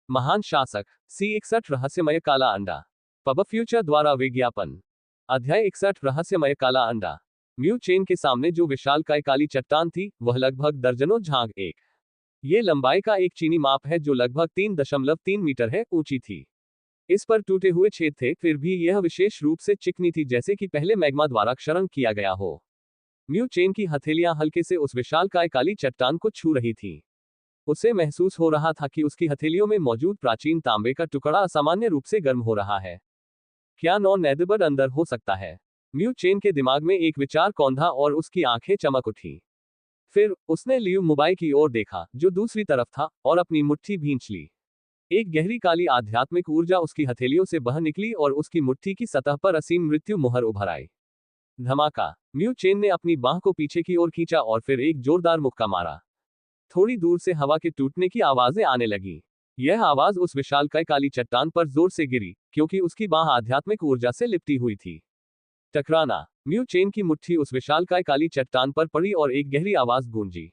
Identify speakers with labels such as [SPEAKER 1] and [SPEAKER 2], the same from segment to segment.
[SPEAKER 1] महान शासक C61 रहस्यमय काला अंडा। पब फ्यूचर द्वारा विज्ञापन। अध्याय 61 रहस्यमय काला अंडा। म्यू चेन के सामने जो विशालकाय काली चट्टान थी वह लगभग दर्जनों झाग एक ये लंबाई का एक चीनी माप है जो लगभग 3.3 मीटर है ऊंची थी। इस पर टूटे हुए छेद थे, फिर भी यह विशेष रूप से चिकनी थी जैसे कि पहले मैग्मा द्वारा क्षरण किया गया हो। म्यू चेन की हथेलियां हल्के से उस विशालकाय काली चट्टान को छू रही थी। उसे महसूस हो रहा था कि उसकी हथेलियों में मौजूद प्राचीन तांबे का टुकड़ा असामान्य रूप से गर्म हो रहा है। क्या नौ नेदबर्ड अंदर हो सकता है? म्यू चेन के दिमाग में एक विचार कौंधा और उसकी आंखें चमक उठी। फिर उसने लियू मुबाई की ओर देखा जो दूसरी तरफ था और अपनी मुट्ठी भींच ली। एक गहरी काली आध्यात्मिक ऊर्जा उसकी हथेलियों से बह निकली और उसकी मुट्ठी की सतह पर असीम मृत्यु मुहर उभर आई। धमाका। म्यू चेन ने अपनी बाह को पीछे की ओर खींचा और फिर एक जोरदार मुक्का मारा। थोड़ी दूर से हवा के टूटने की आवाजें आने लगी। यह आवाज उस विशालकाय काली चट्टान पर जोर से गिरी क्योंकि उसकी बाह आध्यात्मिक ऊर्जा से लिपटी हुई थी। टकराना। म्यू चेन की मुट्ठी उस विशालकाय काली चट्टान पर पड़ी और एक गहरी आवाज गूंजी।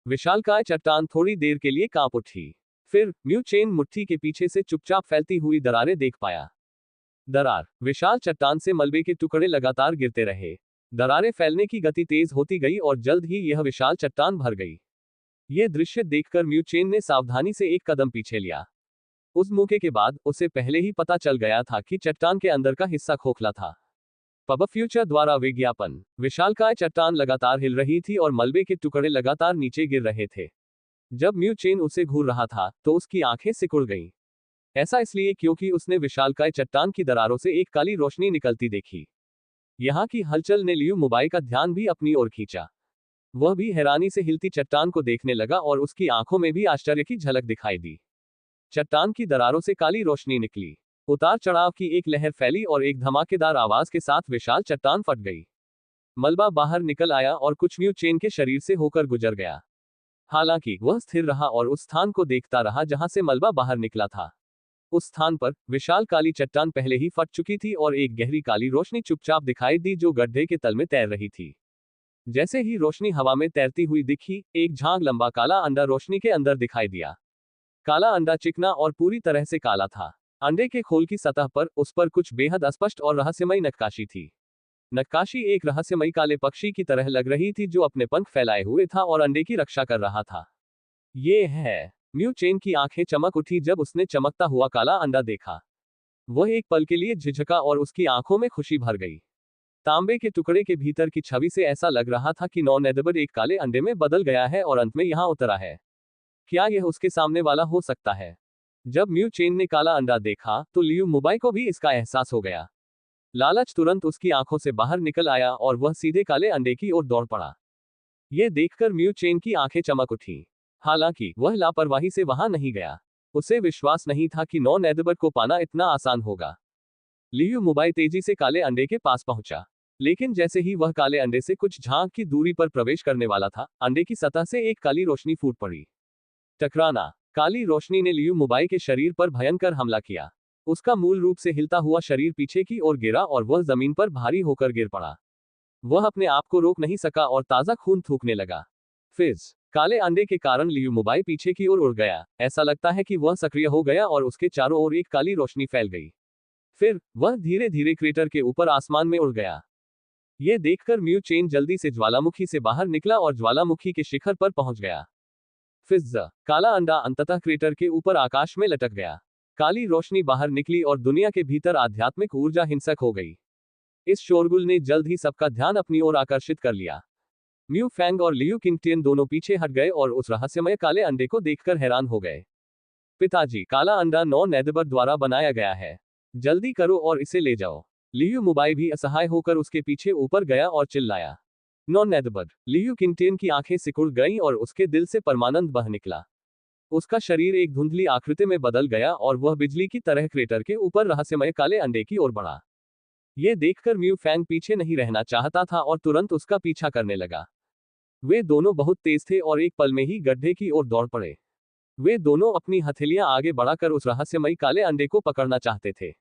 [SPEAKER 1] विशालकाय चट्टान थोड़ी देर के लिए कांप उठी। फिर म्यू चेन मुट्ठी के पीछे से चुपचाप फैलती हुई दरारें देख पाया। दरार। विशाल चट्टान से मलबे के टुकड़े लगातार गिरते रहे। दरारें फैलने की गति तेज होती गई और जल्द ही यह विशाल चट्टान भर गई। यह दृश्य देखकर म्यू चेन ने सावधानी से एक कदम पीछे लिया। उस मौके के बाद उसे पहले ही पता चल गया था कि चट्टान के अंदर का हिस्सा खोखला था। पब फ्यूचर द्वारा विज्ञापन। विशालकाय चट्टान लगातार हिल रही थी और मलबे के टुकड़े लगातार नीचे गिर रहे थे। जब म्यू चेन उसे घूर रहा था तो उसकी आंखें सिकुड़ गईं। ऐसा इसलिए क्योंकि उसने विशालकाय चट्टान की दरारों से एक काली रोशनी निकलती देखी। यहाँ की हलचल ने लियू मुबाई का ध्यान भी अपनी ओर खींचा। वह भी हैरानी से हिलती चट्टान को देखने लगा और उसकी आंखों में भी आश्चर्य की झलक दिखाई दी। चट्टान की दरारों से काली रोशनी निकली। उतार चढ़ाव की एक लहर फैली और एक धमाकेदार आवाज के साथ विशाल चट्टान फट गई। मलबा बाहर निकल आया और कुछ म्यू चेन के शरीर से होकर गुजर गया। हालांकि वह स्थिर रहा और उस स्थान को देखता रहा जहां से मलबा बाहर निकला था। उस स्थान पर विशाल काली चट्टान पहले ही फट चुकी थी और एक गहरी काली रोशनी चुपचाप दिखाई दी जो गड्ढे के तल में तैर रही थी। जैसे ही रोशनी हवा में तैरती हुई दिखी, एक झाग लंबा काला अंडा रोशनी के अंदर दिखाई दिया। काला अंडा चिकना और पूरी तरह से काला था। अंडे के खोल की सतह पर उस पर कुछ बेहद अस्पष्ट और रहस्यमयी नक्काशी थी। नक्काशी एक रहस्यमयी काले पक्षी की तरह लग रही थी जो अपने पंख फैलाए हुए था और अंडे की रक्षा कर रहा था। ये है। म्यू चेन की आंखें चमक उठी जब उसने चमकता हुआ काला अंडा देखा। वह एक पल के लिए झिझका और उसकी आंखों में खुशी भर गई। तांबे के टुकड़े के भीतर की छवि से ऐसा लग रहा था कि नौ नेदबर्ड एक काले अंडे में बदल गया है और अंत में यहां उतरा है। क्या यह उसके सामने वाला हो सकता है? जब म्यू चेन ने काला अंडा देखा तो लियू मुबाई को भी इसका एहसास हो गया। लालच तुरंत उसकी आंखों से बाहर निकल आया और वह सीधे काले अंडे की ओर दौड़ पड़ा। यह देखकर म्यू चेन की आंखें चमक उठी। हालांकि वह लापरवाही से वहां नहीं गया। उसे विश्वास नहीं था कि नौ नेदबर्ड को पाना इतना आसान होगा। लियू मुबाई तेजी से काले अंडे के पास पहुंचा, लेकिन जैसे ही वह काले अंडे से कुछ झांक की दूरी पर प्रवेश करने वाला था, अंडे की सतह से एक काली रोशनी फूट पड़ी। टकराना। काली रोशनी ने लियू मुबाई के शरीर पर भयंकर हमला किया। उसका मूल रूप से हिलता हुआ शरीर पीछे की ओर गिरा और वह जमीन पर भारी होकर गिर पड़ा। वह अपने आप को रोक नहीं सका और ताजा खून थूकने लगा। फिज। काले अंडे के कारण लियू मुबाई पीछे की ओर उड़ गया। ऐसा लगता है कि वह सक्रिय हो गया और उसके चारों ओर एक काली रोशनी फैल गई। फिर वह धीरे धीरे क्रेटर के ऊपर आसमान में उड़ गया। यह देखकर म्यू चेन जल्दी से ज्वालामुखी से बाहर निकला और ज्वालामुखी के शिखर पर पहुंच गया। फिज। काला अंडा अंततः क्रेटर के ऊपर आकाश में लटक गया। काली रोशनी बाहर निकली और दुनिया के भीतर आध्यात्मिक ऊर्जा हिंसक हो गई। इस शोरगुल ने जल्द ही सबका ध्यान अपनी ओर आकर्षित कर लिया। म्यू फैंग और लियू किंगटियन दोनों पीछे हट गए और उस रहस्यमय काले अंडे को देखकर हैरान हो गए। पिताजी, काला अंडा नौ नेदबर्ड द्वारा बनाया गया है। जल्दी करो और इसे ले जाओ। लियू मुबाई भी असहाय होकर उसके पीछे ऊपर गया और चिल्लाया। नौ नेदबर्ड। लियू किंगटियन की आंखें सिकुड़ गईं और उसके दिल से परमानंद बह निकला। उसका शरीर एक धुंधली आकृति में बदल गया और वह बिजली की तरह क्रेटर के ऊपर रहस्यमय काले अंडे की ओर बढ़ा। यह देखकर म्यू फैंग पीछे नहीं रहना चाहता था और तुरंत उसका पीछा करने लगा। वे दोनों बहुत तेज थे और एक पल में ही गड्ढे की ओर दौड़ पड़े। वे दोनों अपनी हथेलियां आगे बढ़ाकर उस रहस्यमयी काले अंडे को पकड़ना चाहते थे।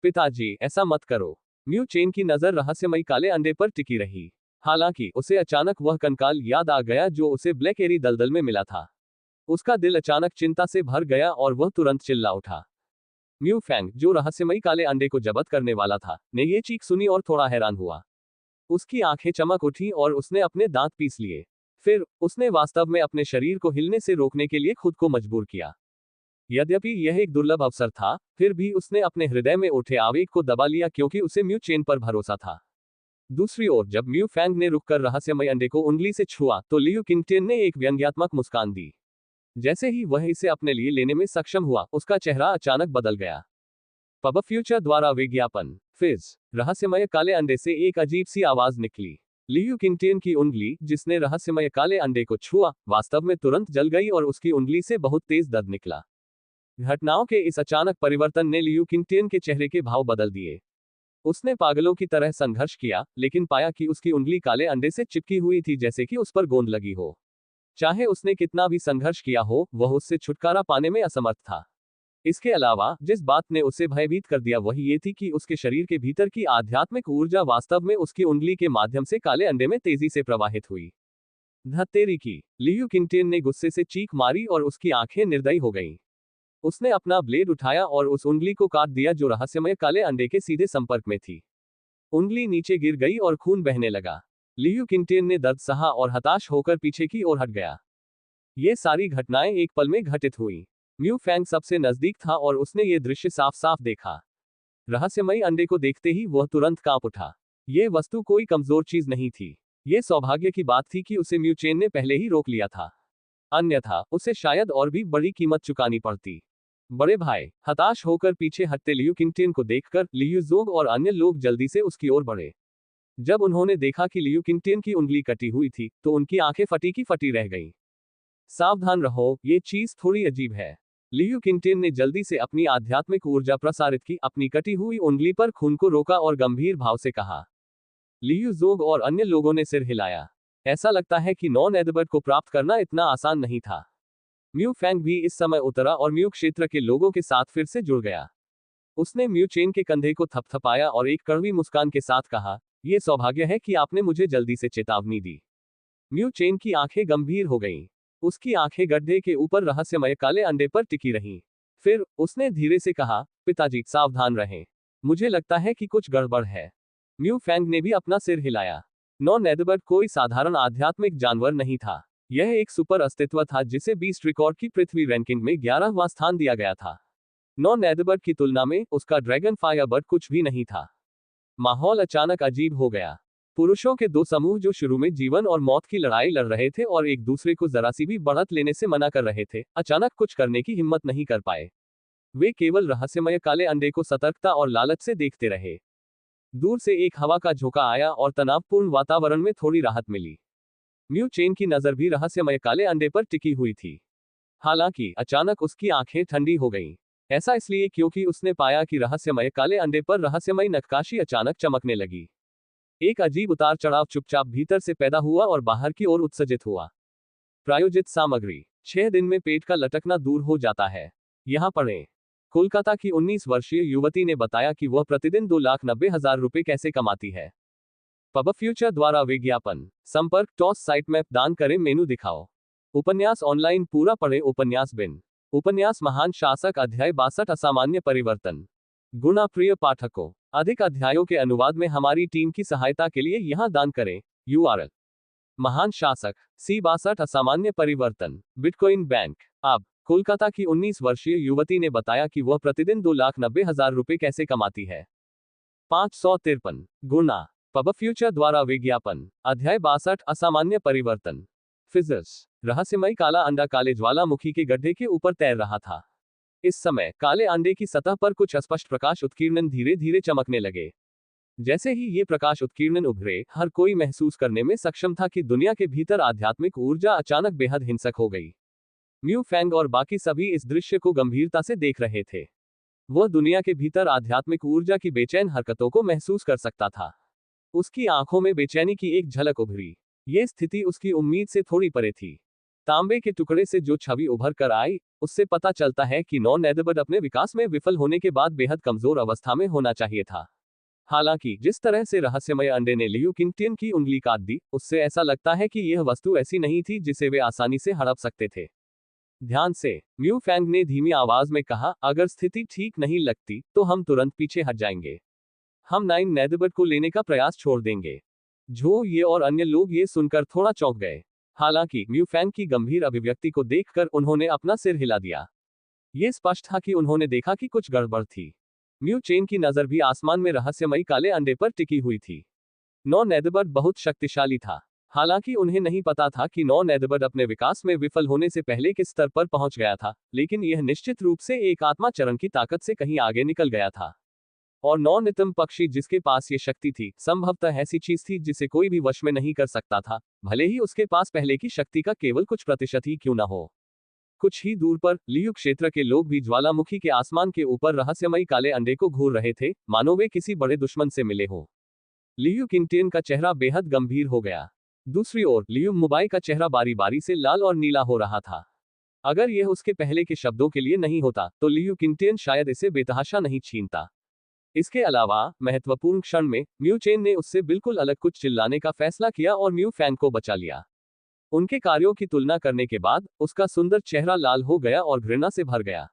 [SPEAKER 1] पिताजी, ऐसा मत करो। म्यू चेन की नजर रहस्यमयी काले अंडे पर टिकी रही। हालांकि उसे अचानक वह कंकाल याद आ गया जो उसे ब्लैक एरी दलदल में मिला था। उसका दिल अचानक चिंता से भर गया और वह तुरंत चिल्ला उठा। म्यू फैंग, जो रहस्यमयी काले अंडे को जब्त करने वाला था, ने ये चीख सुनी और थोड़ा हैरान हुआ। उसकी आंखें चमक उठी और उसने अपने दांत पीस लिए। फिर उसने वास्तव में अपने शरीर को हिलने से रोकने के लिए खुद को मजबूर किया। यद्यपि यह एक दुर्लभ अवसर था, फिर भी उसने अपने हृदय में उठे आवेग को दबा लिया क्योंकि उसे म्यू चेन पर भरोसा था। दूसरी ओर जब म्यू फैंग ने रुककर रहस्यमय अंडे को उंगली से छुआ तो लियू किंगटेन ने एक व्यंग्यात्मक मुस्कान दी। जैसे ही वह इसे अपने लिए लेने में सक्षम हुआ, उसका चेहरा अचानक बदल गया। पब फ्यूचर द्वारा विज्ञापन। फिज, रहस्यमय काले अंडे से एक अजीब सी आवाज निकली। लियू किंगटेन की उंगली, जिसने रहस्यमय काले अंडे को छुआ, वास्तव में तुरंत जल गई और उसकी उंगली से बहुत तेज दर्द निकला। घटनाओं के इस अचानक परिवर्तन ने लियू किंगटेन के चेहरे के भाव बदल दिए। उसने पागलों की तरह संघर्ष किया, लेकिन पाया कि उसकी उंगली काले अंडे से चिपकी हुई थी, जैसे कि उस पर गोंद लगी हो। चाहे उसने कितना भी संघर्ष किया हो, वह उससे छुटकारा पाने में असमर्थ था। इसके अलावा जिस बात ने उसे भयभीत कर दिया वह ये थी कि उसके शरीर के भीतर की आध्यात्मिक ऊर्जा वास्तव में उसकी उंगली के माध्यम से काले अंडे में तेजी से प्रवाहित हुई। धत्तेरी की, लियू किंगटेन ने गुस्से से चीख मारी और उसकी आंखें निर्दयी हो गईं। उसने अपना ब्लेड उठाया और उस उंगली को काट दिया जो रहस्यमय काले अंडे के सीधे संपर्क में थी। उंगली नीचे गिर गई और खून बहने लगा। लियू किंगटेन ने दर्द सहा और हताश होकर पीछे की ओर हट गया। ये सारी घटनाएं एक पल में घटित हुई। म्यू फैंग सबसे नजदीक था और उसने ये दृश्य साफ साफ देखा। रहस्यमयी अंडे को देखते ही वह तुरंत कांप उठा। ये वस्तु कोई कमजोर चीज नहीं थी। ये सौभाग्य की बात थी कि उसे म्यू चेन ने पहले ही रोक लिया था, अन्यथा उसे शायद और भी बड़ी कीमत चुकानी पड़ती। बड़े भाई, हताश होकर पीछे हटते लियू किंगटेन को देखकर लियू जोंग और अन्य लोग जल्दी से उसकी ओर बढ़े। जब उन्होंने देखा कि लियू किंगटेन की उंगली कटी हुई थी, तो उनकी आंखें फटी की फटी रह गईं। सावधान रहो, ये चीज थोड़ी अजीब है। लियू किंगटेन ने जल्दी से अपनी आध्यात्मिक ऊर्जा प्रसारित की, अपनी कटी हुई उंगली पर खून को रोका और गंभीर भाव से कहा। लियू जोंग और अन्य लोगों ने सिर हिलाया। ऐसा लगता है कि नॉन एडवर्ड को प्राप्त करना इतना आसान नहीं था। म्यू फैंग भी इस समय उतरा और म्यू क्षेत्र के लोगों के साथ फिर से जुड़ गया। उसने म्यू चेन के कंधे को थपथपाया और एक कड़वी मुस्कान के साथ कहा, यह सौभाग्य है कि आपने मुझे जल्दी से चेतावनी दी। म्यू चेन की आंखें गंभीर हो गईं। उसकी आंखें गड्ढे के ऊपर रहस्यमय काले अंडे पर टिकी रहीं। फिर उसने धीरे से कहा, पिताजी सावधान रहें। मुझे लगता है कि कुछ गड़बड़ है। म्यू फैंग ने भी अपना सिर हिलाया। नॉन एडवर्ड कोई साधारण आध्यात्मिक जानवर नहीं था। यह एक सुपर अस्तित्व था जिसे बीस्ट रिकॉर्ड की पृथ्वी रैंकिंग में 11वां स्थान दिया गया था। नॉन एडवर्ड की तुलना में उसका ड्रैगन फायरबर्ड कुछ भी नहीं था। माहौल अचानक अजीब हो गया। पुरुषों के दो समूह जो शुरू में जीवन और मौत की लड़ाई लड़ रहे थे और एक दूसरे को जरा सी भी बढ़त लेने से मना कर रहे थे, अचानक कुछ करने की हिम्मत नहीं कर पाए। वे केवल रहस्यमय काले अंडे को सतर्कता और लालच से देखते रहे। दूर से एक हवा का झोंका आया और तनावपूर्ण वातावरण में थोड़ी राहत मिली। म्यू चेन की नजर भी रहस्यमय काले अंडे पर टिकी हुई थी। हालांकि अचानक उसकी आंखें ठंडी हो गईं। ऐसा इसलिए क्योंकि उसने पाया कि रहस्यमय काले अंडे पर रहस्यमय नक्काशी अचानक चमकने लगी। एक अजीब उतार चढ़ाव चुपचाप भीतर से पैदा हुआ और बाहर की ओर उत्सर्जित हुआ। प्रायोजित सामग्री। 6 दिन में पेट का लटकना दूर हो जाता है। यहाँ पढ़ें। कोलकाता की 19 वर्षीय युवती ने बताया कि वह प्रतिदिन 2,90,000 रुपए कैसे कमाती है। पब फ्यूचर द्वारा विज्ञापन। संपर्क टॉस साइट मैप दान करें मेनू दिखाओ। उपन्यास ऑनलाइन पूरा पढ़ें उपन्यास बिन। उपन्यास महान शासक अध्याय 62 असामान्य परिवर्तन। गुणा प्रिय पाठकों, अधिक अध्यायों के अनुवाद में हमारी टीम की सहायता के लिए यहाँ दान करें। URL। महान शासक C62 असामान्य परिवर्तन। Bitcoin bank. अब कोलकाता की 19 वर्षीय युवती ने बताया कि वह प्रतिदिन 2,90,000 रुपए कैसे कमाती है। 553 गुना। पब फ्यूचर द्वारा विज्ञापन। अध्याय 62 असामान्य परिवर्तन। फिजिक्स। रहस्यमय काला अंडा काले ज्वालामुखी के गड्ढे के ऊपर तैर रहा था। इस समय काले अंडे की सतह पर कुछ अस्पष्ट प्रकाश उत्कीर्णन धीरे धीरे चमकने लगे। जैसे ही ये प्रकाश उत्कीर्णन उभरे, हर कोई महसूस करने में सक्षम था कि दुनिया के भीतर आध्यात्मिक ऊर्जा अचानक बेहद हिंसक हो गई। म्यू फैंग और बाकी सभी इस दृश्य को गंभीरता से देख रहे थे। वह दुनिया के भीतर आध्यात्मिक ऊर्जा की बेचैन हरकतों को महसूस कर सकता था। उसकी आंखों में बेचैनी की एक झलक उभरी। ये स्थिति उसकी उम्मीद से थोड़ी परे थी। तांबे के टुकड़े से जो छवि उभर कर आई, उससे पता चलता है कि नॉन एडवर्ड अपने विकास में विफल होने के बाद बेहद कमजोर अवस्था में होना चाहिए था। हालांकि जिस तरह से रहस्यमय अंडे ने लियू किंगटेन की उंगली काट दी, उससे ऐसा लगता है कि यह वस्तु ऐसी नहीं थी जिसे वे आसानी से हड़प सकते थे। ध्यान से, म्यू फैंग ने धीमी आवाज में कहा, अगर स्थिति ठीक नहीं लगती तो हम तुरंत पीछे हट जाएंगे। हम नाइन नेदबर्ट को लेने का प्रयास छोड़ देंगे। झो ये और अन्य लोग ये सुनकर थोड़ा चौंक गए। हालांकि म्यू फैंग की गंभीर अभिव्यक्ति को देखकर उन्होंने अपना सिर हिला दिया। ये स्पष्ट था कि उन्होंने देखा कि कुछ गड़बड़ थी। म्यू चेन की नजर भी आसमान में रहस्यमयी काले अंडे पर टिकी हुई थी। नौ नेदबर्ट बहुत शक्तिशाली था। हालांकि उन्हें नहीं पता था कि नौ नेदबर्ट अपने विकास में विफल होने से पहले किस स्तर पर पहुंच गया था, लेकिन यह निश्चित रूप से एक आत्मा चरण की ताकत से कहीं आगे निकल गया था। और नौ नितम पक्षी जिसके पास ये शक्ति थी, संभवतः ऐसी चीज थी जिसे कोई भी वश में नहीं कर सकता था, भले ही उसके पास पहले की शक्ति का केवल कुछ प्रतिशत ही क्यों न हो। कुछ ही दूर पर लियू क्षेत्र के लोग भी ज्वालामुखी के आसमान के ऊपर रहस्यमयी काले अंडे को घूर रहे थे, मानो वे किसी बड़े दुश्मन से मिले हों। लियू किंगटियन का चेहरा बेहद गंभीर हो गया। दूसरी ओर लियू मुबाई का चेहरा बारी बारी से लाल और नीला हो रहा था। अगर यह उसके पहले के शब्दों के लिए नहीं होता तो लियू किंगटियन शायद इसे बेतहाशा नहीं छीनता। इसके अलावा महत्वपूर्ण क्षण में म्यू चेन ने उससे बिल्कुल अलग कुछ चिल्लाने का फैसला किया और म्यू फैंग को बचा लिया। उनके कार्यों की तुलना करने के बाद उसका सुंदर चेहरा लाल हो गया और घृणा से भर गया।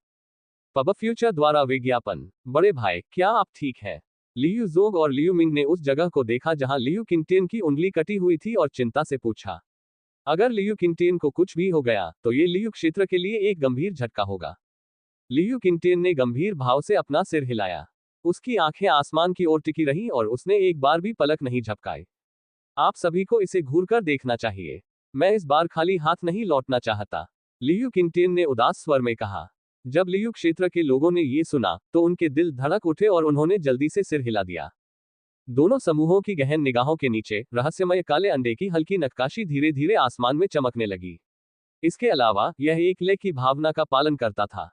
[SPEAKER 1] पब फ्यूचर द्वारा विज्ञापन। बड़े भाई, क्या आप ठीक हैं? लियू जोंग और लियू मिंग ने उस जगह को देखा जहां लियू किंगटियन की उंगली कटी हुई थी और चिंता से पूछा, अगर लियू किंगटियन को कुछ भी हो गया तो ये लियू क्षेत्र के लिए एक गंभीर झटका होगा। लियू किंगटियन ने गंभीर भाव से अपना सिर हिलाया। उसकी आंखें आसमान की ओर टिकी रहीं और उसने एक बार भी पलक नहीं झपकाई। आप सभी को इसे घूरकर देखना चाहिए। मैं इस बार खाली हाथ नहीं लौटना चाहता, लियू किंगटियन ने उदास स्वर में कहा। जब लियू क्षेत्र के लोगों ने ये सुना तो उनके दिल धड़क उठे और उन्होंने जल्दी से सिर हिला दिया। दोनों समूहों की गहन निगाहों के नीचे रहस्यमय काले अंडे की हल्की नक्काशी धीरे धीरे आसमान में चमकने लगी। इसके अलावा यह एक लय की भावना का पालन करता था।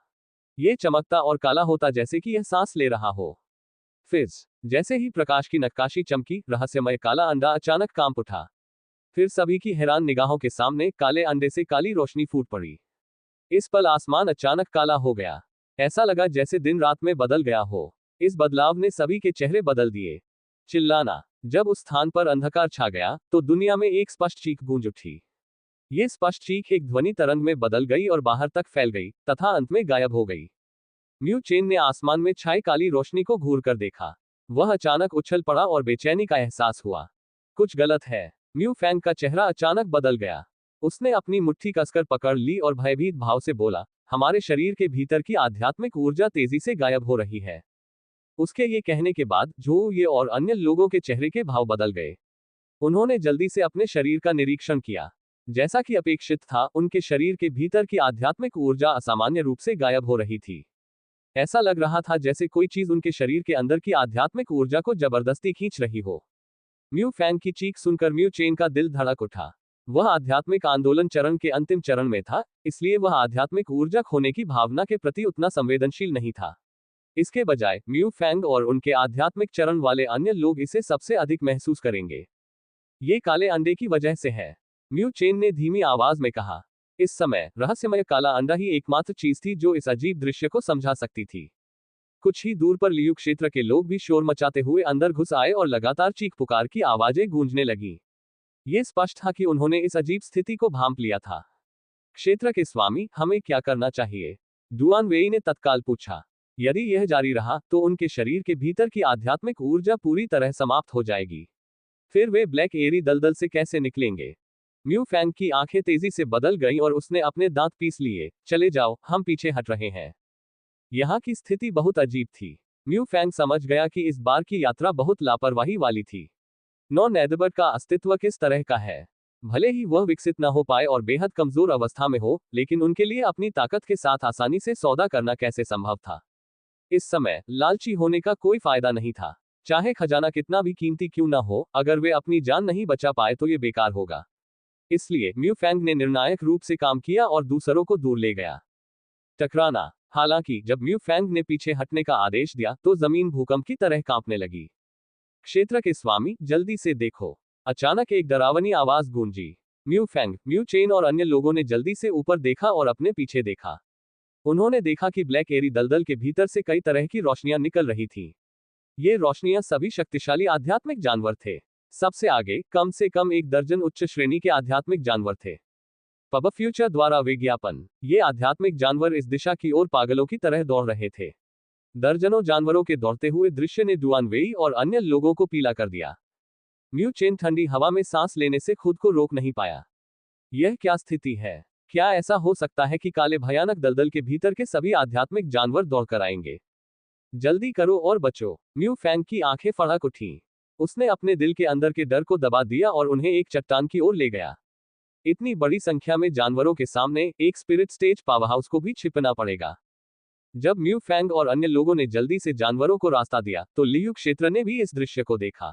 [SPEAKER 1] यह चमकता और काला होता जैसे कि यह सांस ले रहा हो। फिज, जैसे ही प्रकाश की नक्काशी चमकी, रहस्यमय काला अंडा अचानक कांप उठा। फिर सभी की हैरान निगाहों के सामने काले अंडे से काली रोशनी फूट पड़ी। इस पल आसमान अचानक काला हो गया। ऐसा लगा जैसे दिन रात में बदल गया हो। इस बदलाव ने सभी के चेहरे बदल दिए। चिल्लाना। जब उस स्थान पर अंधकार छा गया तो दुनिया में एक स्पष्ट चीख गूंज उठी। ये स्पष्ट चीख एक ध्वनि तरंग में बदल गई और बाहर तक फैल गई तथा अंत में गायब हो गई। म्यू चेन ने आसमान में छाई काली रोशनी को घूर कर देखा। वह अचानक उछल पड़ा और बेचैनी का एहसास हुआ। कुछ गलत है। म्यू फैंग का चेहरा अचानक बदल गया। उसने अपनी मुट्ठी कसकर पकड़ ली और भयभीत भाव से बोला, हमारे शरीर के भीतर की आध्यात्मिक ऊर्जा तेजी से गायब हो रही है। उसके ये कहने के बाद जो ये और अन्य लोगों के चेहरे के भाव बदल गए। उन्होंने जल्दी से अपने शरीर का निरीक्षण किया। जैसा कि अपेक्षित था, उनके शरीर के भीतर की आध्यात्मिक ऊर्जा असामान्य रूप से गायब हो रही थी। ऐसा लग रहा था जैसे कोई चीज उनके शरीर के अंदर की आध्यात्मिक ऊर्जा को जबरदस्ती खींच रही हो। म्यू फैंग की चीख सुनकर म्यू चेन का दिल धड़क उठा। वह आध्यात्मिक आंदोलन चरण के अंतिम चरण में था, इसलिए वह आध्यात्मिक ऊर्जा खोने की भावना के प्रति उतना संवेदनशील नहीं था। इसके बजाय म्यू फैंग और उनके आध्यात्मिक चरण वाले अन्य लोग इसे सबसे अधिक महसूस करेंगे। ये काले अंडे की वजह से है, म्यू चेन ने धीमी आवाज में कहा। इस समय रहस्यमय काला अंडा ही एकमात्र चीज थी जो इस अजीब दृश्य को समझा सकती थी। कुछ ही दूर पर लियू क्षेत्र के लोग भी शोर मचाते हुए अंदर घुस आए और लगातार चीख पुकार की आवाजें गूंजने लगीं। ये स्पष्ट था कि उन्होंने इस अजीब स्थिति को भांप लिया था। क्षेत्र के स्वामी, हमें क्या करना चाहिए? डुआन वेई ने तत्काल पूछा। यदि यह जारी रहा तो उनके शरीर के भीतर की आध्यात्मिक ऊर्जा पूरी तरह समाप्त हो जाएगी। फिर वे ब्लैक एरी दलदल से कैसे निकलेंगे? म्यू फैंग की आंखें तेजी से बदल गईं और उसने अपने दांत पीस लिए। चले जाओ, हम पीछे हट रहे हैं। यहाँ की स्थिति बहुत अजीब थी। म्यू फैंग समझ गया कि इस बार की यात्रा बहुत लापरवाही वाली थी। नौ नेदबर्ट का अस्तित्व किस तरह का है? भले ही वह विकसित न हो पाए और बेहद कमजोर अवस्था में हो, लेकिन उनके लिए अपनी ताकत के साथ आसानी से सौदा करना कैसे संभव था? इस समय लालची होने का कोई फायदा नहीं था। चाहे खजाना कितना भी कीमती क्यों न हो, अगर वे अपनी जान नहीं बचा पाए तो ये बेकार होगा। इसलिए म्यू फैंग ने निर्णायक रूप से काम किया और दूसरों को दूर ले गया। टकराना। हालांकि जब म्यू फैंग ने पीछे हटने का आदेश दिया तो जमीन भूकंप की तरह कांपने लगी। क्षेत्र के स्वामी, जल्दी से देखो। अचानक एक डरावनी आवाज गूंजी। म्यू फैंग, म्यू चेन और अन्य लोगों ने जल्दी से ऊपर देखा और अपने पीछे देखा। उन्होंने देखा कि ब्लैक एरी दलदल के भीतर से कई तरह की रोशनियां निकल रही थीं। ये रोशनियां सभी शक्तिशाली आध्यात्मिक जानवर थे। सबसे आगे कम से कम एक दर्जन उच्च श्रेणी के आध्यात्मिक जानवर थे। पब फ्यूचर द्वारा विज्ञापन। ये आध्यात्मिक जानवर इस दिशा की ओर पागलों की तरह दौड़ रहे थे। दर्जनों जानवरों के दौड़ते हुए दृश्य ने डुआन वेई और अन्य लोगों को पीला कर दिया। म्यू चेन ठंडी हवा में सांस लेने से खुद को रोक नहीं पाया। यह क्या स्थिति है? क्या ऐसा हो सकता है कि काले भयानक दलदल के भीतर के सभी आध्यात्मिक जानवर दौड़कर आएंगे? जल्दी करो और बचो। म्यू फैंग की आंखें फड़क उठी। उसने अपने दिल के अंदर के डर को दबा दिया और उन्हें एक चट्टान की ओर ले गया। इतनी बड़ी संख्या में जानवरों के सामने एक स्पिरिट स्टेज पावरहाउस को भी छिपना पड़ेगा। जब म्यू फैंग और अन्य लोगों ने जल्दी से जानवरों को रास्ता दिया तो लियू क्षेत्र ने भी इस दृश्य को देखा।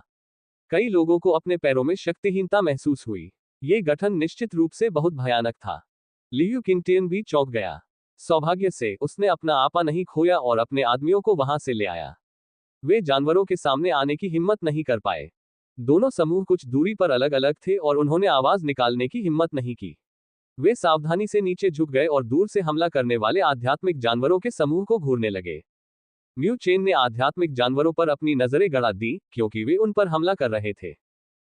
[SPEAKER 1] कई लोगों को अपने पैरों में शक्तिहीनता महसूस हुई। ये गठन निश्चित रूप से बहुत भयानक था। लियू किंगटियन भी चौंक गया। सौभाग्य से उसने अपना आपा नहीं खोया और अपने आदमियों को वहां से ले आया। वे जानवरों के सामने आने की हिम्मत नहीं कर पाए। दोनों समूह कुछ दूरी पर अलग अलग थे और उन्होंने आवाज निकालने की हिम्मत नहीं की। वे सावधानी से नीचे झुक गए और दूर से हमला करने वाले आध्यात्मिक जानवरों के समूह को घूरने लगे। म्यू चेन ने आध्यात्मिक जानवरों पर अपनी नजरें गड़ा दी क्योंकि वे उन पर हमला कर रहे थे।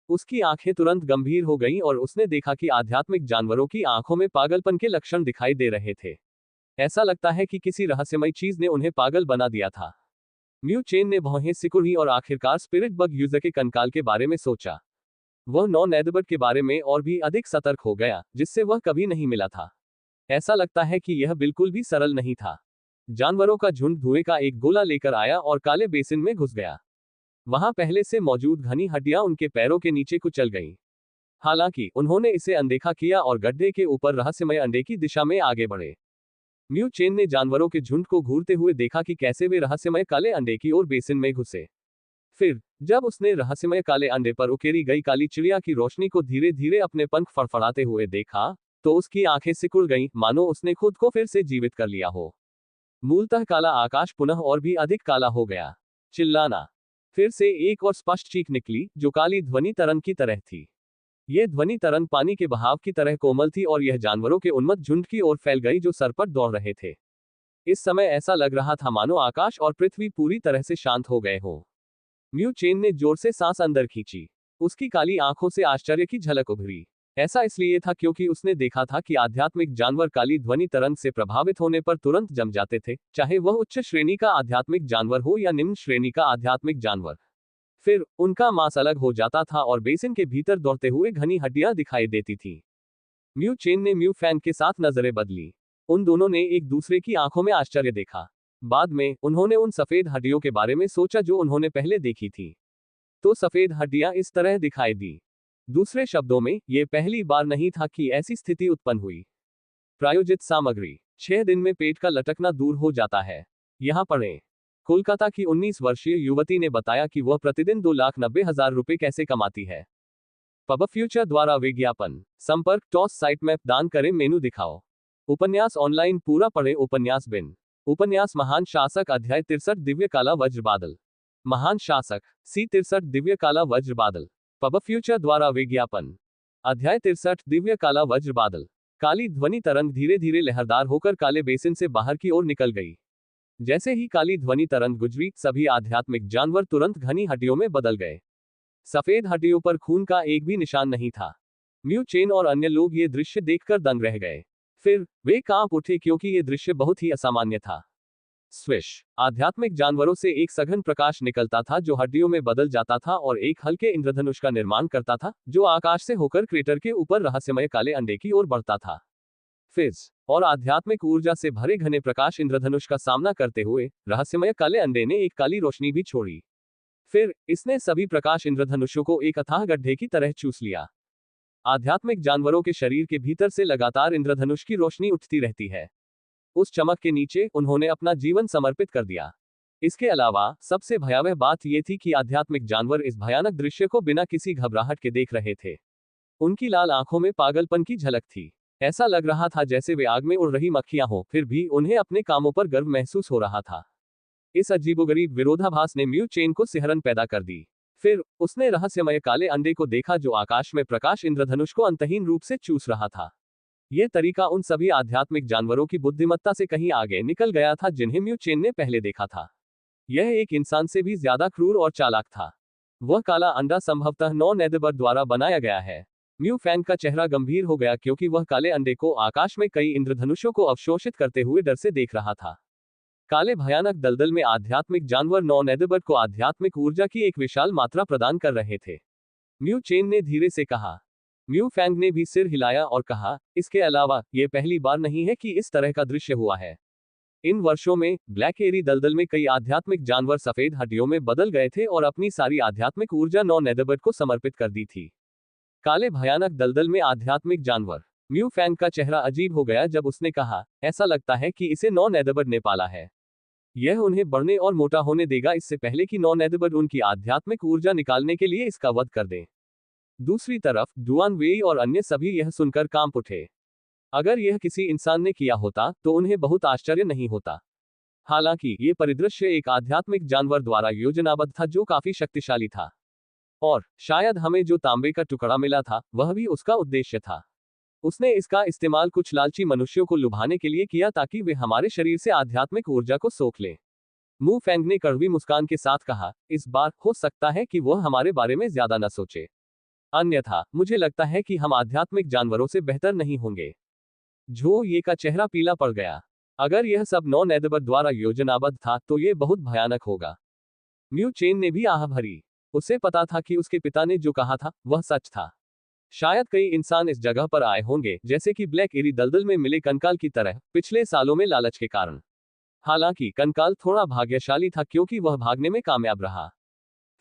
[SPEAKER 1] उसकी आंखें तुरंत गंभीर हो गईं और उसने देखा कि आध्यात्मिक जानवरों की आंखों में पागलपन के लक्षण दिखाई दे रहे थे। ऐसा लगता है कि किसी रहस्यमयी चीज ने उन्हें पागल बना दिया था। म्यू चेन ने भौहें सिकुड़ी और आखिरकार स्पिरिट बग यूजर के कंकाल के बारे में सोचा। वह नॉन एडबर्ट के बारे में और भी अधिक सतर्क हो गया, जिससे वह कभी नहीं मिला था। ऐसा लगता है कि यह बिल्कुल भी सरल नहीं था। जानवरों का झुंड धुएं का एक गोला लेकर आया और काले बेसिन में घुस गया। वहां पहले से मौजूद घनी हड्डियां उनके पैरों के नीचे कुचल गईं। हालांकि उन्होंने इसे अनदेखा किया और गड्ढे के ऊपर रहस्यमय अंडे की दिशा में आगे बढ़े। म्यू चेन ने जानवरों के झुंड को घूरते हुए देखा कि कैसे वे रहस्यमय काले अंडे की ओर बेसिन में घुसे। फिर जब उसने रहस्यमय काले अंडे पर उकेरी गई काली चिड़िया की रोशनी को धीरे धीरे अपने पंख फड़फड़ाते हुए देखा, तो उसकी आंखें सिकुड़ गईं, मानो उसने खुद को फिर से जीवित कर लिया हो। मूलतः काला आकाश पुनः और भी अधिक काला हो गया। चिल्लाना। फिर से एक और स्पष्ट चीख निकली, जो काली ध्वनि तरंग की तरह थी। यह ध्वनि तरंग पानी के बहाव की तरह कोमल थी और यह जानवरों के उन्मत्त झुंड की ओर फैल गई जो सर पर दौड़ रहे थे। इस समय ऐसा लग रहा था मानो आकाश और पृथ्वी पूरी तरह से शांत हो गए हों। म्यू चेन ने जोर से सांस अंदर खींची। उसकी काली आंखों से आश्चर्य की झलक उभरी। ऐसा इसलिए था क्योंकि उसने देखा था कि आध्यात्मिक जानवर काली ध्वनि तरंग से प्रभावित होने पर तुरंत जम जाते थे, चाहे वह उच्च श्रेणी का आध्यात्मिक जानवर हो या निम्न श्रेणी का आध्यात्मिक जानवर। फिर उनका मांस अलग हो जाता था और बेसिन के भीतर दौड़ते हुए घनी हड्डियां दिखाई देती थीं। म्यू चेन ने म्यू फैंग के साथ नजरें बदली। उन दोनों ने एक दूसरे की आंखों में आश्चर्य देखा। बाद में उन्होंने उन सफेद हड्डियों के बारे में सोचा जो उन्होंने पहले देखी थी। तो सफेद हड्डियां इस तरह दिखाई दी। दूसरे शब्दों में, यह पहली बार नहीं था कि ऐसी स्थिति उत्पन्न हुई। प्रायोजित सामग्री। 6 दिन में पेट का लटकना दूर हो जाता है। यहाँ पढ़ें। कोलकाता की 19 वर्षीय युवती ने बताया कि वह प्रतिदिन 2,90,000 रुपए कैसे कमाती है। पब फ्यूचर द्वारा विज्ञापन। संपर्क टॉस साइट मैप दान करें मेनू दिखाओ। उपन्यास ऑनलाइन पूरा पढ़ें। उपन्यास बिन। उपन्यास महान शासक अध्याय 63 दिव्य काला वज्र बादल। महान शासक सी 63 दिव्य काला वज्र बादल। पब फ्यूचर द्वारा विज्ञापन। अध्याय 63 दिव्य काला वज्र बादल। काली ध्वनि तरंग धीरे धीरे लहरदार होकर काले बेसिन से बाहर की ओर निकल गई। जैसे ही काली ध्वनि तरंग गुजरी, सभी आध्यात्मिक जानवर तुरंत घनी हड्डियों में बदल गए। सफेद हड्डियों पर खून का एक भी निशान नहीं था। म्यू चेन और अन्य लोग ये दृश्य देखकर दंग रह गए। फिर वे कांप उठे क्योंकि ये दृश्य बहुत ही असामान्य था। स्विश। आध्यात्मिक जानवरों से एक सघन प्रकाश निकलता था जो हड्डियों में बदल जाता था और एक हल्के इंद्रधनुष का निर्माण करता था, जो आकाश से होकर क्रेटर के ऊपर रहस्यमय काले अंडे की ओर बढ़ता था। फिज और आध्यात्मिक ऊर्जा से भरे घने प्रकाश इंद्रधनुष का सामना करते हुए रहस्यमय काले अंडे ने एक काली रोशनी भी छोड़ी। फिर इसने सभी प्रकाश इंद्रधनुषों को एक अथाह गड्ढे की तरह चूस लिया। आध्यात्मिक जानवरों के शरीर के भीतर से लगातार इंद्रधनुष की रोशनी उठती रहती है। उस चमक के नीचे उन्होंने अपना जीवन समर्पित कर दिया। इसके अलावा सबसे भयावह बात यह थी कि आध्यात्मिक जानवर इस भयानक दृश्य को बिना किसी घबराहट के देख रहे थे। उनकी लाल आंखों में पागलपन की झलक थी। ऐसा लग रहा था जैसे वे आग में उड़ रही मक्खियां हों, फिर भी उन्हें अपने कामों पर गर्व महसूस हो रहा था। इस अजीबोगरीब विरोधाभास ने म्यू चेन को सिहरन पैदा कर दी। फिर उसने रहस्यमय काले अंडे को देखा जो आकाश में प्रकाश इंद्रधनुष को अंतहीन रूप से चूस रहा था। यह तरीका उन सभी आध्यात्मिक जानवरों की बुद्धिमत्ता से कहीं आगे निकल गया था जिन्हें म्यू चेन ने पहले देखा था। यह एक इंसान से भी ज्यादा क्रूर और चालाक था। वह काला अंडा संभवतः नॉन एडिबल द्वारा बनाया गया है। म्यू फैंग का चेहरा गंभीर हो गया क्योंकि वह काले अंडे को आकाश में कई इंद्रधनुषों को अवशोषित करते हुए डर से देख रहा था। काले भयानक दलदल में आध्यात्मिक जानवर नॉन एडिबल को आध्यात्मिक ऊर्जा की एक विशाल मात्रा प्रदान कर रहे थे। म्यू चेन ने धीरे से कहा। म्यू फैंग ने भी सिर हिलाया और कहा, इसके अलावा यह पहली बार नहीं है कि इस तरह का दृश्य हुआ है। इन वर्षों में ब्लैक एरी दलदल में कई आध्यात्मिक जानवर सफेद हड्डियों में बदल गए थे और अपनी सारी आध्यात्मिक ऊर्जा नॉन एडिबल को समर्पित कर दी थी। काले भयानक दलदल में आध्यात्मिक जानवर। म्यू फैंग का चेहरा अजीब हो गया जब उसने कहा, ऐसा लगता है कि इसे नॉन एडिबल ने पाला है। यह उन्हें बढ़ने और मोटा होने देगा इससे पहले कि नॉन एडिबल उनकी आध्यात्मिक ऊर्जा निकालने के लिए इसका वध कर दें। दूसरी तरफ डुआन वेई और अन्य सभी यह सुनकर कांप उठे। अगर यह किसी इंसान ने किया होता तो उन्हें बहुत आश्चर्य नहीं होता। हालांकि ये परिदृश्य एक आध्यात्मिक जानवर द्वारा योजनाबद्ध था जो काफी शक्तिशाली था। और शायद हमें जो तांबे का टुकड़ा मिला था वह भी उसका उद्देश्य था। उसने इसका इस्तेमाल कुछ लालची मनुष्यों को लुभाने के लिए किया ताकि वे हमारे शरीर से आध्यात्मिक ऊर्जा को सोख लें। मू फैंग ने कड़वी मुस्कान के साथ कहा, इस बार हो सकता है कि वह हमारे बारे में ज्यादा न सोचे। अन्यथा मुझे लगता है कि हम आध्यात्मिक जानवरों से बेहतर नहीं होंगे। झो ये का चेहरा पीला पड़ गया। अगर यह सब नॉन एडिबल द्वारा योजनाबद्ध था तो यह बहुत भयानक होगा। म्यू चेन ने भी आह भरी। उसे पता था कि उसके पिता ने जो कहा था वह सच था। शायद कई इंसान इस जगह पर आए होंगे जैसे कि ब्लैक एरी दलदल में मिले कंकाल की तरह पिछले सालों में लालच के कारण। हालांकि कंकाल थोड़ा भाग्यशाली था क्योंकि वह भागने में कामयाब रहा।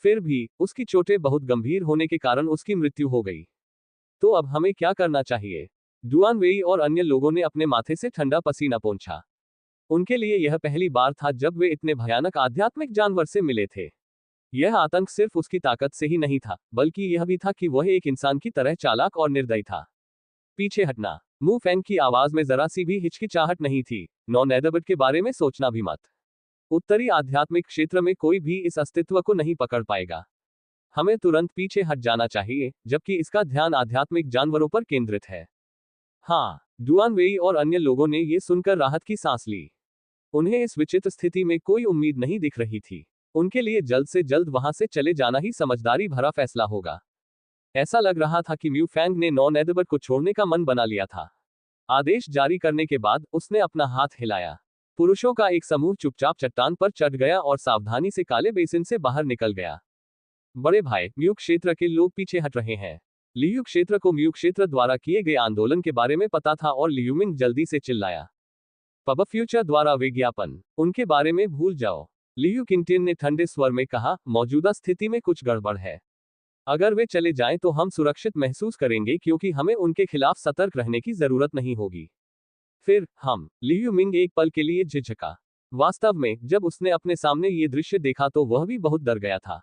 [SPEAKER 1] फिर भी उसकी चोटें बहुत गंभीर होने के कारण उसकी मृत्यु हो गई। तो अब हमें क्या करना चाहिए? डुआन वेई और अन्य लोगों ने अपने माथे से ठंडा पसीना पोंछा। उनके लिए यह पहली बार था जब वे इतने भयानक आध्यात्मिक जानवर से मिले थे। यह आतंक सिर्फ उसकी ताकत से ही नहीं था बल्कि यह भी था कि वह एक इंसान की तरह चालाक और निर्दयी था। पीछे हटना। मू फैंग की आवाज में जरा सी भी हिचकिचाहट नहीं थी। नॉन एडिबल के बारे में सोचना भी मत। उत्तरी आध्यात्मिक क्षेत्र में कोई भी इस अस्तित्व को नहीं पकड़ पाएगा। हमें तुरंत पीछे हट जाना चाहिए जबकि इसका ध्यान आध्यात्मिक जानवरों पर केंद्रित है। हाँ, डुआन वेई और अन्य लोगों ने यह सुनकर राहत की सांस ली। उन्हें इस विचित्र स्थिति में कोई उम्मीद नहीं दिख रही थी। उनके लिए जल्द से जल्द वहां से चले जाना ही समझदारी भरा फैसला होगा। ऐसा लग रहा था कि म्यू फैंग ने नॉन एडिबल को छोड़ने का मन बना लिया था। आदेश जारी करने के बाद उसने अपना हाथ हिलाया। पुरुषों का एक समूह चुपचाप चट्टान पर चढ़ गया और सावधानी से काले बेसिन से बाहर निकल गया। बड़े भाई, म्यू क्षेत्र के लोग पीछे हट रहे हैं। लियू क्षेत्र को म्यू क्षेत्र द्वारा किए गए आंदोलन के बारे में पता था और लियूमिंग जल्दी से चिल्लाया। पब फ्यूचर द्वारा विज्ञापन, उनके बारे में भूल जाओ। लियू किंगटिन ने ठंडे स्वर में कहा, मौजूदा स्थिति में कुछ गड़बड़ है। अगर वे चले जाएं तो हम सुरक्षित महसूस करेंगे क्योंकि हमें उनके खिलाफ सतर्क रहने की जरूरत नहीं होगी। फिर हम। लियू मिंग एक पल के लिए झिझका। वास्तव में जब उसने अपने सामने ये दृश्य देखा तो वह भी बहुत डर गया था।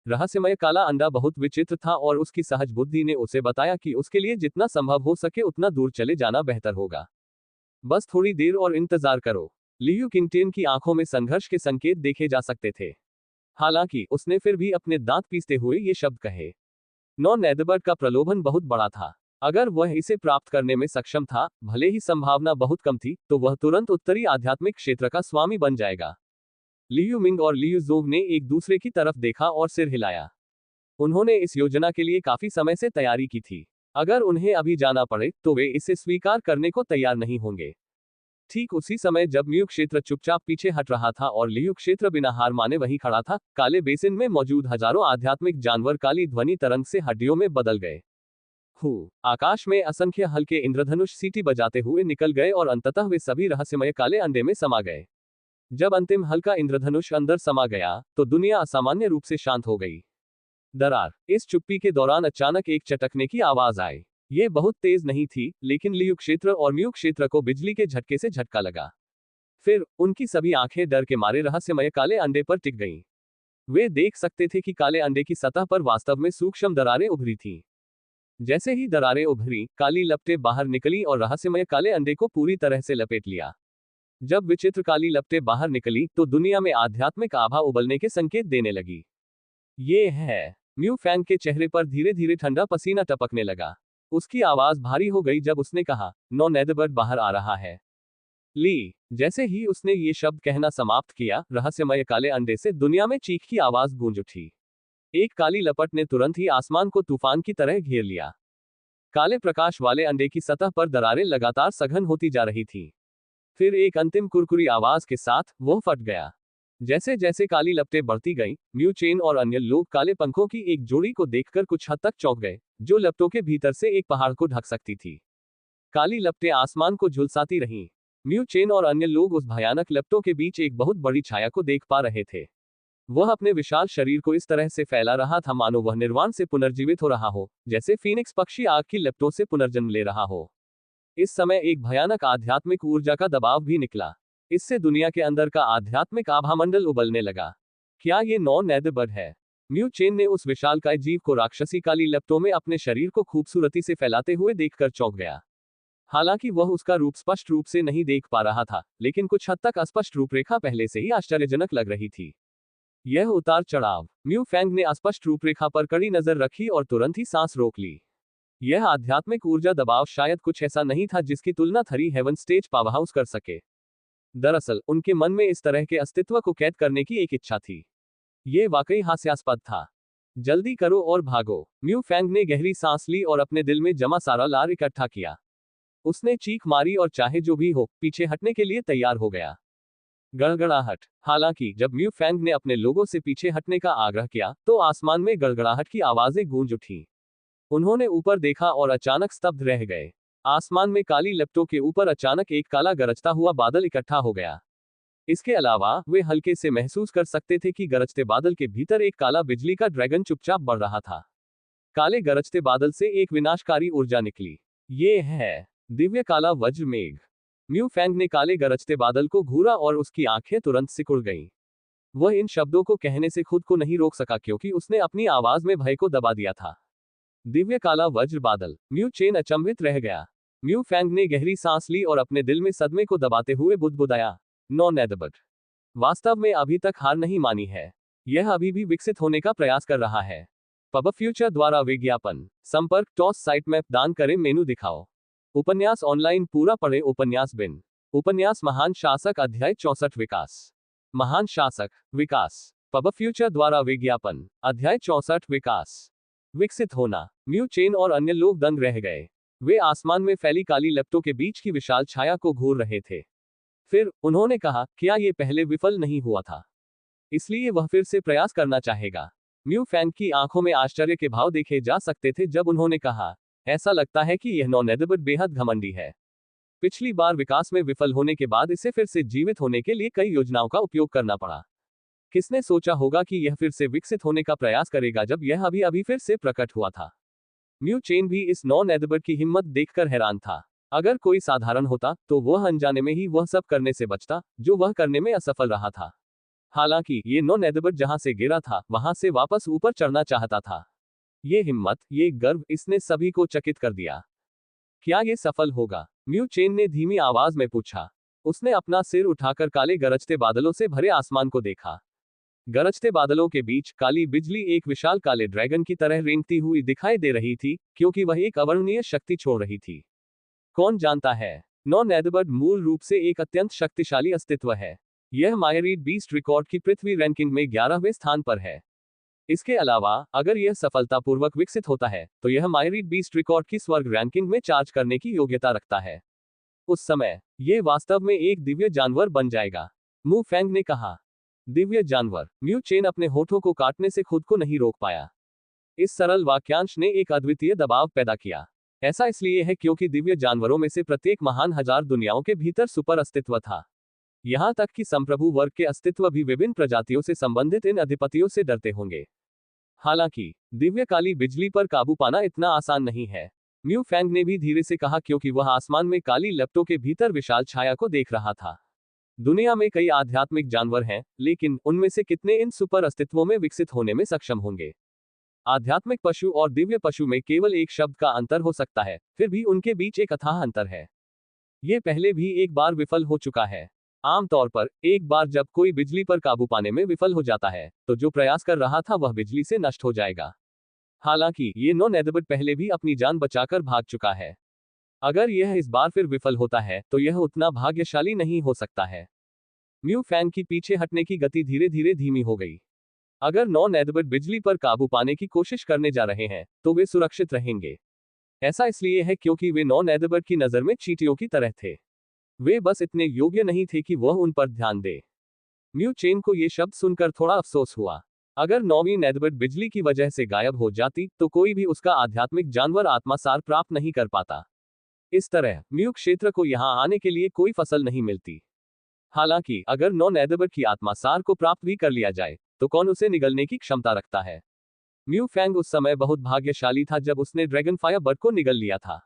[SPEAKER 1] रहस्यमय काला अंडा बहुत विचित्र था और उसकी सहज बुद्धि ने उसे बताया कि उसके लिए जितना संभव हो सके उतना दूर चले जाना बेहतर होगा। बस थोड़ी देर और इंतजार करो। लियू किंगटिन की आंखों में संघर्ष के संकेत देखे जा सकते थे। हालांकि उसने फिर भी अपने दांत पीसते हुए ये शब्द कहे। नॉन एडिबल का प्रलोभन बहुत बड़ा था। अगर वह इसे प्राप्त करने में सक्षम था, भले ही संभावना बहुत कम थी, तो वह तुरंत उत्तरी आध्यात्मिक क्षेत्र का स्वामी बन जाएगा। लियू मिंग और लियू जोग ने एक दूसरे की तरफ देखा और सिर हिलाया। उन्होंने इस योजना के लिए काफी समय से तैयारी की थी। अगर उन्हें अभी जाना पड़े तो वे इसे स्वीकार करने को तैयार नहीं होंगे। ठीक उसी समय जब म्यू क्षेत्र चुपचाप पीछे हट रहा था और लियू क्षेत्र बिना हार माने वहीं खड़ा था, काले बेसिन में मौजूद हजारों आध्यात्मिक जानवर काली ध्वनि तरंग से हड्डियों में बदल गए। आकाश में असंख्य हल्के इंद्रधनुष सीटी बजाते हुए निकल गए और अंततः वे सभी रहस्यमय काले अंडे में समा गए। जब अंतिम हल्का इंद्रधनुष अंदर समा गया तो दुनिया असामान्य रूप से शांत हो गई। दरार। इस चुप्पी के दौरान अचानक एक चटकने की आवाज आई। ये बहुत तेज नहीं थी, लेकिन लियू क्षेत्र और म्यू क्षेत्र को बिजली के झटके से झटका लगा। फिर उनकी सभी आंखें डर के मारे रहस्यमय काले अंडे पर टिक गईं। वे देख सकते थे कि काले अंडे की सतह पर वास्तव में सूक्ष्म दरारें उभरी थीं। जैसे ही दरारें उभरी, काली लपटें बाहर निकली और रहस्यमय काले अंडे को पूरी तरह से लपेट लिया। जब विचित्र काली लपटें बाहर निकली तो दुनिया में आध्यात्मिक आभा उबलने के संकेत देने लगी। ये है। म्यू फैंग के चेहरे पर धीरे धीरे ठंडा पसीना टपकने लगा। उसकी आवाज भारी हो गई जब उसने कहा, नॉन एडिबल बाहर आ रहा है। ली। जैसे ही उसने ये शब्द कहना समाप्त किया, रहस्यमय काले अंडे से दुनिया में चीख की आवाज गूंज उठी। एक काली लपट ने तुरंत ही आसमान को तूफान की तरह घेर लिया। काले प्रकाश वाले अंडे की सतह पर दरारें लगातार सघन होती जा रही थी। फिर एक अंतिम कुरकुरी आवाज के साथ वो फट गया। जैसे जैसे काली लपटें बढ़ती गईं, म्यू चेन और अन्य लोग काले पंखों की एक जोड़ी को देखकर कुछ हद तक चौंक गए, जो लपटों के भीतर से एक पहाड़ को ढक सकती थी। काली लपटें आसमान को झुलसाती रहीं। म्यू चेन और अन्य लोग उस भयानक लपटों के बीच एक बहुत बड़ी छाया को देख पा रहे थे। वह अपने विशाल शरीर को इस तरह से फैला रहा था मानो वह निर्वाण से पुनर्जीवित हो रहा हो, जैसे फीनिक्स पक्षी आग की लपटों से पुनर्जन्म ले रहा हो। इस समय एक भयानक आध्यात्मिक ऊर्जा का दबाव भी निकला। इससे दुनिया के अंदर का आध्यात्मिक आभामंडल उबलने लगा। क्या ये नॉन नेदरबर्ड है? म्यू चेन ने उस विशालकाय जीव को राक्षसी काली लपटों में अपने शरीर को खूबसूरती से फैलाते हुए देखकर चौंक गया। हालांकि वह उसका रूप स्पष्ट रूप से नहीं देख पा रहा था, लेकिन कुछ हद तक अस्पष्ट रूपरेखा पहले से ही आश्चर्यजनक लग रही थी। यह उतार चढ़ाव। म्यू फैंग ने अस्पष्ट रूपरेखा पर कड़ी नजर रखी और तुरंत ही सांस रोक ली। यह आध्यात्मिक ऊर्जा दबाव शायद कुछ ऐसा नहीं था जिसकी तुलना थरी हेवन स्टेज पावरहाउस कर सके। दरअसल उनके मन में इस तरह के अस्तित्व को कैद करने की एक इच्छा थी। ये वाकई हास्यास्पद था। जल्दी करो और भागो। म्यू फैंग ने गहरी सांस ली और अपने दिल में जमा सारा लार इकट्ठा किया। उसने चीख मारी और चाहे जो भी हो, पीछे हटने के लिए तैयार हो गया। गड़गड़ाहट। हालांकि जब म्यू फैंग ने अपने लोगों से पीछे हटने का आग्रह किया, तो आसमान में गड़गड़ाहट की आवाजें गूंज उठी। उन्होंने ऊपर देखा और अचानक स्तब्ध रह गए। आसमान में काली लपटों के ऊपर अचानक एक काला गरजता हुआ बादल इकट्ठा हो गया। इसके अलावा वे हल्के से महसूस कर सकते थे कि गरजते बादल के भीतर एक काला बिजली का ड्रैगन चुपचाप बढ़ रहा था। काले गरजते बादल से एक विनाशकारी ऊर्जा निकली। ये है दिव्य काला वज्र मेघ। म्यू फैंग ने काले गरजते बादल को घूरा और उसकी आंखें तुरंत सिकुड़ गईं। वह इन शब्दों को कहने से खुद को नहीं रोक सका क्योंकि उसने अपनी आवाज में भय को दबा दिया था। दिव्य काला वज्र बादल। म्यू चेन अचंभित रह गया। म्यू फैंग ने गहरी सांस ली और अपने दिल में सदमे को दबाते हुए बुदबुदाया, नॉन नेदरबर्ड वास्तव में अभी तक हार नहीं मानी है। यह अभी भी विकसित होने का प्रयास कर रहा है। पब फ्यूचर द्वारा विज्ञापन। संपर्क टॉस साइट मैप दान करें मेनू दिखाओ। उपन्यास ऑनलाइन पूरा पढ़े। उपन्यास बिन। उपन्यास महान शासक अध्याय 64 विकास। महान शासक विकास। पब फ्यूचर द्वारा विज्ञापन। अध्याय 64 विकास। विकसित होना। म्यू चेन और अन्य लोग दंग रह गए। वे आसमान में फैली काली लपटों के बीच की विशाल छाया को घूर रहे थे। फिर उन्होंने कहा, क्या ये पहले विफल नहीं हुआ था, इसलिए वह फिर से प्रयास करना चाहेगा। म्यू फैंग की आंखों में आश्चर्य के भाव देखे जा सकते थे जब उन्होंने कहा, ऐसा लगता है कि यह नॉन नेदरबर्ड बेहद घमंडी है। पिछली बार विकास में विफल होने के बाद इसे फिर से जीवित होने के लिए कई योजनाओं का उपयोग करना पड़ा। किसने सोचा होगा कि यह फिर से विकसित होने का प्रयास करेगा जब यह अभी अभी फिर से प्रकट हुआ था। म्यू चेन भी इस नॉन नेदरबर्ड की हिम्मत देखकर हैरान था। अगर कोई साधारण होता तो वह अनजाने में ही वह सब करने से बचता जो वह करने में असफल रहा था। हालांकि ये नॉन नेदरबर्ड जहां से गिरा था वहां से वापस ऊपर चढ़ना चाहता था। ये हिम्मत, ये गर्व, इसने सभी को चकित कर दिया। क्या ये सफल होगा? म्यू चेन ने धीमी आवाज में पूछा। उसने अपना सिर उठाकर काले गरजते बादलों से भरे आसमान को देखा। गरजते बादलों के बीच काली बिजली एक विशाल काले ड्रैगन की तरह रेंगती हुई दिखाई दे रही थी, क्योंकि वह एक अवर्णनीय शक्ति छोड़ रही थी। कौन जानता है, नॉन नेदरबर्ड मूल रूप से एक अत्यंत शक्तिशाली अस्तित्व है। यह मायरीड बीस्ट रिकॉर्ड की पृथ्वी रैंकिंग में 11वें स्थान पर है। इसके अलावा अगर यह सफलतापूर्वक विकसित होता है तो यह मायरीड बीस्ट रिकॉर्ड की स्वर्ग रैंकिंग में चार्ज करने की योग्यता रखता है। उस समय यह वास्तव में एक दिव्य जानवर बन जाएगा, मू फैंग ने कहा। दिव्य जानवर। म्यू चेन अपने होठों को काटने से खुद को नहीं रोक पाया। इस सरल वाक्यांश ने एक अद्वितीय दबाव पैदा किया। ऐसा इसलिए है क्योंकि दिव्य जानवरों में से प्रत्येक महान हजार दुनियाओं के भीतर सुपर अस्तित्व था। यहां तक कि संप्रभु वर्ग के अस्तित्व भी विभिन्न प्रजातियों से संबंधित इन अधिपतियों से डरते होंगे। हालांकि दिव्य काली बिजली पर काबू पाना इतना आसान नहीं है, म्यू फैंग ने भी धीरे से कहा, क्योंकि वह आसमान में काली लपटों के भीतर विशाल छाया को देख रहा था। दुनिया में कई आध्यात्मिक जानवर हैं, लेकिन उनमें से कितने इन सुपर अस्तित्वों में विकसित होने में सक्षम होंगे? आध्यात्मिक पशु और दिव्य पशु में केवल एक शब्द का अंतर हो सकता है, फिर भी उनके बीच एक अथाह अंतर है। ये पहले भी एक बार विफल हो चुका है। आमतौर पर एक बार जब कोई बिजली पर काबू पाने में विफल हो जाता है तो जो प्रयास कर रहा था वह बिजली से नष्ट हो जाएगा। हालांकि ये नॉन नेदरबर्ड पहले भी अपनी जान बचाकर भाग चुका है। अगर यह इस बार फिर विफल होता है तो यह उतना भाग्यशाली नहीं हो सकता है। म्यू फैंग की पीछे हटने की गति धीरे धीरे धीमी हो गई। अगर नॉन नेदरबर्ड बिजली पर काबू पाने की कोशिश करने जा रहे हैं तो वे सुरक्षित रहेंगे। ऐसा इसलिए है क्योंकि वे नॉन एडबर्ट की नजर में चींटियों की तरह थे। वे बस इतने योग्य नहीं थे कि वह उन पर ध्यान दे। म्यू चेन को ये शब्द सुनकर थोड़ा अफसोस हुआ। अगर नौवीं एडबर्ट बिजली की वजह से गायब हो जाती तो कोई भी उसका आध्यात्मिक जानवर आत्मासार प्राप्त नहीं कर पाता। इस तरह म्यू क्षेत्र को यहाँ आने के लिए कोई फसल नहीं मिलती। हालांकि अगर नॉन एडबर्ट की आत्मासार को प्राप्त भी कर लिया जाए तो कौन उसे निगलने की क्षमता रखता है। म्यू फैंग उस समय बहुत भाग्यशाली था जब उसने ड्रैगन फायर बर्ड को निगल लिया था।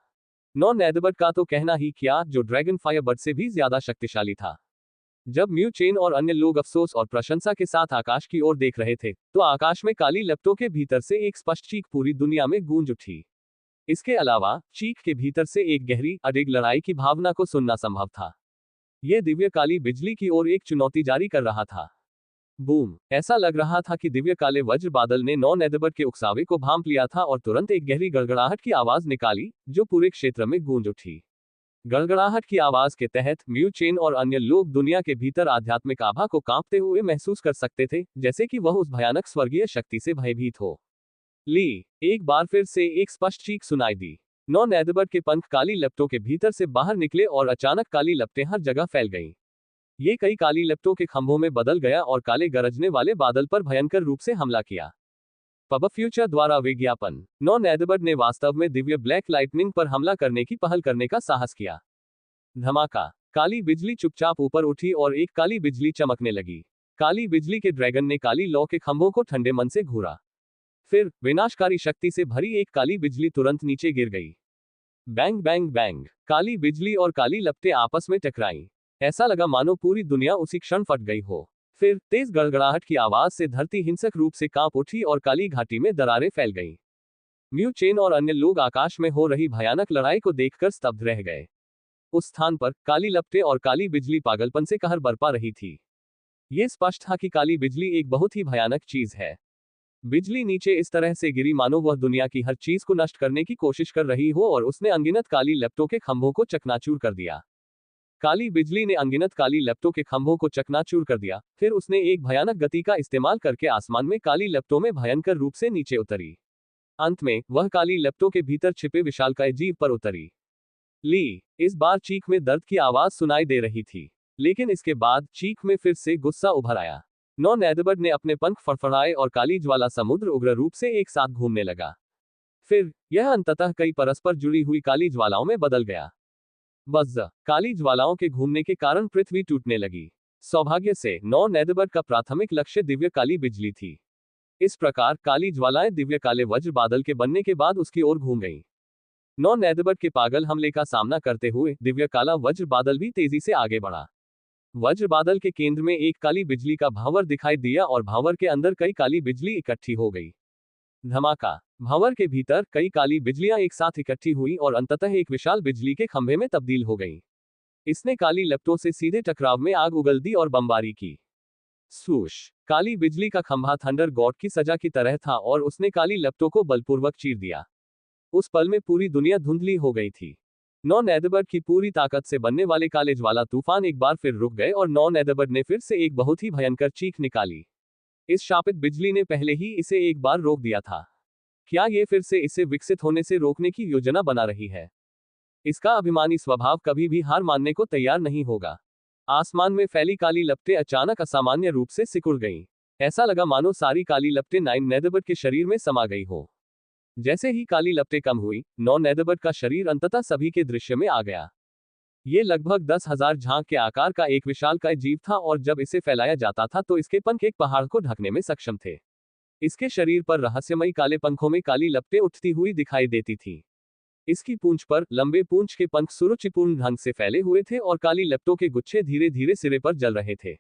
[SPEAKER 1] नॉन एडबर्ट का तो कहना ही क्या, जो ड्रैगन फायर बर्ड से भी ज्यादा शक्तिशाली था। जब म्यू चेन और अन्य लोग अफसोस और प्रशंसा के साथ आकाश की ओर देख रहे थे तो आकाश में काली लपटों के भीतर से एक स्पष्ट चीख पूरी दुनिया में गूंज उठी। इसके अलावा चीख के भीतर से एक गहरी अडिग लड़ाई की भावना को सुनना संभव था। यह दिव्य काली बिजली की ओर एक चुनौती जारी कर रहा था। बूम! ऐसा लग रहा था कि दिव्य काले वज्र बादल ने नॉन एडबर्ट के उकसावे को भांप लिया था और तुरंत एक गहरी गड़गड़ाहट की आवाज निकाली जो पूरे क्षेत्र में गूंज उठी। गड़गड़ाहट की आवाज के तहत म्यू चेन और अन्य लोग दुनिया के भीतर आध्यात्मिक आभा को कांपते हुए महसूस कर सकते थे, जैसे कि वह उस भयानक स्वर्गीय शक्ति से भयभीत हो। ली! एक बार फिर से एक स्पष्ट चीख सुनाई दी। नॉन एडबर्ट के पंख काली लपटों के भीतर से बाहर निकले और अचानक काली लपटें हर जगह फैल गईं। ये कई काली लपटों के खंभों में बदल गया और काले गरजने वाले बादल पर भयंकर रूप से हमला किया। पब फ्यूचर द्वारा विज्ञापन। नॉन एडबर्ट ने वास्तव में दिव्य ब्लैक लाइटनिंग पर हमला करने की पहल करने का साहस किया। धमाका! काली बिजली चुपचाप ऊपर उठी और एक काली बिजली चमकने लगी। काली बिजली के ड्रैगन ने काली लौ के खंभों को ठंडे मन से घूरा। फिर विनाशकारी शक्ति से भरी एक काली बिजली तुरंत नीचे गिर गई। Bang bang bang! काली बिजली और काली लपटें आपस में टकराईं। ऐसा लगा मानो पूरी दुनिया उसी क्षण फट गई हो। फिर तेज गड़गड़ाहट की आवाज से धरती हिंसक रूप से कांप उठी और काली घाटी में दरारें फैल गईं। म्यू चेन और अन्य लोग आकाश में हो रही भयानक लड़ाई को देखकर स्तब्ध रह गए। उस स्थान पर काली लपटें और काली बिजली पागलपन से कहर बरपा रही थी। ये स्पष्ट था कि काली बिजली एक बहुत ही भयानक चीज है। बिजली नीचे इस तरह से गिरी मानो वह दुनिया की हर चीज को नष्ट करने की कोशिश कर रही हो और उसने अनगिनत काली लपटों के खंभों को चकनाचूर कर दिया। काली बिजली ने अनगिनत काली लपटों के खंभों को चकनाचूर कर दिया। फिर उसने एक भयानक गति का इस्तेमाल करके आसमान में काली लपटों में भयंकर रूप से नीचे उतरी। अंत में वह काली लपटों के भीतर छिपे विशालकाय जीव पर उतरी। ली! इस बार चीख में दर्द की आवाज सुनाई दे रही थी, लेकिन इसके बाद चीख में फिर से गुस्सा उभर आया। नॉन एडबर्ट ने अपने पंख फड़फड़ाए और काली ज्वाला समुद्र उग्र रूप से एक साथ घूमने लगा। फिर यह अंततः कई परस्पर जुड़ी हुई काली ज्वालाओं में बदल गया। बज़! काली ज्वालाओं के घूमने के कारण पृथ्वी टूटने लगी। सौभाग्य से नॉन एडबर्ट का प्राथमिक लक्ष्य दिव्य काली बिजली थी। इस प्रकार काली ज्वालाएं दिव्य काले वज्र बादल के बनने के बाद उसकी ओर घूम गईं। नॉन एडबर्ट के पागल हमले का सामना करते हुए दिव्य काला वज्र बादल भी तेजी से आगे बढ़ा। वज्र बादल के केंद्र में एक काली बिजली का भांवर दिखाई दिया और भांवर के अंदर कई काली बिजली इकट्ठी हो गई। धमाका! भांवर के भीतर कई काली बिजलियां एक साथ इकट्ठी हुई और अंततः एक विशाल बिजली के खंभे में तब्दील हो गईं। इसने काली लपटों से सीधे टकराव में आग उगल दी और बमबारी की। स्वूश! काली बिजली का खंभा थंडर गॉड की सजा की तरह था और उसने काली लपटों को बलपूर्वक चीर दिया। उस पल में पूरी दुनिया धुंधली हो गई थी। नॉन एडबर्ट की पूरी ताकत से बनने वाले काले ज्वाला तूफान एक बार फिर रुक गए और नॉन एडबर्ट ने फिर से एक बहुत ही भयंकर चीख निकाली। इस शापित बिजली ने पहले ही इसे एक बार रोक दिया था। क्या ये फिर से इसे विकसित होने से रोकने की योजना बना रही है? इसका अभिमानी स्वभाव कभी भी हार मानने को तैयार नहीं होगा। आसमान में फैली काली लपटें अचानक असामान्य रूप से सिकुड़ गईं। ऐसा लगा मानो सारी काली लपटें नॉन एडबर्ट के शरीर में समा गई हो। जैसे ही काली लपटें कम हुई, नॉन एडबर्ट का शरीर अंततः सभी के दृश्य में आ गया। ये लगभग 10,000 झांक के आकार का एक विशालकाय जीव था और जब इसे फैलाया जाता था तो इसके पंख एक पहाड़ को ढकने में सक्षम थे। इसके शरीर पर रहस्यमयी काले पंखों में काली लपटें उठती हुई दिखाई देती थीं। इसकी पूंछ पर लंबे पूंछ के पंख सुरुचिपूर्ण ढंग से फैले हुए थे और काली लपटों के गुच्छे धीरे धीरे सिरे पर जल रहे थे।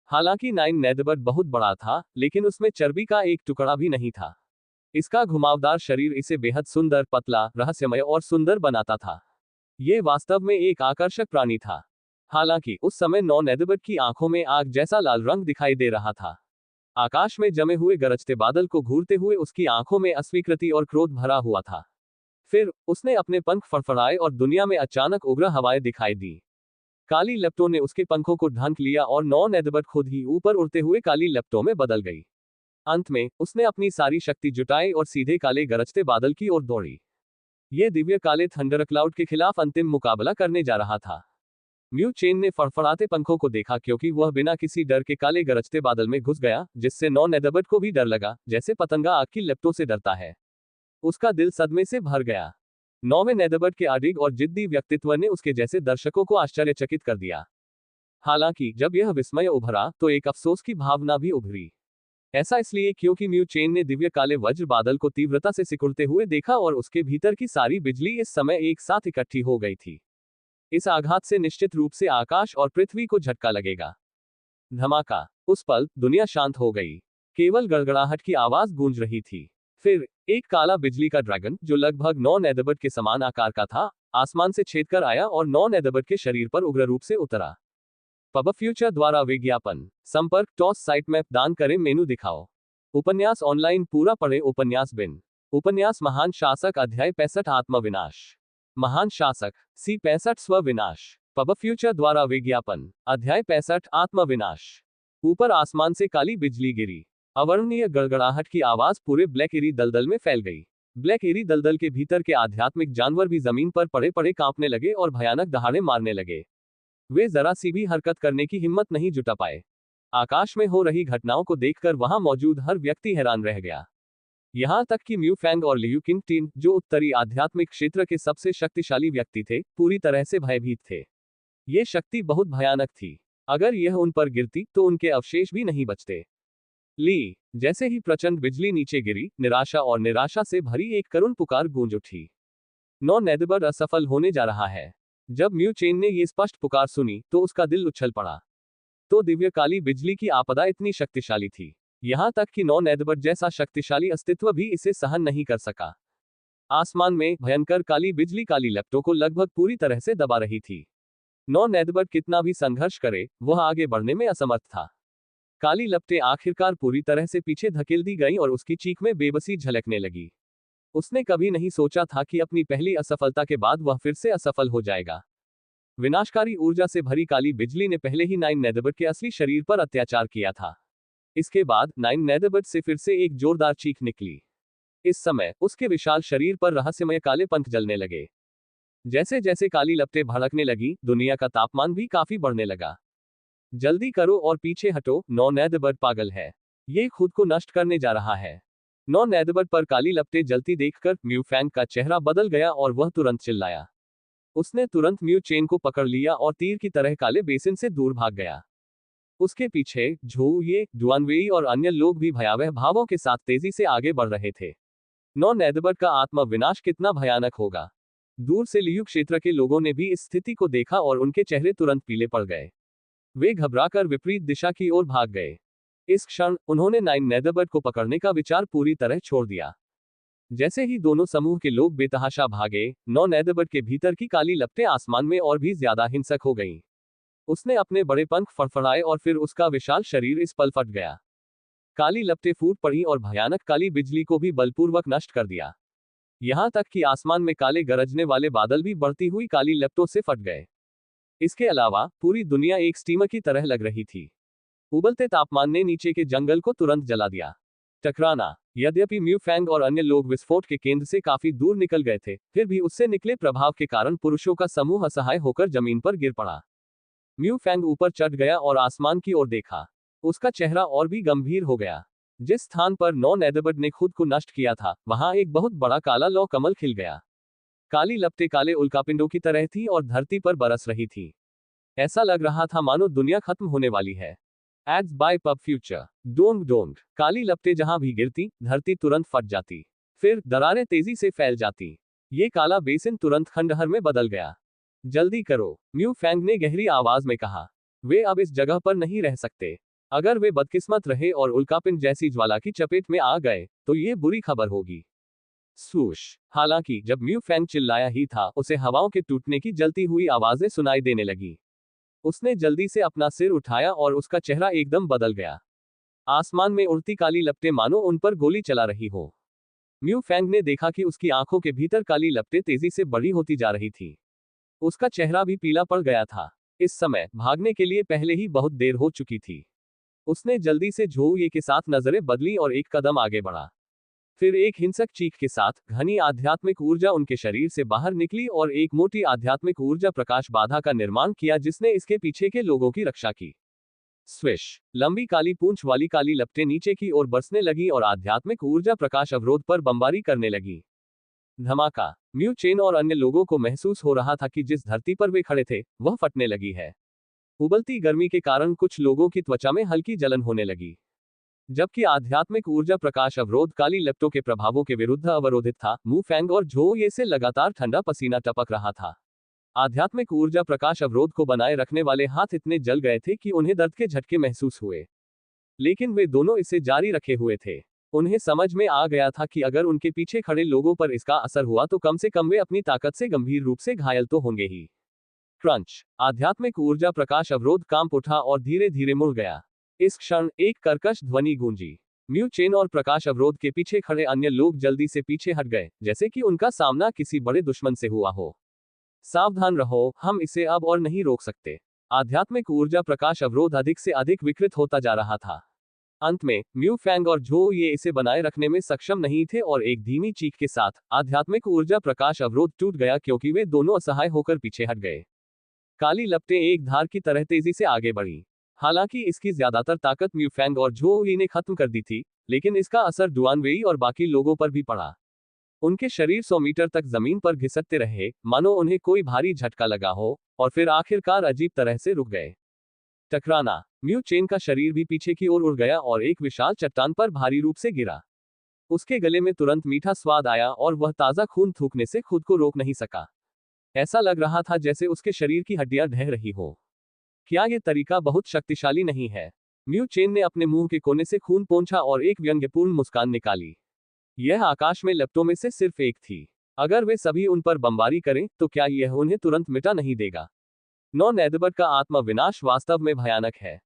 [SPEAKER 1] हालांकि नॉन एडबर्ट बहुत बड़ा था, लेकिन उसमें चर्बी का एक टुकड़ा भी नहीं था। इसका घुमावदार शरीर इसे बेहद सुंदर, पतला, रहस्यमय और सुंदर बनाता था। ये वास्तव में एक आकर्षक प्राणी था। हालांकि उस समय नॉन एडबर्ट की आंखों में आग जैसा लाल रंग दिखाई दे रहा था। आकाश में जमे हुए गरजते बादल को घूरते हुए उसकी आंखों में अस्वीकृति और क्रोध भरा हुआ था। फिर उसने अपने पंख फड़फड़ाए और दुनिया में अचानक उग्र हवाएं दिखाई दी। काली लपटों ने उसके पंखों को ढांक लिया और नॉन एडबर्ट खुद ही ऊपर उड़ते हुए काली लपटों में बदल गई। अंत में उसने अपनी सारी शक्ति जुटाई और सीधे काले गरजते बादल की ओर दौड़ी। ये दिव्य काले थंडरक्लाउड के खिलाफ अंतिम मुकाबला करने जा रहा था। म्यू चेन ने फड़फड़ाते पंखों को देखा क्योंकि वह बिना किसी डर के काले गरजते बादल में घुस गया, जिससे नौ नेदरबर्ड को भी डर लगा, जैसे पतंगा आग की लपटों से डरता है। उसका दिल सदमे से भर गया। नौवें नेदरबर्ड के अडिग और जिद्दी व्यक्तित्व ने उसके जैसे दर्शकों को आश्चर्यचकित कर दिया। हालांकि जब यह विस्मय उभरा तो एक अफसोस की भावना भी उभरी। ऐसा इसलिए क्योंकि म्यू चेन ने दिव्य काले वज्र बादल को तीव्रता से सिकुड़ते हुए देखा और उसके भीतर की सारी बिजली इस समय एक साथ इकट्ठी हो गई थी। इस आघात से निश्चित रूप से आकाश और पृथ्वी को झटका लगेगा। धमाका। उस पल दुनिया शांत हो गई। केवल गड़गड़ाहट की आवाज गूंज रही थी। फिर एक काला बिजली का ड्रैगन, जो लगभग 9 नेदरबर्ड के समान आकार का था, आसमान से छेद कर आया और 9 नेदरबर्ड के शरीर पर उग्र रूप से उतरा। पब फ्यूचर द्वारा विज्ञापन। संपर्क टॉस साइट मैप दान करें मेनू दिखाओ। उपन्यास ऑनलाइन पूरा पढ़े। उपन्यास बिन। उपन्यास महान शासक अध्याय 65 आत्मविनाश। महान शासक सी 65 स्व विनाश। पब फ्यूचर द्वारा विज्ञापन। अध्याय 65 आत्मविनाश। ऊपर आसमान से काली बिजली गिरी। अवर्णनीय गड़गड़ाहट की आवाज पूरे ब्लैक एरी दलदल में फैल गई। ब्लैक एरी दलदल के भीतर के आध्यात्मिक जानवर भी जमीन पर पड़े पड़े कांपने लगे और भयानक दहाड़े मारने लगे। वे जरा सी भी हरकत करने की हिम्मत नहीं जुटा पाए। आकाश में हो रही घटनाओं को देखकर वहां मौजूद हर व्यक्ति हैरान रह गया। यहां तक कि म्यू फैंग और लियू किंग टीन, जो उत्तरी आध्यात्मिक क्षेत्र के सबसे शक्तिशाली व्यक्ति थे, पूरी तरह से भयभीत थे। ये शक्ति बहुत भयानक थी। अगर यह उन पर गिरती तो उनके अवशेष भी नहीं बचते। ली। जैसे ही प्रचंड बिजली नीचे गिरी, निराशा और निराशा से भरी एक करुण पुकार गूंज उठी। 9 नेदरबर्ड असफल होने जा रहा है। जब म्यू चेन ने ये स्पष्ट पुकार सुनी तो उसका दिल उछल पड़ा। तो दिव्य काली बिजली की आपदा इतनी शक्तिशाली थी, यहां तक कि 9 नेदरबर्ड जैसा शक्तिशाली अस्तित्व भी इसे सहन नहीं कर सका। आसमान में भयंकर काली बिजली काली लपटों को लगभग पूरी तरह से दबा रही थी। 9 नेदरबर्ड कितना भी संघर्ष करे, वह आगे बढ़ने में असमर्थ था। काली लपटें आखिरकार पूरी तरह से पीछे धकेल दी गईं और उसकी चीख में बेबसी झलकने लगी। उसने कभी नहीं सोचा था कि अपनी पहली असफलता के बाद वह फिर से असफल हो जाएगा। विनाशकारी ऊर्जा से भरी काली बिजली ने पहले ही 9 नेदरबर्ड के असली शरीर पर अत्याचार किया था। इसके बाद 9 नेदरबर्ड से फिर से एक जोरदार चीख निकली। इस समय उसके विशाल शरीर पर रहस्यमय काले पंख जलने लगे। जैसे जैसे काली लपटें भड़कने लगी, दुनिया का तापमान भी काफी बढ़ने लगा। जल्दी करो और पीछे हटो, 9 नेदरबर्ड पागल है। ये खुद को नष्ट करने जा रहा है। 9 नेदरबर्ड पर काली लपटें जलती देखकर म्यू फैंग का चेहरा बदल गया और वह तुरंत चिल्लाया। उसने तुरंत म्यू चेन को पकड़ लिया और तीर की तरह काले बेसिन से दूर भाग गया। उसके पीछे झू ये, डुआनवेई और अन्य लोग भी भयावह भावों के साथ तेजी से आगे बढ़ रहे थे। 9 नेदरबर्ड का आत्मविनाश कितना भयानक होगा। दूर से लियू क्षेत्र के लोगों ने भी इस स्थिति को देखा और उनके चेहरे तुरंत पीले पड़ गए। वे घबराकर विपरीत दिशा की ओर भाग गए। इस क्षण उन्होंने 9 नेदरबर्ड को पकड़ने का विचार पूरी तरह छोड़ दिया। जैसे ही दोनों समूह के लोग बेतहाशा भागे, 9 नेदरबर्ड के भीतर की काली लपटें आसमान में और भी ज्यादा हिंसक हो गईं। उसने अपने बड़े पंख फड़फड़ाए और फिर उसका विशाल शरीर इस पल फट गया। काली लपटें फूट पड़ी और भयानक काली बिजली को भी बलपूर्वक नष्ट कर दिया। यहां तक कि आसमान में काले गरजने वाले बादल भी बढ़ती हुई काली लपटों से फट गए। इसके अलावा पूरी दुनिया एक स्टीमर की तरह लग रही थी। उबलते तापमान ने नीचे के जंगल को तुरंत जला दिया। टकराना। यद्यपि म्यू फैंग और अन्य लोग विस्फोट के केंद्र से काफी दूर निकल गए थे, फिर भी उससे निकले प्रभाव के कारण पुरुषों का समूह असहाय होकर जमीन पर गिर पड़ा। म्यू फैंग ऊपर चढ़ गया और आसमान की ओर देखा। उसका चेहरा और भी गंभीर हो गया। जिस स्थान पर 9 नेदरबर्ड ने खुद को नष्ट किया था, वहां एक बहुत बड़ा काला लौ कमल खिल गया। काली लपटें काले उल्कापिंडों की तरह थी और धरती पर बरस रही थी। ऐसा लग रहा था मानो दुनिया खत्म होने वाली है। Ads by pub future. डोंग डोंग। काली लपटें जहां भी गिरती, धरती तुरंत फट जाती। फिर दरारें तेजी से फैल जाती। ये काला बेसिन तुरंत खंडहर में बदल गया। जल्दी करो, म्यू फैंग ने गहरी आवाज में कहा। वे अब इस जगह पर नहीं रह सकते। अगर वे बदकिस्मत रहे और उल्कापिंड जैसी ज्वाला की चपेट में आ गए, तो ये बुरी खबर होगी। सूश। हालांकि जब म्यू फैंग चिल्लाया ही था, उसे हवाओं के टूटने की जलती हुई आवाजें सुनाई देने लगी। उसने जल्दी से अपना सिर उठाया और उसका चेहरा एकदम बदल गया। आसमान में उड़ती काली लपटें मानो उन पर गोली चला रही हो। म्यू फैंग ने देखा कि उसकी आंखों के भीतर काली लपटें तेजी से बड़ी होती जा रही थी। उसका चेहरा भी पीला पड़ गया था। इस समय भागने के लिए पहले ही बहुत देर हो चुकी थी। उसने जल्दी से झोंये के साथ नजरें बदली और एक कदम आगे बढ़ा। फिर एक हिंसक चीख के साथ घनी आध्यात्मिक ऊर्जा उनके शरीर से बाहर निकली और एक मोटी आध्यात्मिक ऊर्जा प्रकाश बाधा का निर्माण किया जिसने इसके पीछे के लोगों की रक्षा की। स्विश, लंबी काली पूंछ वाली काली लपटें नीचे की ओर बरसने लगी और आध्यात्मिक ऊर्जा प्रकाश अवरोध पर बमबारी करने लगी। धमाका, म्यू चेन और अन्य लोगों को महसूस हो रहा था कि जिस धरती पर वे खड़े थे वह फटने लगी है। उबलती गर्मी के कारण कुछ लोगों की त्वचा में हल्की जलन होने लगी। जबकि आध्यात्मिक ऊर्जा प्रकाश अवरोध काली लपटों के प्रभावों के विरुद्ध अवरोधित था, मू फैंग और झो ये से लगातार ठंडा पसीना टपक रहा था। आध्यात्मिक ऊर्जा प्रकाश अवरोध को बनाए रखने वाले हाथ इतने जल गए थे कि उन्हें दर्द के झटके महसूस हुए, लेकिन वे दोनों इसे जारी रखे हुए थे। उन्हें समझ में आ गया था कि अगर उनके पीछे खड़े लोगों पर इसका असर हुआ तो कम से कम वे अपनी ताकत से गंभीर रूप से घायल तो होंगे ही। क्रंच, आध्यात्मिक ऊर्जा प्रकाश अवरोध कांप उठा और धीरे धीरे मुड़ गया। इस क्षण एक कर्कश ध्वनि गूंजी। म्यू चेन और प्रकाश अवरोध के पीछे खड़े अन्य लोग जल्दी से पीछे हट गए, जैसे कि उनका सामना किसी बड़े दुश्मन से हुआ हो। सावधान रहो, हम इसे अब और नहीं रोक सकते। आध्यात्मिक ऊर्जा प्रकाश अवरोध अधिक से अधिक विकृत होता जा रहा था। अंत में म्यू फैंग और झो ये इसे बनाए रखने में सक्षम नहीं थे और एक धीमी चीख के साथ आध्यात्मिक ऊर्जा प्रकाश अवरोध टूट गया क्योंकि वे दोनों असहाय होकर पीछे हट गए। काली लपटें एक धार की तरह तेजी से आगे बढ़ी। हालांकि इसकी ज्यादातर ताकत म्यू फैंग और झो ने खत्म कर दी थी, लेकिन इसका असर डुआन वेई और बाकी लोगों पर भी पड़ा। उनके शरीर 100 मीटर तक जमीन पर घिसकते रहे, मानो उन्हें कोई भारी झटका लगा हो, और फिर आखिरकार अजीब तरह से रुक गए। टकराना, म्यू चेन का शरीर भी पीछे की ओर उड़ गया और एक विशाल चट्टान पर भारी रूप से गिरा। उसके गले में तुरंत मीठा स्वाद आया और वह ताजा खून थूकने से खुद को रोक नहीं सका। ऐसा लग रहा था जैसे उसके शरीर की हड्डियां ढह रही हो। क्या यह तरीका बहुत शक्तिशाली नहीं है? म्यू चेन ने अपने मुंह के कोने से खून पोंछा और एक व्यंग्यपूर्ण मुस्कान निकाली। यह आकाश में लपटों में से सिर्फ एक थी। अगर वे सभी उन पर बमबारी करें तो क्या यह उन्हें तुरंत मिटा नहीं देगा? नौ नेदबट का आत्मा विनाश वास्तव में भयानक है।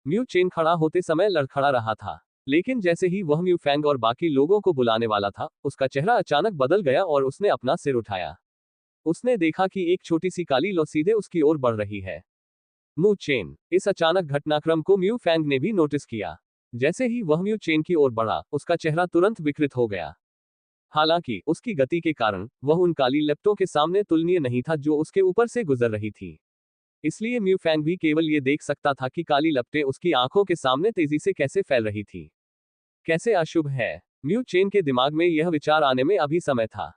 [SPEAKER 1] म्यू चेन खड़ा होते समय लड़खड़ा रहा था, लेकिन जैसे ही वह म्यू फैंग और बाकी लोगों को बुलाने वाला था, उसका चेहरा अचानक बदल गया और उसने अपना सिर उठाया। उसने देखा कि एक छोटी सी काली लौ सीधे उसकी ओर बढ़ रही है। म्यू चेन, इस अचानक घटनाक्रम को म्यू फैंग ने भी नोटिस किया। जैसे ही वह म्यू चेन की ओर बढ़ा, उसका चेहरा तुरंत विकृत हो गया। हालांकि उसकी गति के कारण वह उन काली लपटों के सामने तुलनीय नहीं था जो उसके ऊपर से गुजर रही थी। इसलिए म्यू फैंग भी केवल ये देख सकता था कि काली लपटें उसकी आंखों के सामने तेजी से कैसे फैल रही थी। कैसे अशुभ है। म्यू चेन के दिमाग में यह विचार आने में अभी समय था।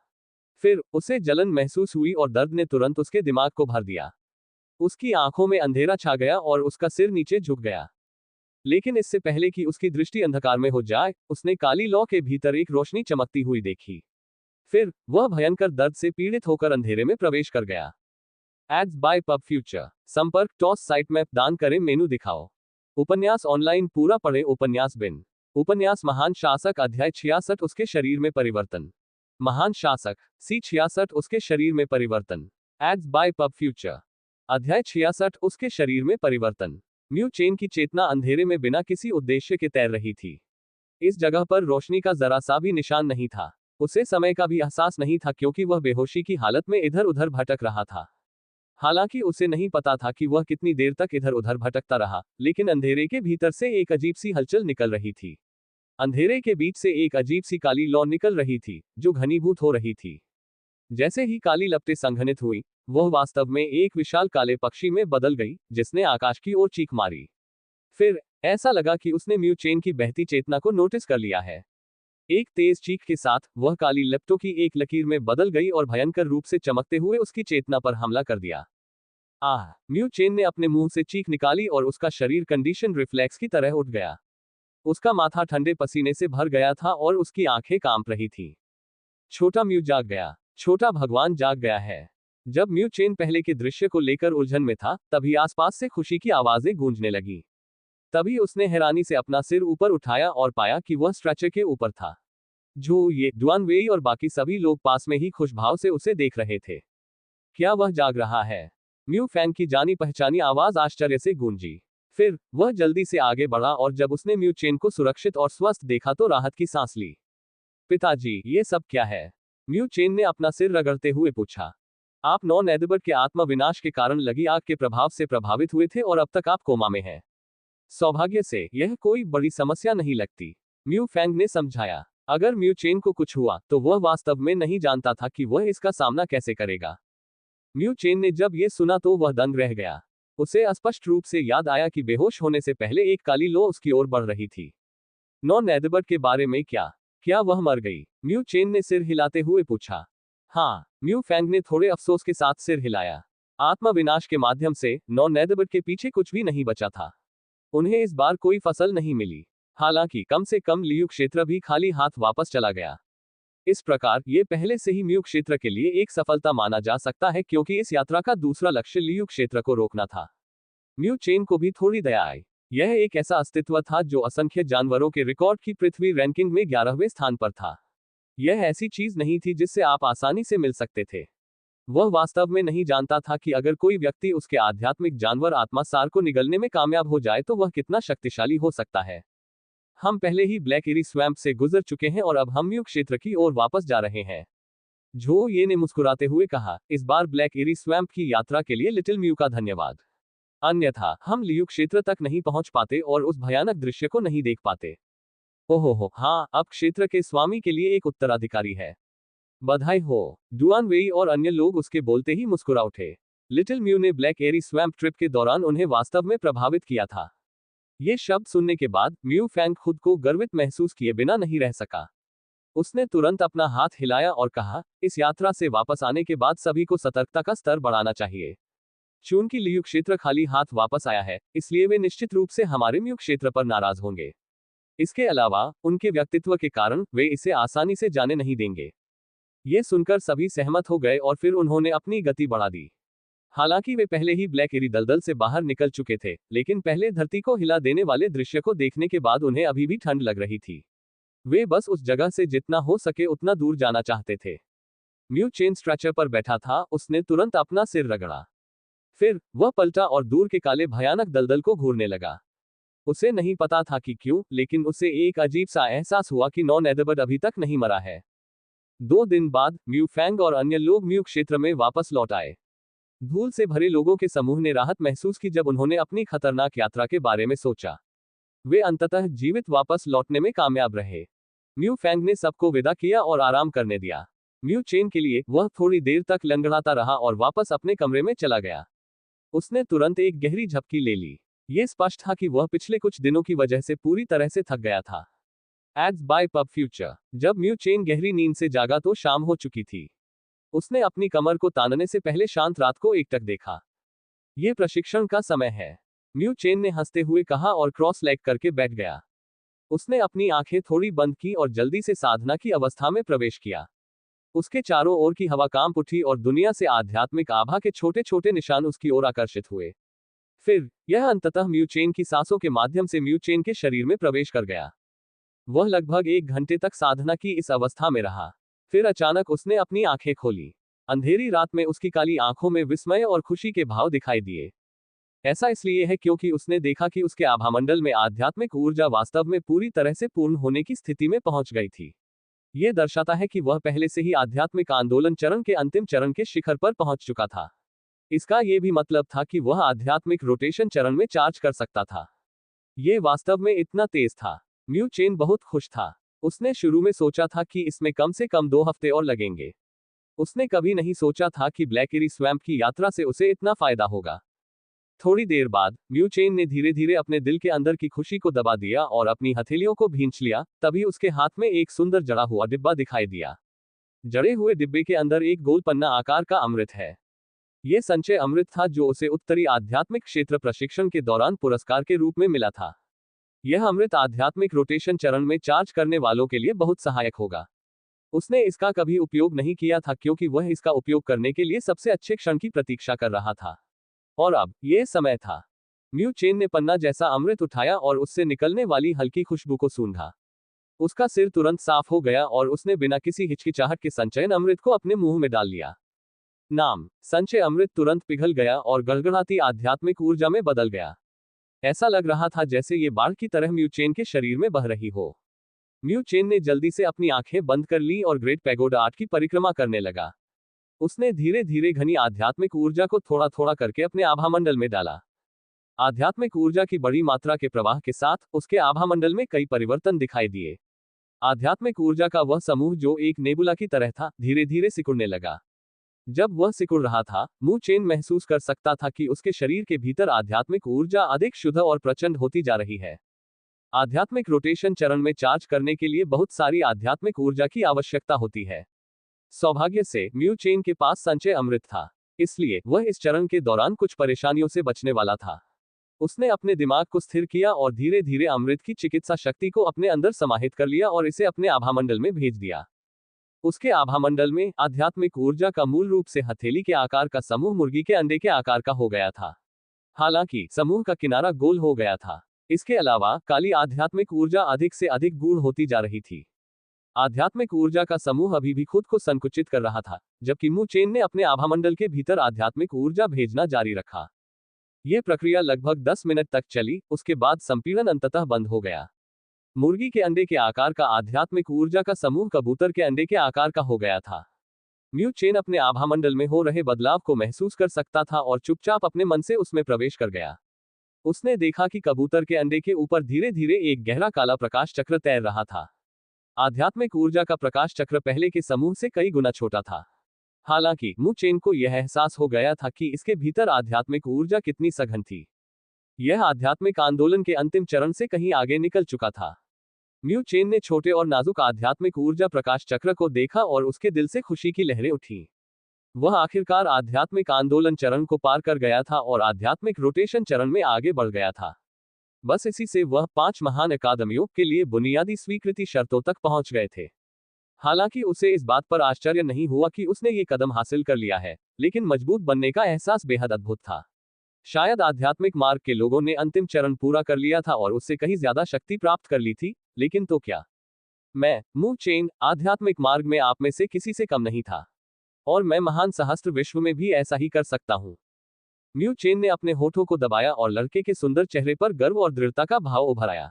[SPEAKER 1] फिर उसे जलन महसूस हुई और दर्द ने तुरंत उसके दिमाग को भर दिया। उसकी आंखों में अंधेरा छा गया और उसका सिर नीचे झुक गया। लेकिन इससे पहले कि उसकी दृष्टि अंधकार में हो जाए, उसने काली लौ के भीतर एक रोशनी चमकती हुई देखी। फिर वह भयंकर दर्द से पीड़ित होकर अंधेरे में प्रवेश कर गया। Ads by pub future. संपर्क टॉस साइट मैप दान करें मेनू दिखाओ। उपन्यास ऑनलाइन पूरा पढ़े। उपन्यास बिन। उपन्यास महान शासक अध्याय 66 उसके शरीर में परिवर्तन। महान शासक C66 उसके शरीर में परिवर्तन। Ads by pub future. अध्याय 66 उसके शरीर में परिवर्तन। म्यू चेन की चेतना अंधेरे में बिना किसी उद्देश्य के तैर रही थी। इस जगह पर रोशनी का जरा सा भी निशान नहीं था। उसे समय का भी एहसास नहीं था क्योंकि वह बेहोशी की हालत में इधर उधर भटक रहा था। हालांकि उसे नहीं पता था कि वह कितनी देर तक इधर उधर भटकता रहा, लेकिन अंधेरे के भीतर से एक अजीब सी हलचल निकल रही थी। अंधेरे के बीच से एक अजीब सी काली लौ निकल रही थी, जो घनीभूत हो रही थी। जैसे ही काली लपटें संघनित हुई, वह वास्तव में एक विशाल काले पक्षी में बदल गई, जिसने आकाश की ओर चीख मारी। फिर ऐसा लगा कि उसने म्यू चेन की बहती चेतना को नोटिस कर लिया है। एक तेज चीख के साथ वह काली लपटों की एक लकीर में बदल गई और भयंकर रूप से चमकते हुए उसकी चेतना पर हमला कर दिया। आह! म्यू चेन ने अपने मुंह से चीख निकाली और उसका शरीर कंडीशन रिफ्लेक्स की तरह उठ गया। उसका माथा ठंडे पसीने से भर गया था और उसकी आंखें कांप रही थी। छोटा म्यू जाग गया। छोटा भगवान जाग गया है। जब म्यू चेन पहले के दृश्य को लेकर उलझन में था, तभी आसपास से खुशी की आवाजें गूंजने लगी। तभी उसने हैरानी से अपना सिर ऊपर उठाया और पाया कि वह स्ट्रेचर के ऊपर था। जो ये डुआन वेई और बाकी सभी लोग पास में ही खुश भाव से उसे देख रहे थे। क्या वह जाग रहा है? म्यू फैंग की जानी पहचानी आवाज आश्चर्य से गूंजी। फिर वह जल्दी से आगे बढ़ा और जब उसने म्यू चेन को सुरक्षित और स्वस्थ देखा तो राहत की सांस ली। पिताजी, ये सब क्या है? म्यू चेन ने अपना सिर रगड़ते हुए पूछा। आप नौ नेदबट के आत्मा विनाश के कारण लगी आग के प्रभाव से प्रभावित हुए थे और अब तक आप कोमा में हैं। सौभाग्य से यह कोई बड़ी समस्या नहीं लगती, म्यू फैंग ने समझाया। अगर म्यू चेन को कुछ हुआ तो वह वास्तव में नहीं जानता था कि वह इसका सामना कैसे करेगा। म्यू चेन ने जब यह सुना तो वह दंग रह गया। उसे स्पष्ट रूप से याद आया कि बेहोश होने से पहले एक काली लो उसकी ओर बढ़ रही थी। नॉन एडबर्ट के बारे में क्या वह मर गई? म्यू चेन ने सिर हिलाते हुए पूछा। हाँ, म्यू फैंग ने थोड़े अफसोस के साथ सिर हिलाया। आत्मविनाश के माध्यम से नॉन एडबर्ट के पीछे कुछ भी नहीं बचा था। उन्हें इस बार कोई फसल नहीं मिली। हालांकि कम से कम लियू क्षेत्र भी खाली हाथ वापस चला गया। इस प्रकार ये पहले से ही म्यू क्षेत्र के लिए एक सफलता माना जा सकता है, क्योंकि इस यात्रा का दूसरा लक्ष्य लियू क्षेत्र को रोकना था। म्यू चेन को भी थोड़ी दया आई। यह एक ऐसा अस्तित्व था जो असंख्य जानवरों के रिकॉर्ड की पृथ्वी रैंकिंग में 11वें स्थान पर था। यह ऐसी चीज नहीं थी जिससे आप आसानी से मिल सकते थे। वह वास्तव में नहीं जानता था कि अगर कोई व्यक्ति उसके आध्यात्मिक जानवर आत्मा सार को निगलने में कामयाब हो जाए तो वह कितना शक्तिशाली हो सकता है। हम पहले ही ब्लैक एरी स्वैम्प से गुजर चुके हैं और अब हम म्यू क्षेत्र की ओर वापस जा रहे हैं। झो ये ने मुस्कुराते हुए कहा, इस बार ब्लैक एरी स्वैम्प की यात्रा के लिए लिटिल म्यू का धन्यवाद। अन्यथा हम लियू क्षेत्र तक नहीं पहुंच पाते और उस भयानक दृश्य को नहीं देख पाते। ओहो, हाँ, अब क्षेत्र के स्वामी के लिए एक उत्तराधिकारी है। बधाई हो। डुआन वेई और अन्य लोग उसके बोलते ही मुस्कुरा उठे। लिटिल म्यू ने ब्लैक एरी स्वैम्प ट्रिप के दौरान उन्हें वास्तव में प्रभावित किया था। ये शब्द सुनने के बाद म्यू फैंग खुद को गर्वित महसूस किए बिना नहीं रह सका। उसने तुरंत अपना हाथ हिलाया और कहा, इस यात्रा से वापस आने के बाद सभी को सतर्कता का स्तर बढ़ाना चाहिए। चूंकि लियू क्षेत्र खाली हाथ वापस आया है, इसलिए वे निश्चित रूप से हमारे म्यू क्षेत्र पर नाराज होंगे। इसके अलावा उनके व्यक्तित्व के कारण वे इसे आसानी से जाने नहीं देंगे। ये सुनकर सभी सहमत हो गए और फिर उन्होंने अपनी गति बढ़ा दी। हालांकि वे पहले ही ब्लैक एरी दलदल से बाहर निकल चुके थे, लेकिन पहले धरती को हिला देने वाले दृश्य को देखने के बाद उन्हें अभी भी ठंड लग रही थी। वे बस उस जगह से जितना हो सके उतना दूर जाना चाहते थे। म्यू चेन स्ट्रेचर पर बैठा था। उसने तुरंत अपना सिर रगड़ा। फिर वह पलटा और दूर के काले भयानक दलदल को घूरने लगा। उसे नहीं पता था कि क्यों, लेकिन उसे एक अजीब सा एहसास हुआ कि नॉन एडबर्ट अभी तक नहीं मरा है। 2 दिन बाद म्यू फैंग और अन्य लोग म्यू क्षेत्र में वापस लौट आए। धूल से भरे लोगों के समूह ने राहत महसूस की जब उन्होंने अपनी खतरनाक यात्रा के बारे में सोचा। वे अंततः जीवित वापस लौटने में कामयाब रहे। म्यू फैंग ने सबको विदा किया और आराम करने दिया। म्यू चेन के लिए वह थोड़ी देर तक लंगड़ाता रहा और वापस अपने कमरे में चला गया। उसने तुरंत एक गहरी झपकी ले ली। यह स्पष्ट था कि वह पिछले कुछ दिनों की वजह से पूरी तरह से थक गया था। Ads by pub future. जब म्यू चेन गहरी नींद से जागा तो शाम हो चुकी थी। उसने अपनी कमर को तानने से पहले शांत रात को एकटक देखा। यह प्रशिक्षण का समय है, म्यू चेन ने हंसते हुए कहा और क्रॉस लेग करके बैठ गया। उसने अपनी आंखें थोड़ी बंद की और जल्दी से साधना की अवस्था में प्रवेश किया। उसके चारों ओर की हवा कांप उठी और दुनिया से आध्यात्मिक आभा के छोटे छोटे निशान उसकी ओर आकर्षित हुए। फिर यह अंततः म्यू चेन की सांसों के माध्यम से म्यू चेन के शरीर में प्रवेश कर गया। वह लगभग 1 घंटे तक साधना की इस अवस्था में रहा। फिर अचानक उसने अपनी आंखें खोली। अंधेरी रात में उसकी काली आंखों में विस्मय और खुशी के भाव दिखाई दिए। ऐसा इसलिए है क्योंकि उसने देखा कि उसके आभामंडल में आध्यात्मिक ऊर्जा वास्तव में पूरी तरह से पूर्ण होने की स्थिति में पहुंच गई थी। यह दर्शाता है कि वह पहले से ही आध्यात्मिक आंदोलन चरण के अंतिम चरण के शिखर पर पहुंच चुका था। इसका यह भी मतलब था कि वह आध्यात्मिक रोटेशन चरण में चार्ज कर सकता था। यह वास्तव में इतना तेज था। म्यू चेन बहुत खुश था। उसने शुरू में सोचा था कि इसमें कम से कम 2 हफ्ते और लगेंगे। उसने कभी नहीं सोचा था कि ब्लैक एरी स्वैम्प की यात्रा से उसे इतना फायदा होगा। थोड़ी देर बाद म्यू चेन ने धीरे धीरे अपने दिल के अंदर की खुशी को दबा दिया और अपनी हथेलियों को भींच लिया। तभी उसके हाथ में एक सुंदर जड़ा हुआ डिब्बा दिखाई दिया। जड़े हुए डिब्बे के अंदर एक गोल पन्ना आकार का अमृत है। यह संचय अमृत था जो उसे उत्तरी आध्यात्मिक क्षेत्र प्रशिक्षण के दौरान पुरस्कार के रूप में मिला था। यह अमृत आध्यात्मिक रोटेशन चरण में चार्ज करने वालों के लिए बहुत सहायक होगा। उसने इसका कभी उपयोग नहीं किया था क्योंकि वह इसका उपयोग करने के लिए सबसे अच्छे क्षण की प्रतीक्षा कर रहा था। और अब यह समय था। म्यू चेन ने पन्ना जैसा अमृत उठाया और उससे निकलने वाली हल्की खुशबू को सूंघा। उसका सिर तुरंत साफ हो गया और उसने बिना किसी हिचकिचाहट के संचयन अमृत को अपने मुंह में डाल लिया। नाम संचय अमृत तुरंत पिघल गया और गड़गड़ाती आध्यात्मिक ऊर्जा में बदल गया। ऐसा लग रहा था जैसे ये बाढ़ की तरह म्यू चेन के शरीर में बह रही हो। म्यू चेन ने जल्दी से अपनी आंखें बंद कर ली और ग्रेट पैगोडा आर्ट की परिक्रमा करने लगा। उसने धीरे धीरे घनी आध्यात्मिक ऊर्जा को थोड़ा थोड़ा करके अपने आभामंडल में डाला। आध्यात्मिक ऊर्जा की बड़ी मात्रा के प्रवाह के साथ उसके आभामंडल में कई परिवर्तन दिखाई दिए। आध्यात्मिक ऊर्जा का वह समूह जो एक नेबुला की तरह था, धीरे धीरे सिकुड़ने लगा। जब वह सिकुड़ रहा था, मू चेन महसूस कर सकता था कि उसके शरीर के भीतर आध्यात्मिक ऊर्जा अधिक शुद्ध और प्रचंड होती जा रही है। आध्यात्मिक रोटेशन चरण में चार्ज करने के लिए बहुत सारी आध्यात्मिक ऊर्जा की आवश्यकता होती है। सौभाग्य से म्यू चेन के पास संचय अमृत था, इसलिए वह इस चरण के दौरान कुछ परेशानियों से बचने वाला था। उसने अपने दिमाग को स्थिर किया और धीरे धीरे अमृत की चिकित्सा शक्ति को अपने अंदर समाहित कर लिया और इसे अपने आभामंडल में भेज दिया। उसके आभामंडल में आध्यात्मिक ऊर्जा का मूल रूप से हथेली के आकार का समूह मुर्गी के अंडे के आकार का हो गया था। हालांकि समूह का किनारा गोल हो गया था। इसके अलावा काली आध्यात्मिक ऊर्जा अधिक से अधिक गूढ़ होती जा रही थी। आध्यात्मिक ऊर्जा का समूह अभी भी खुद को संकुचित कर रहा था, जबकि मू चेन ने अपने आभामंडल के भीतर आध्यात्मिक ऊर्जा भेजना जारी रखा। यह प्रक्रिया लगभग 10 मिनट तक चली, उसके बाद संपीड़न अंततः बंद हो गया। मुर्गी के अंडे के आकार का आध्यात्मिक ऊर्जा का समूह कबूतर के अंडे के आकार का हो गया था। म्यू चेन अपने आभामंडल में हो रहे बदलाव को महसूस कर सकता था और चुपचाप अपने मन से उसमें प्रवेश कर गया। उसने देखा कि कबूतर के अंडे के ऊपर धीरे धीरे एक गहरा काला प्रकाश चक्र तैर रहा था। आध्यात्मिक ऊर्जा का प्रकाश चक्र पहले के समूह से कई गुना छोटा था। हालांकि मू चेन को यह एहसास हो गया था कि इसके भीतर आध्यात्मिक ऊर्जा कितनी सघन थी। यह आध्यात्मिक आंदोलन के अंतिम चरण से कहीं आगे निकल चुका था। म्यू चेन ने छोटे और नाजुक आध्यात्मिक ऊर्जा प्रकाश चक्र को देखा और उसके दिल से खुशी की लहरें उठी। वह आखिरकार आध्यात्मिक आंदोलन चरण को पार कर गया था और आध्यात्मिक रोटेशन चरण में आगे बढ़ गया था। बस इसी से वह 5 महान अकादमियों के लिए बुनियादी स्वीकृति शर्तों तक पहुंच गए थे। हालांकि उसे इस बात पर आश्चर्य नहीं हुआ कि उसने ये कदम हासिल कर लिया है, लेकिन मजबूत बनने का एहसास बेहद अद्भुत था। शायद आध्यात्मिक मार्ग के लोगों ने अंतिम चरण पूरा कर लिया था और उससे कहीं ज्यादा शक्ति प्राप्त कर ली थी, लेकिन तो क्या? मैं, मू चेन, आध्यात्मिक मार्ग में आप में से किसी से कम नहीं था। और मैं महान सहस्त्र विश्व में भी ऐसा ही कर सकता हूं। म्यू चेन ने अपने होठों को दबाया और लड़के के सुंदर चेहरे पर गर्व और दृढ़ता का भाव उभर आया।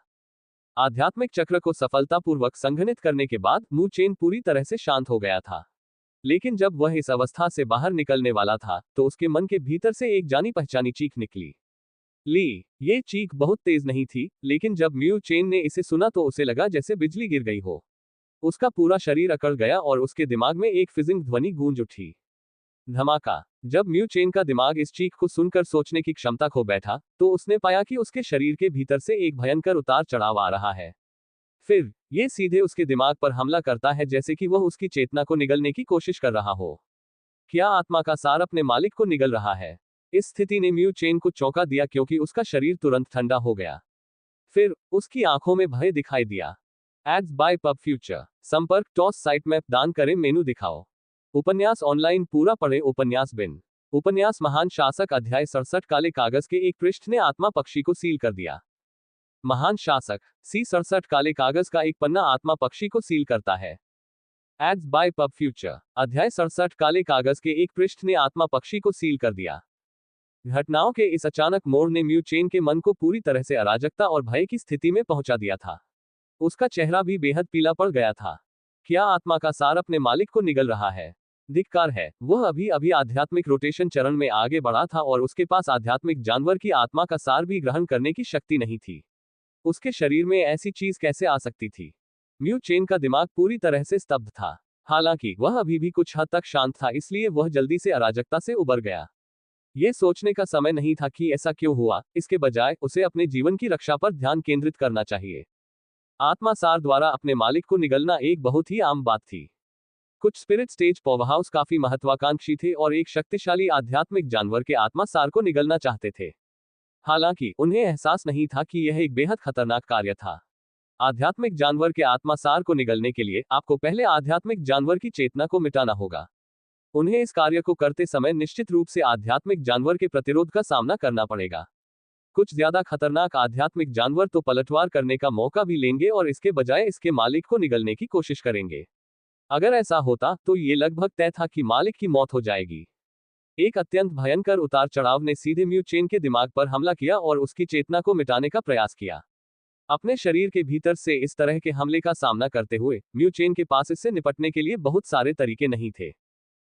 [SPEAKER 1] आध्यात्मिक चक्र को सफलतापूर्वक संघनित करने के बाद मू चेन पूरी तरह से शांत हो गया था। लेकिन जब वह इस अवस्था से बाहर निकलने वाला था, तो उसके मन के भीतर से एक जानी पहचानी चीख निकली। ये चीख बहुत तेज नहीं थी, लेकिन जब म्यू चेन ने इसे सुना तो उसे लगा जैसे बिजली गिर गई हो। उसका पूरा शरीर अकड़ गया और उसके दिमाग में एक फिजिंग ध्वनि गूंज उठी। धमाका। जब म्यू चेन का दिमाग इस चीख को सुनकर सोचने की क्षमता खो बैठा, तो उसने पाया कि उसके शरीर के भीतर से एक भयंकर उतार चढ़ाव आ रहा है। फिर ये सीधे उसके दिमाग पर हमला करता है, जैसे कि वह उसकी चेतना को निगलने की कोशिश कर रहा हो। क्या आत्मा का सार अपने मालिक को निगल रहा है? इस स्थिति ने म्यू चेन को चौंका दिया, क्योंकि उसका शरीर तुरंत ठंडा हो गया। फिर उसकी आंखों में भय दिखाई दिया। Ads by pub future. संपर्क टॉस साइट मैप दान करें मेनू दिखाओ। उपन्यास ऑनलाइन पूरा पढ़े। उपन्यास बिन। उपन्यास महान शासक अध्याय 67। काले कागज के एक पृष्ठ ने आत्मा पक्षी को सील कर दिया। महान शासक सी 67। काले कागज का एक पन्ना आत्मा पक्षी को सील करता है। Ads by pub future. अध्याय 67। काले कागज के एक पृष्ठ ने आत्मा पक्षी को सील कर दिया। घटनाओं के इस अचानक मोड़ ने म्यू चेन के मन को पूरी तरह से अराजकता और भय की स्थिति में पहुंचा दिया था। उसका चेहरा भी बेहद पीला पड़ गया था। क्या आत्मा का सार अपने मालिक को निगल रहा है? धिक्कार है, वह अभी अभी आध्यात्मिक रोटेशन चरण में आगे बढ़ा था और उसके पास आध्यात्मिक जानवर की आत्मा का सार भी ग्रहण करने की शक्ति नहीं थी। उसके शरीर में ऐसी चीज कैसे आ सकती थी? म्यू चेन का दिमाग पूरी तरह से स्तब्ध था। हालांकि वह अभी भी कुछ हद तक शांत था, इसलिए वह जल्दी से अराजकता से उबर गया। यह सोचने का समय नहीं था कि ऐसा क्यों हुआ, इसके बजाय उसे अपने जीवन की रक्षा पर ध्यान केंद्रित करना चाहिए। आत्मा सार द्वारा अपने मालिक को निगलना एक बहुत ही आम बात थी। कुछ स्पिरिट स्टेज पावरहाउस काफी महत्वाकांक्षी थे और एक शक्तिशाली आध्यात्मिक जानवर के आत्मा सार को निगलना चाहते थे। हालांकि उन्हें एहसास नहीं था कि यह एक बेहद खतरनाक कार्य था। आध्यात्मिक जानवर के आत्मा सार को निगलने के लिए आपको पहले आध्यात्मिक जानवर की चेतना को मिटाना होगा। उन्हें इस कार्य को करते समय निश्चित रूप से आध्यात्मिक जानवर के प्रतिरोध का सामना करना पड़ेगा। कुछ ज्यादा खतरनाक आध्यात्मिक जानवर तो पलटवार करने का मौका भी लेंगे और इसके बजाय इसके मालिक को निगलने की कोशिश करेंगे। अगर ऐसा होता तो ये लगभग तय था कि मालिक की मौत हो जाएगी। एक अत्यंत भयंकर उतार चढ़ाव ने सीधे म्यू चेन के दिमाग पर हमला किया और उसकी चेतना को मिटाने का प्रयास किया। अपने शरीर के भीतर से इस तरह के हमले का सामना करते हुए म्यू चेन के पास इससे निपटने के लिए बहुत सारे तरीके नहीं थे।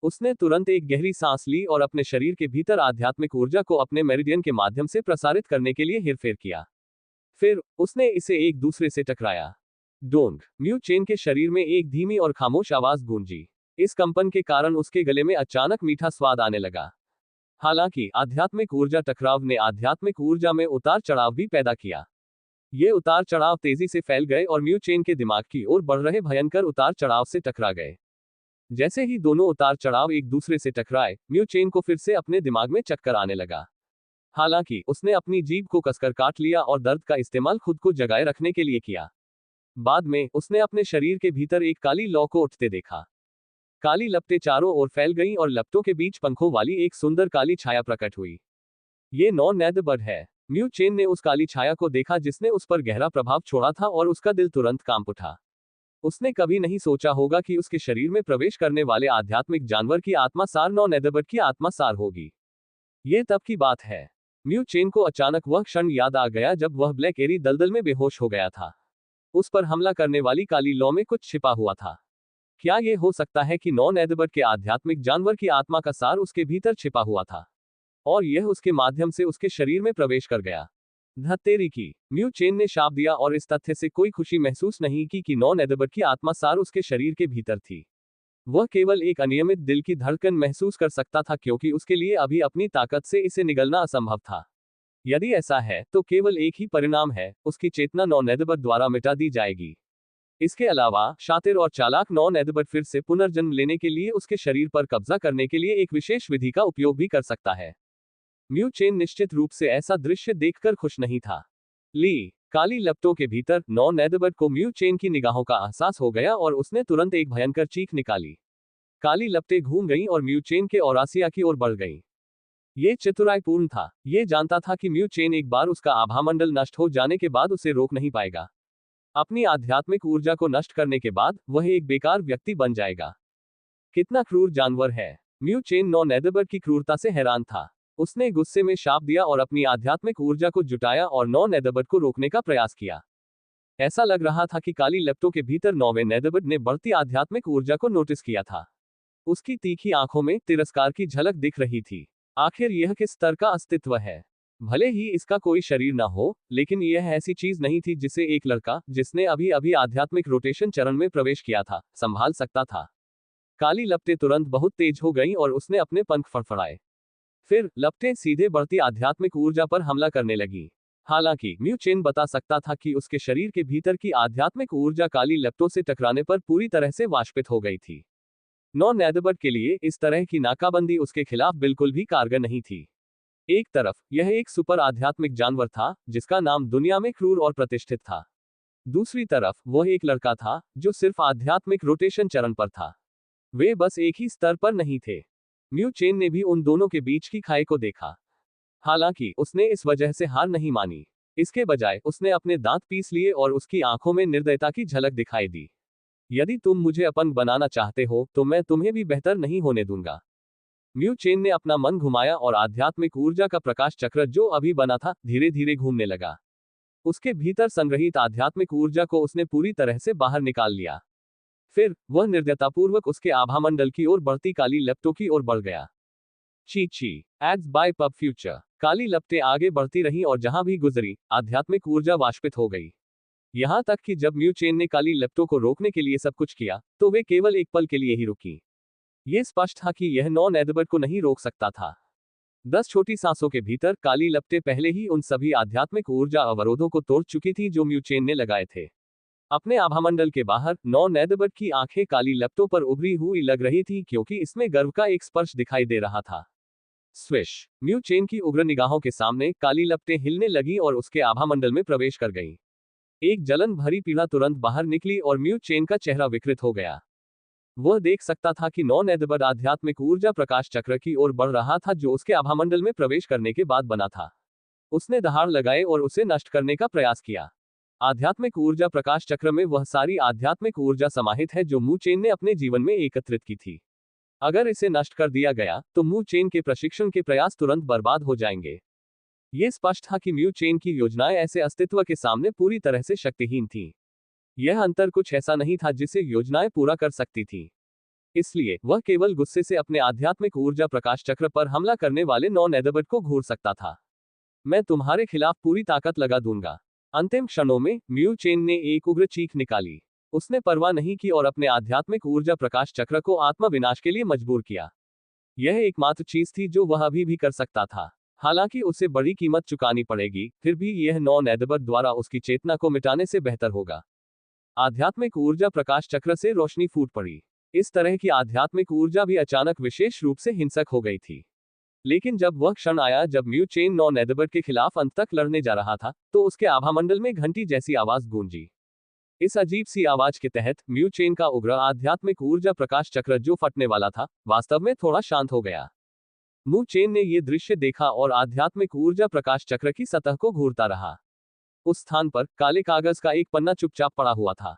[SPEAKER 1] उसने तुरंत एक गहरी सांस ली और अपने शरीर के भीतर आध्यात्मिक ऊर्जा को अपने मेरिडियन के माध्यम से प्रसारित करने के लिए हेरफेर किया। फिर उसने इसे एक दूसरे से टकराया। डोंग। म्यू चेन के शरीर में एक धीमी और खामोश आवाज गूंजी। इस कंपन के कारण उसके गले में अचानक मीठा स्वाद आने लगा। हालांकि आध्यात्मिक ऊर्जा टकराव ने आध्यात्मिक ऊर्जा में उतार चढ़ाव भी पैदा किया। ये उतार चढ़ाव तेजी से फैल गए और म्यू चेन के दिमाग की ओर बढ़ रहे भयंकर उतार चढ़ाव से टकरा गए। जैसे ही दोनों उतार चढ़ाव एक दूसरे से टकराए, म्यू चेन को फिर से अपने दिमाग में चक्कर आने लगा। हालांकि उसने अपनी जीभ को कसकर काट लिया और दर्द का इस्तेमाल खुद को जगाए रखने के लिए किया। बाद में उसने अपने शरीर के भीतर एक काली लौ को उठते देखा। काली लपटें चारों ओर फैल गईं और लपटों के बीच पंखों वाली एक सुंदर काली छाया प्रकट हुई। ये नॉन-नेद बर्ड है। म्यू चेन ने उस काली छाया को देखा जिसने उस पर गहरा प्रभाव छोड़ा था और उसका दिल तुरंत कांप उठा। उसने कभी नहीं सोचा होगा कि उसके शरीर में प्रवेश करने वाले आध्यात्मिक जानवर की आत्मा सार नॉन-नेद बर्ड की आत्मा सार होगी। ये तब की बात है। म्यू चेन को अचानक वह क्षण याद आ गया जब वह ब्लैक एरी दलदल में बेहोश हो गया था। उस पर हमला करने वाली काली लौ में कुछ छिपा हुआ था। क्या यह हो सकता है कि नॉन-नेद बर्ड के आध्यात्मिक जानवर की आत्मा का सार उसके भीतर छिपा हुआ था और यह उसके माध्यम से उसके शरीर में प्रवेश कर गया? धत्तेरी की। म्यू चेन ने शाप दिया और इस तथ्य से कोई खुशी महसूस नहीं की कि नॉन-नेद बर्ड की आत्मा सार उसके शरीर के भीतर थी। वह केवल एक अनियमित दिल की धड़कन महसूस कर सकता था क्योंकि उसके लिए अभी अपनी ताकत से इसे निगलना असंभव था। यदि ऐसा है तो केवल एक ही परिणाम है, उसकी चेतना नॉन-नेद बर्ड द्वारा मिटा दी जाएगी। इसके अलावा शातिर और चालाक नॉन-नेद बर्ड फिर से पुनर्जन्म लेने के लिए उसके शरीर पर कब्जा करने के लिए एक विशेष विधि का उपयोग भी कर सकता है। म्यू चेन निश्चित रूप से ऐसा दृश्य देखकर खुश नहीं था। काली लपटों के भीतर नॉन-नेद बर्ड को म्यू चेन की निगाहों का एहसास हो गया और उसने तुरंत एक भयंकर चीख निकाली। काली लपटें घूम गईं और म्यू चेन के औरासिया की ओर बढ़ गईं। ये चतुराईपूर्ण था। ये जानता था कि म्यू चेन एक बार उसका आभामंडल नष्ट हो जाने के बाद उसे रोक नहीं पाएगा। अपनी आध्यात्मिक ऊर्जा को नष्ट करने के बाद वह एक बेकार व्यक्ति बन जाएगा। कितना क्रूर जानवर है। म्यू चेन नॉन-नेद बर्ड की क्रूरता से हैरान था। उसने गुस्से में शाप दिया और अपनी आध्यात्मिक ऊर्जा को जुटाया और नॉन-नेद बर्ड को रोकने का प्रयास किया। ऐसा लग रहा था कि काली लपटों के भीतर नौवे-नेद बर्ड ने बढ़ती आध्यात्मिक ऊर्जा को नोटिस किया था। उसकी तीखी आंखों में तिरस्कार की झलक दिख रही थी। आखिर यह किस स्तर का अस्तित्व है? भले ही इसका कोई शरीर ना हो, लेकिन यह ऐसी चीज नहीं थी जिसे एक लड़का, जिसने अभी अभी आध्यात्मिक रोटेशन चरण में प्रवेश किया था, संभाल सकता था। काली लपटें तुरंत बहुत तेज हो गईं और उसने अपने पंख फड़फड़ाए। फिर लपटें सीधे बढ़ती आध्यात्मिक ऊर्जा पर हमला करने लगी। हालांकि म्यू चेन बता सकता था कि उसके शरीर के भीतर की आध्यात्मिक ऊर्जा काली लपटों से टकराने पर पूरी तरह से वाष्पित हो गई थी। नॉन-नेद बर्ड के लिए इस तरह की नाकाबंदी उसके खिलाफ बिल्कुल भी कारगर नहीं थी। एक तरफ यह एक सुपर आध्यात्मिक जानवर था जिसका नाम दुनिया में क्रूर और प्रतिष्ठित था। दूसरी तरफ वह एक लड़का था जो सिर्फ आध्यात्मिक रोटेशन चरण पर था। वे बस एक ही स्तर पर नहीं थे। म्यू चेन ने भी उन दोनों के बीच की खाई को देखा। हालांकि उसने इस वजह से हार नहीं मानी। इसके बजाय उसने अपने दांत पीस लिए और उसकी आंखों में निर्दयता की झलक दिखाई दी। यदि तुम मुझे अपंग बनाना चाहते हो तो मैं तुम्हें भी बेहतर नहीं होने दूंगा। म्यू चेन ने अपना मन घुमाया और आध्यात्मिक ऊर्जा का प्रकाश चक्र जो अभी बना था धीरे धीरे घूमने लगा। उसके भीतर संग्रहित आध्यात्मिक ऊर्जा को उसने पूरी तरह से बाहर निकाल लिया। फिर वह निर्दयतापूर्वक उसके आभामंडल की ओर बढ़ती काली लपटों की ओर बढ़ गया। ची एड्स बाय पब फ्यूचर। काली लपटें आगे बढ़ती रहीं और जहां भी गुजरी, आध्यात्मिक ऊर्जा वाष्पित हो गई। यहां तक कि जब म्यू चेन ने काली लपटों को रोकने के लिए सब कुछ किया, तो वे केवल एक पल के लिए ही रुकी। यह स्पष्ट था कि यह नॉन-नेद बर्ड को नहीं रोक सकता था। 10 छोटी सांसों के भीतर काली लपटें पहले ही उन सभी आध्यात्मिक ऊर्जा अवरोधों को तोड़ चुकी थी जो म्यू चेन ने लगाए थे। अपने आभामंडल के बाहर नॉन-नेद बर्ड की आंखें काली लपटों पर उभरी हुई लग रही थी क्योंकि इसमें गर्व का एक स्पर्श दिखाई दे रहा था। स्विश। म्यू चेन की उग्र निगाहों के सामने काली लपटें हिलने लगीं और उसके आभामंडल में प्रवेश कर गईं। एक जलन भरी पीड़ा तुरंत बाहर निकली और म्यू चेन का चेहरा विकृत हो गया। वह देख सकता था कि नॉन-नेद बर्ड आध्यात्मिक ऊर्जा प्रकाश चक्र की ओर बढ़ रहा था जो उसके आभामंडल में प्रवेश करने के बाद बना था। उसने दहाड़ लगाए और उसे नष्ट करने का प्रयास किया। आध्यात्मिक ऊर्जा प्रकाश चक्र में वह सारी आध्यात्मिक ऊर्जा समाहित है जो म्यू चेन ने अपने जीवन में एकत्रित की थी। अगर इसे नष्ट कर दिया गया तो म्यू चेन के प्रशिक्षण के प्रयास तुरंत बर्बाद हो जाएंगे। यह स्पष्ट था कि म्यू चेन की योजनाएं ऐसे अस्तित्व के सामने पूरी तरह से शक्तिहीन थीं। यह अंतर कुछ ऐसा नहीं था जिसे योजनाएं पूरा कर सकती थी। इसलिए वह केवल गुस्से से अपने आध्यात्मिक ऊर्जा प्रकाश चक्र पर हमला करने वाले नॉन-नेद बर्ड को घूर सकता था। मैं तुम्हारे खिलाफ पूरी ताकत लगा दूंगा। अंतिम क्षणों में म्यू चेन ने एक उग्र चीख निकाली। उसने परवाह नहीं की और अपने आध्यात्मिक ऊर्जा प्रकाश चक्र को आत्मविनाश के लिए मजबूर किया। यह एकमात्र चीज थी जो वह अभी भी कर सकता था। हालांकि उसे बड़ी कीमत चुकानी पड़ेगी, फिर भी यह नॉन एडिबल द्वारा उसकी चेतना को मिटाने से बेहतर होगा। आध्यात्मिक ऊर्जा प्रकाश चक्र से रोशनी फूट पड़ी। इस तरह की आध्यात्मिक ऊर्जा भी अचानक विशेष रूप से हिंसक हो गई थी। लेकिन जब वह क्षण आया जब म्यू चेन नॉन एडिबल के खिलाफ अंत तक लड़ने जा रहा था, तो उसके आभामंडल में घंटी जैसी आवाज गूंजी। इस अजीब सी आवाज के तहत म्यू चेन का उग्र आध्यात्मिक ऊर्जा प्रकाश चक्र जो फटने वाला था, वास्तव में थोड़ा शांत हो गया। म्यू चेन ने यह दृश्य देखा और आध्यात्मिक ऊर्जा प्रकाश चक्र की सतह को घूरता रहा। उस स्थान पर काले कागज का एक पन्ना चुपचाप पड़ा हुआ था।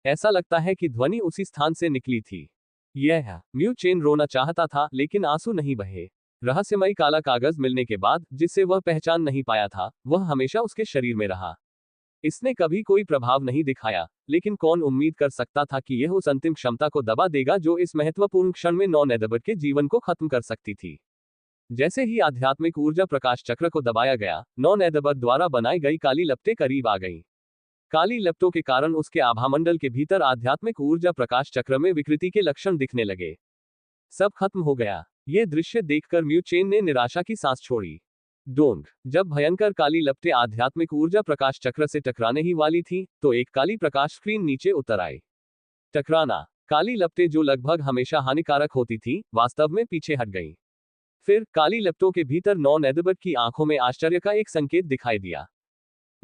[SPEAKER 1] ऐसा लगता है कि ध्वनि उसी स्थान से निकली थी। यह म्यू चेन रोना चाहता था, लेकिन आंसू नहीं बहे। रहस्यमयी काला कागज मिलने के बाद, जिसे वह पहचान नहीं पाया था, वह हमेशा उसके शरीर में रहा। इसने कभी कोई प्रभाव नहीं दिखाया, लेकिन कौन उम्मीद कर सकता था कि यह उस अंतिम क्षमता को दबा देगा जो इस महत्वपूर्ण क्षण में नॉन एडिबल के जीवन को खत्म कर सकती थी। जैसे ही आध्यात्मिक ऊर्जा प्रकाश चक्र को दबाया गया, नॉन एडिबल द्वारा बनाई गई काली लपटें करीब आ गईं। काली लपटों के कारण उसके आभामंडल के भीतर आध्यात्मिक ऊर्जा प्रकाश चक्र में विकृति के लक्षण दिखने लगे। सब खत्म हो गया। यह दृश्य देखकर म्यू चेन ने निराशा की सांस छोड़ी। डोंग, जब भयंकर काली लपटें आध्यात्मिक ऊर्जा प्रकाश चक्र से टकराने ही वाली थी, तो एक काली प्रकाश स्क्रीन नीचे उतर आई। टकराना। काली लपटें जो लगभग हमेशा हानिकारक होती थीं, वास्तव में पीछे हट गईं। फिर काली लपटों के भीतर नॉन एडिबल की आंखों में आश्चर्य का एक संकेत दिखाई दिया।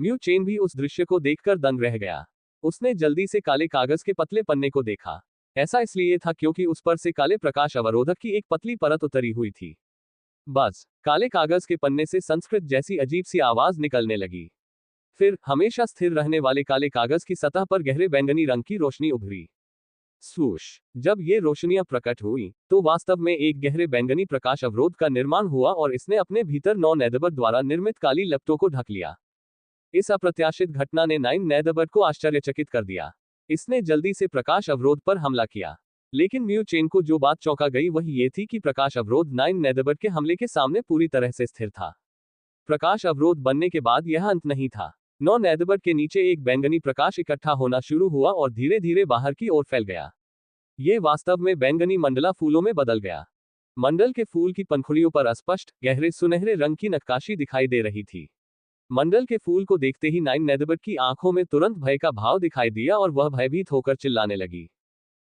[SPEAKER 1] म्यू चेन भी उस दृश्य को देखकर दंग रह गया। उसने जल्दी से काले कागज के पतले पन्ने को देखा। ऐसा इसलिए था क्योंकि उस पर से काले प्रकाश अवरोधक की एक पतली परत उतरी हुई थी। बस काले कागज के पन्ने से संस्कृत जैसी अजीब सी आवाज निकलने लगी। फिर हमेशा स्थिर रहने वाले काले कागज की सतह पर गहरे बैंगनी रंग की रोशनी उभरी। स्वूश। जब ये रोशनियां प्रकट हुई, तो वास्तव में एक गहरे बैंगनी प्रकाश अवरोध का निर्माण हुआ और इसने अपने भीतर नॉन एडिबल द्वारा निर्मित काली लपटों को ढक लिया। इस अप्रत्याशित घटना ने नॉन एडिबल को आश्चर्यचकित कर दिया। इसने जल्दी से प्रकाश अवरोध पर हमला किया। लेकिन म्यू चेन को जो बात चौंका गई वह ये थी कि प्रकाश अवरोध नॉन एडिबल के हमले के सामने पूरी तरह से स्थिर था। प्रकाश अवरोध बनने के बाद यह अंत नहीं था। नॉन एडिबल के नीचे एक बैंगनी प्रकाश इकट्ठा होना शुरू हुआ और धीरे धीरे बाहर की ओर फैल गया। यह वास्तव में बैंगनी मंडला फूलों में बदल गया। मंडल के फूल की पंखुड़ियों पर अस्पष्ट गहरे सुनहरे रंग की नक्काशी दिखाई दे रही थी। मंडल के फूल को देखते ही नॉन एडिबल की आंखों में तुरंत भय का भाव दिखाई दिया और वह भयभीत होकर चिल्लाने लगी।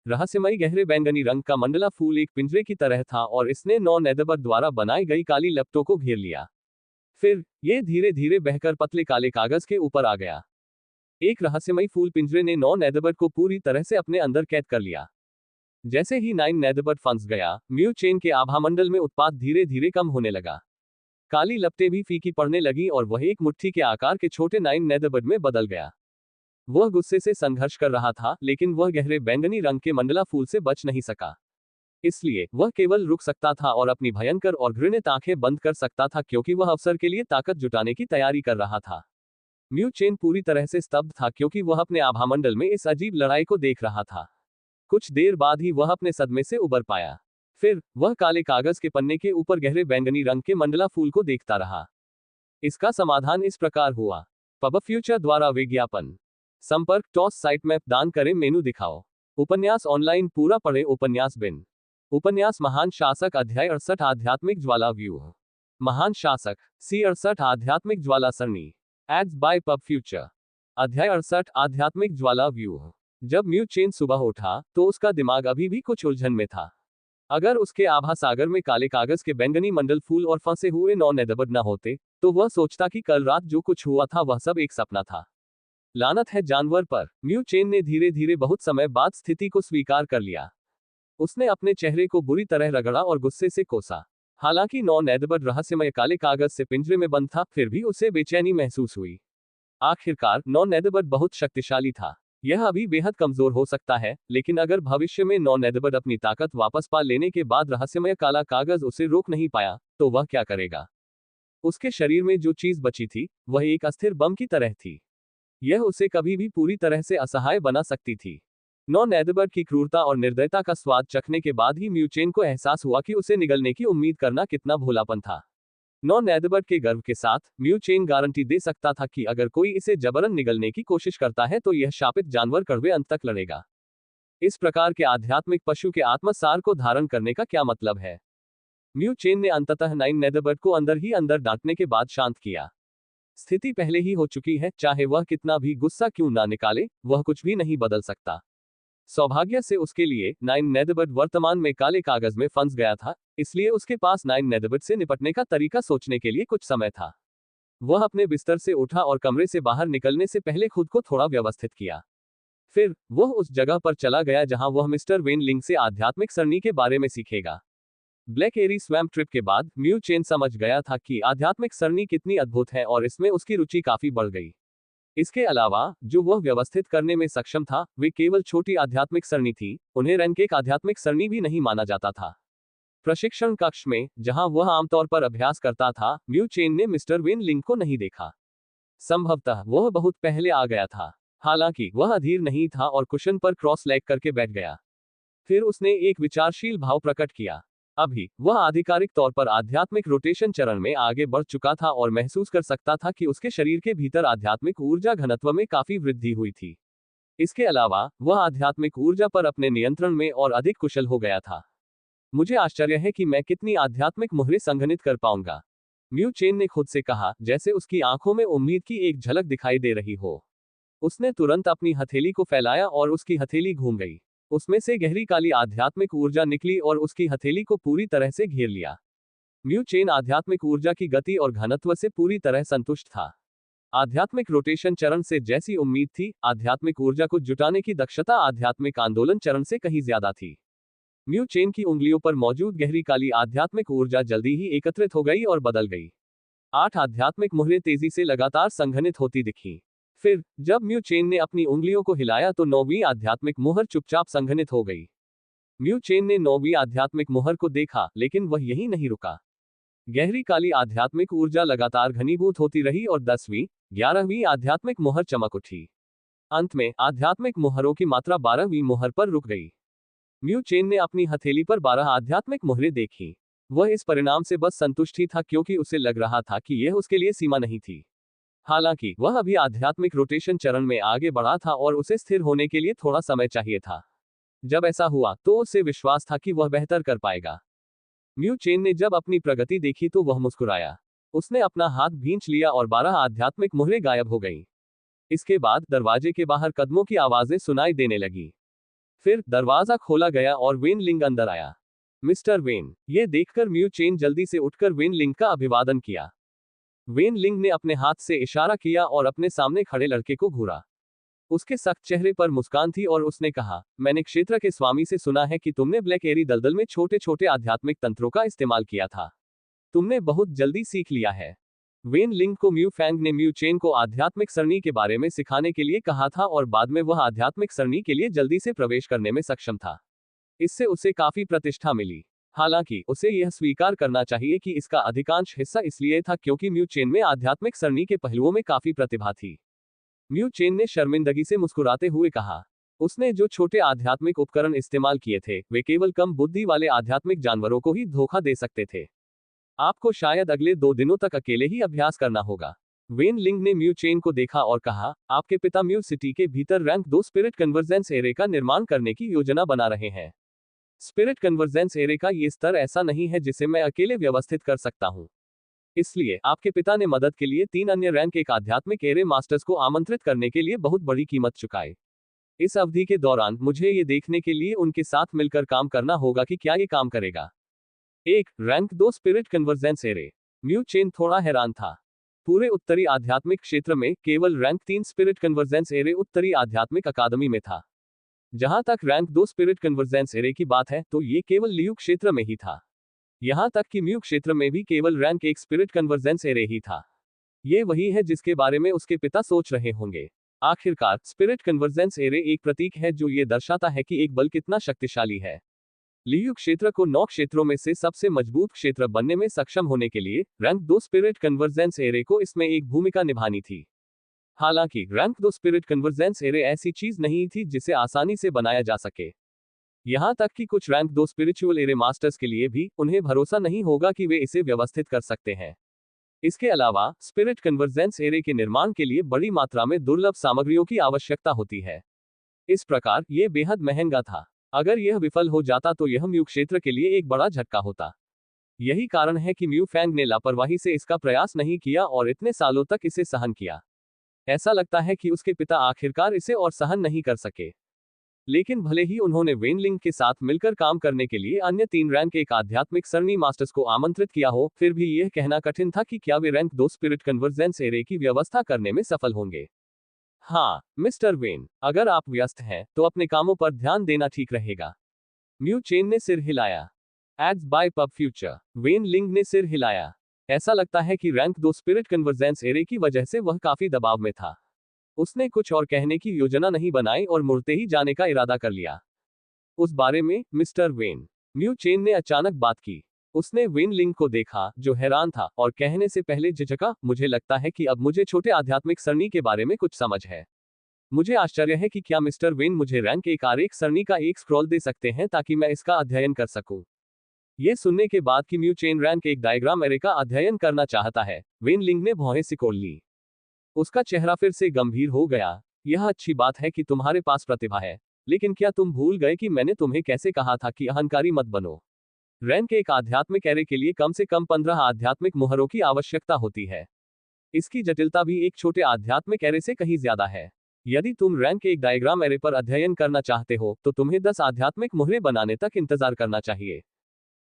[SPEAKER 1] रहस्यमयी गहरे बैंगनी रंग का मंडला फूल एक पिंजरे की तरह था और इसने नॉन एडिबल द्वारा बनाई गई काली लपटों को घेर लिया। फिर यह धीरे धीरे बहकर पतले काले कागज के ऊपर आ गया। एक रहस्यमयी फूल पिंजरे ने नॉन एडिबल को पूरी तरह से अपने अंदर कैद कर लिया। जैसे ही नॉन एडिबल फंस गया, म्यू चेन के आभामंडल में उत्पात धीरे धीरे कम होने लगा। काली लपटें भी फीकी पड़ने लगी और वह एक मुट्ठी के आकार के छोटे नॉन एडिबल में बदल गया। वह गुस्से से संघर्ष कर रहा था, लेकिन वह गहरे बैंगनी रंग के मंडला फूल से बच नहीं सका। इसलिए वह केवल रुक सकता था और अपनी भयंकर और घृणित आंखें बंद कर सकता था, क्योंकि वह अवसर के लिए ताकत जुटाने की तैयारी कर रहा था। म्यू चेन पूरी तरह से स्तब्ध था, क्योंकि वह अपने आभामंडल में इस अजीब लड़ाई को देख रहा था। कुछ देर बाद ही वह अपने सदमे से उबर पाया। फिर वह काले कागज के पन्ने के ऊपर गहरे बैंगनी रंग के मंडला फूल को देखता रहा। इसका समाधान इस प्रकार हुआ। पब फ्यूचर द्वारा विज्ञापन। संपर्क टॉस साइट मैप दान करें मेनू दिखाओ। उपन्यास ऑनलाइन पूरा पढ़े। उपन्यास बिन। उपन्यास महान शासक अध्याय 68 आध्यात्मिक ज्वाला व्यूह। महान शासक C68 आध्यात्मिक ज्वाला सरणी। Ads by pub future. अध्याय 68 आध्यात्मिक ज्वाला व्यूह। जब म्यू चेन सुबह उठा, तो उसका दिमाग अभी भी कुछ उलझन में था। अगर उसके आभा सागर में काले कागज के बैंगनी मंडल फूल और फंसे हुए नॉन एडिबल न होते, तो वह सोचता कि कल रात जो कुछ हुआ था वह सब एक सपना था। लानत है जानवर पर। म्यू चेन ने धीरे धीरे बहुत समय बाद स्थिति को स्वीकार कर लिया। उसने अपने चेहरे को बुरी तरह रगड़ा और गुस्से से कोसा। हालांकि नॉन एडिबल रहस्यमय काले कागज से पिंजरे में बंद था, फिर भी उसे बेचैनी महसूस हुई। आखिरकार नॉन एडिबल बहुत शक्तिशाली था। यह अभी बेहद कमजोर हो सकता है, लेकिन अगर भविष्य में नॉन एडिबल अपनी ताकत वापस पा लेने के बाद रहस्यमय काला कागज उसे रोक नहीं पाया, तो वह क्या करेगा? उसके शरीर में जो चीज बची थी, वह एक अस्थिर बम की तरह थी। यह उसे कभी भी पूरी तरह से असहाय बना सकती थी। नॉन एडिबल की क्रूरता और निर्दयता का स्वाद चखने के बाद ही म्यू चेन को एहसास हुआ कि उसे निगलने की उम्मीद करना कितना भोलापन था। 9 नेदरबर्ग के गर्व के साथ म्यू चेन गारंटी दे सकता था कि अगर कोई इसे जबरन निगलने की कोशिश करता है तो यह शापित जानवर कड़वे अंत तक लड़ेगा। इस प्रकार के आध्यात्मिक पशु के आत्मसार को धारण करने का क्या मतलब है? म्यू चेन ने अंततः 9 नेदरबर्ग को अंदर ही अंदर डांटने के बाद शांत किया। स्थिति पहले ही हो चुकी है, चाहे वह कितना भी गुस्सा क्यों ना निकाले, वह कुछ भी नहीं बदल सकता। सौभाग्य से उसके लिए 9 नेदरबर्ग वर्तमान में काले कागज में फंस गया था, इसलिए उसके पास 9 नेदरबर्ग से निपटने का तरीका सोचने के लिए कुछ समय था। वह अपने बिस्तर से उठा और कमरे से बाहर निकलने से पहले खुद को थोड़ा व्यवस्थित किया। फिर वह उस जगह पर चला गया जहां वह मिस्टर वेन लिंग से आध्यात्मिक सरणी के बारे में सीखेगा। ब्लैक एरी स्वैम्प ट्रिप के बाद म्यू चेन समझ गया था कि आध्यात्मिक सरणी कितनी अद्भुत है और इसमें उसकी रुचि काफी बढ़ गई। इसके अलावा जो वह व्यवस्थित करने में सक्षम था वे केवल छोटी आध्यात्मिक सरणी थी, उन्हें रैंक एक आध्यात्मिक सरणी भी नहीं माना जाता था। प्रशिक्षण कक्ष में जहां वह आमतौर पर अभ्यास करता था, म्यू चेन ने मिस्टर वेन लिंग को नहीं देखा। संभवतः वह बहुत पहले आ गया था। हालांकि वह अधीर नहीं था और कुशन पर क्रॉस लेग करके बैठ गया। फिर उसने एक विचारशील भाव प्रकट किया। अभी वह आधिकारिक तौर पर आध्यात्मिक रोटेशन चरण में आगे बढ़ चुका था और महसूस कर सकता था कि उसके शरीर के भीतर आध्यात्मिक ऊर्जा घनत्व में काफी वृद्धि हुई थी। इसके अलावा वह आध्यात्मिक ऊर्जा पर अपने नियंत्रण में और अधिक कुशल हो गया था। मुझे आश्चर्य है कि मैं कितनी आध्यात्मिक मुहरें संघनित कर पाऊंगा, म्यू चेन ने खुद से कहा, जैसे उसकी आंखों में उम्मीद की एक झलक दिखाई दे रही हो। उसने तुरंत अपनी हथेली को फैलाया और उसकी हथेली घूम गई। उसमें से गहरी काली आध्यात्मिक ऊर्जा निकली और उसकी हथेली को पूरी तरह से घेर लिया। म्यू चेन आध्यात्मिक ऊर्जा की गति और घनत्व से पूरी तरह संतुष्ट था। आध्यात्मिक रोटेशन चरण से जैसी उम्मीद थी, आध्यात्मिक ऊर्जा को जुटाने की दक्षता आध्यात्मिक आंदोलन चरण से कहीं ज्यादा थी। म्यू चेन की उंगलियों पर मौजूद गहरी काली आध्यात्मिक ऊर्जा जल्दी ही एकत्रित हो गई और बदल गई। 8 आध्यात्मिक मुहरें तेजी से लगातार संघनित होती दिखीं। फिर जब म्यू चेन ने अपनी उंगलियों को हिलाया तो 9वीं आध्यात्मिक मुहर चुपचाप संघनित हो गई। म्यू चेन ने 9वीं आध्यात्मिक मुहर को देखा, लेकिन वह यहीं नहीं रुका। गहरी काली आध्यात्मिक ऊर्जा लगातार घनीभूत होती रही और 10वीं, 11वीं आध्यात्मिक मुहर चमक उठी। अंत में आध्यात्मिक मुहरों की मात्रा 12वीं मुहर पर रुक गई। म्यू चेन ने अपनी हथेली पर 12 आध्यात्मिक मुहरें देखी। वह इस परिणाम से बस संतुष्ट ही था क्योंकि उसे लग रहा था कि यह उसके लिए सीमा नहीं थी। हालांकि वह अभी आध्यात्मिक रोटेशन चरण में आगे बढ़ा था और उसे स्थिर होने के लिए थोड़ा समय चाहिए था। जब ऐसा हुआ तो उसे विश्वास था कि वह बेहतर कर पाएगा। म्यू चेन ने जब अपनी प्रगति देखी तो वह मुस्कुराया। उसने अपना हाथ भींच लिया और 12 आध्यात्मिक मुहरें गायब हो गईं। इसके बाद दरवाजे के बाहर कदमों की आवाजें सुनाई देने लगी। फिर दरवाजा खोला गया और वेन लिंग अंदर आया। मिस्टर वेन, यह देखकर म्यू चेन जल्दी से उठकर वेन लिंग का अभिवादन किया। वेन लिंग ने अपने हाथ से इशारा किया और अपने सामने खड़े लड़के को घूरा। उसके सख्त चेहरे पर मुस्कान थी और उसने कहा, मैंने क्षेत्र के स्वामी से सुना है कि तुमने ब्लैक एरी दलदल में छोटे छोटे आध्यात्मिक तंत्रों का इस्तेमाल किया था। तुमने बहुत जल्दी सीख लिया है। वेन लिंग को म्यू फैंग ने म्यू चेन को आध्यात्मिक सरणी के बारे में सिखाने के लिए कहा था और बाद में वह आध्यात्मिक सरणी के लिए जल्दी से प्रवेश करने में सक्षम था। इससे उसे काफी प्रतिष्ठा मिली। हालांकि उसे यह स्वीकार करना चाहिए कि इसका अधिकांश हिस्सा इसलिए था क्योंकि म्यू चेन में आध्यात्मिक सरणी के पहलुओं में काफी प्रतिभा थी। म्यू चेन ने शर्मिंदगी से मुस्कुराते हुए कहा, उसने जो छोटे आध्यात्मिक उपकरण इस्तेमाल किए थे वे केवल कम बुद्धि वाले आध्यात्मिक जानवरों को ही धोखा दे सकते थे। आपको शायद अगले 2 दिनों तक अकेले ही अभ्यास करना होगा। वेन लिंग ने म्यू चेन को देखा और कहा, आपके पिता म्यू सिटी के भीतर रैंक 2 स्पिरिट कन्वर्जेंस एरे का निर्माण करने की योजना बना रहे हैं। स्पिरिट कन्वर्जेंस एरे का ये स्तर ऐसा नहीं है जिसे मैं अकेले व्यवस्थित कर सकता हूं। इसलिए आपके पिता ने मदद के लिए 3 अन्य रैंक 1 आध्यात्मिक एरे मास्टर्स को आमंत्रित करने के लिए बहुत बड़ी कीमत चुकाई। इस अवधि के दौरान मुझे ये देखने के लिए उनके साथ मिलकर काम करना होगा कि क्या ये काम करेगा। 1 rank 2 spirit convergence array. Mu chain थोड़ा हैरान था। पूरे उत्तरी आध्यात्मिक क्षेत्र में केवल रैंक 3 स्पिरिट कन्वर्जेंस एरे उत्तरी आध्यात्मिक अकादमी में था। जहां तक रैंक 2 स्पिरिट कन्वर्जेंस एरे की बात है तो ये केवल लियू क्षेत्र में ही था। यहां तक कि म्यू क्षेत्र में भी केवल रैंक 1 स्पिरिट कन्वर्जेंस एरे ही था। ये वही है जिसके बारे में उसके पिता सोच रहे होंगे। आखिरकार स्पिरिट कन्वर्जेंस एरे एक प्रतीक है जो ये दर्शाता है कि एक बल कितना शक्तिशाली है। लियू क्षेत्र को 9 क्षेत्रों में से सबसे मजबूत क्षेत्र बनने में सक्षम होने के लिए रैंक 2 स्पिरिट कन्वर्जेंस एरे को इसमें एक भूमिका निभानी थी। हालांकि रैंक 2 स्पिरिट कन्वर्जेंस एरे ऐसी चीज नहीं थी जिसे आसानी से बनाया जा सके। यहां तक कि कुछ रैंक 2 स्पिरिचुअल एरे मास्टर्स के लिए भी उन्हें भरोसा नहीं होगा कि वे इसे व्यवस्थित कर सकते हैं। इसके अलावा स्पिरिट कन्वर्जेंस एरे के निर्माण के लिए बड़ी मात्रा में दुर्लभ सामग्रियों की आवश्यकता होती है। इस प्रकार यह बेहद महंगा था। अगर यह विफल हो जाता तो यह म्यू क्षेत्र के लिए एक बड़ा झटका होता। यही कारण है कि म्यू फैंग ने लापरवाही से इसका प्रयास नहीं किया और इतने सालों तक इसे सहन किया। ऐसा लगता है कि उसके पिता आखिरकार इसे और सहन नहीं कर सके। लेकिन भले ही उन्होंने वेन लिंग के साथ मिलकर काम करने के लिए अन्य 3 रैंक 1 आध्यात्मिक सरणी मास्टर्स को आमंत्रित किया हो, फिर भी यह कहना कठिन था कि क्या वे रैंक 2 स्पिरिट कन्वर्जेंस एरे की व्यवस्था करने में सफल होंगे। हाँ, मिस्टर वेन, अगर आप व्यस्त हैं, तो अपने कामों पर ध्यान देना ठीक रहेगा। म्यू चेन ने सिर हिलाया। Ads by pub future. Wen Ling ने सिर हिलाया। ऐसा लगता है कि रैंक 2 स्पिरिट कन्वर्जेंस एरे की वजह से वह काफी दबाव में था। उसने कुछ और कहने की योजना नहीं बनाई और मुड़ते ही जाने का इरादा कर लिया। उस बारे में, मिस्टर वेन, म्यू चेन ने अचानक बात की। उसने वेन लिंग को देखा, जो हैरान था, और कहने से पहले झिझका, मुझे लगता है कि अब मुझे छोटे आध्यात्मिक सरणी के बारे में कुछ समझ है। मुझे आश्चर्य है कि क्या मिस्टर वेन मुझे रैंक 1 आरेख सरणी का एक स्क्रॉल दे सकते हैं ताकि मैं इसका अध्ययन कर सकूं। यह सुनने के बाद कि mu chain rank 1 diagram array का अध्ययन करना चाहता है, वेन लिंग ने भौहें सिकोड़ ली। उसका चेहरा फिर से गंभीर हो गया। यह अच्छी बात है कि तुम्हारे पास प्रतिभा है, लेकिन क्या तुम भूल गए कि मैंने तुम्हें कैसे कहा था कि अहंकारी मत बनो। रैंक 1 आध्यात्मिक एरे के लिए कम से कम 15 आध्यात्मिक मुहरों की आवश्यकता होती है। इसकी जटिलता भी एक छोटे आध्यात्मिक एरे से कहीं ज्यादा है। यदि तुम रैंक 1 डायग्राम एरे पर अध्ययन करना चाहते हो, तो तुम्हें 10 आध्यात्मिक मुहरें बनाने तक इंतजार करना चाहिए।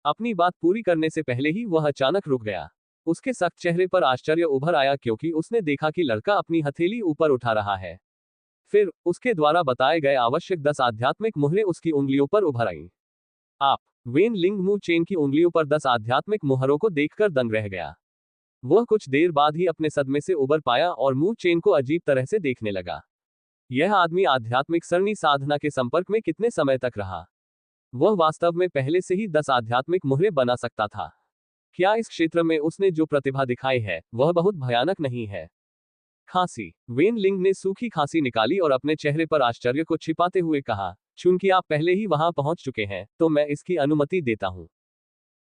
[SPEAKER 1] अपनी बात पूरी करने से पहले ही वह अचानक रुक गया। उसके सख्त चेहरे पर आश्चर्य उभर आया क्योंकि उसने देखा कि लड़का अपनी हथेली ऊपर उठा रहा है। फिर उसके द्वारा बताए गए आवश्यक 10 आध्यात्मिक मुहरें उसकी उंगलियों पर उभर आईं। आप, वेन लिंग म्यू चेन की उंगलियों पर 10 आध्यात्मिक मुहरों को देखकर दंग रह गया। वह कुछ देर बाद ही अपने सदमे से उबर पाया और म्यू चेन को अजीब तरह से देखने लगा। यह आदमी आध्यात्मिक सरणी साधना के संपर्क में कितने समय तक रहा? वह वास्तव में पहले से ही 10 आध्यात्मिक मुहरें बना सकता था। क्या इस क्षेत्र में उसने जो प्रतिभा दिखाई है, वह बहुत भयानक नहीं है? खांसी। वेन लिंग ने सूखी खांसी निकाली और अपने चेहरे पर आश्चर्य को छिपाते हुए कहा, चूंकि आप पहले ही वहां पहुंच चुके हैं, तो मैं इसकी अनुमति देता हूं।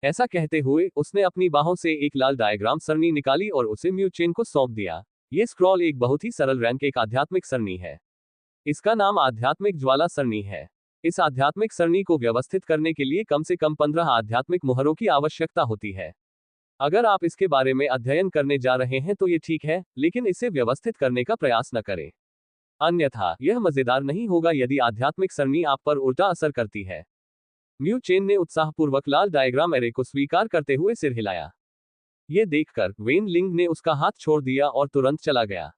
[SPEAKER 1] ऐसा कहते हुए उसने अपनी बाहों से एक लाल डायग्राम सरणी निकाली और उसे म्यू चेन को सौंप दिया। यह स्क्रॉल एक बहुत ही सरल रैंक 1 आध्यात्मिक सरणी है। इसका नाम आध्यात्मिक ज्वाला सरणी है। इस आध्यात्मिक सरणी को व्यवस्थित करने के लिए कम से कम 15 आध्यात्मिक मुहरों की आवश्यकता होती है। अगर आप इसके बारे में अध्ययन करने जा रहे हैं तो ये ठीक है, लेकिन इसे व्यवस्थित करने का प्रयास न करें। अन्यथा यह मजेदार नहीं होगा यदि आध्यात्मिक सरणी आप पर उल्टा असर करती है। म्यू चेन ने उत्साहपूर्वक लाल डायग्राम एरे को स्वीकार करते हुए सिर हिलाया। यह देखकर वेन लिंग ने उसका हाथ छोड़ दिया और तुरंत चला गया।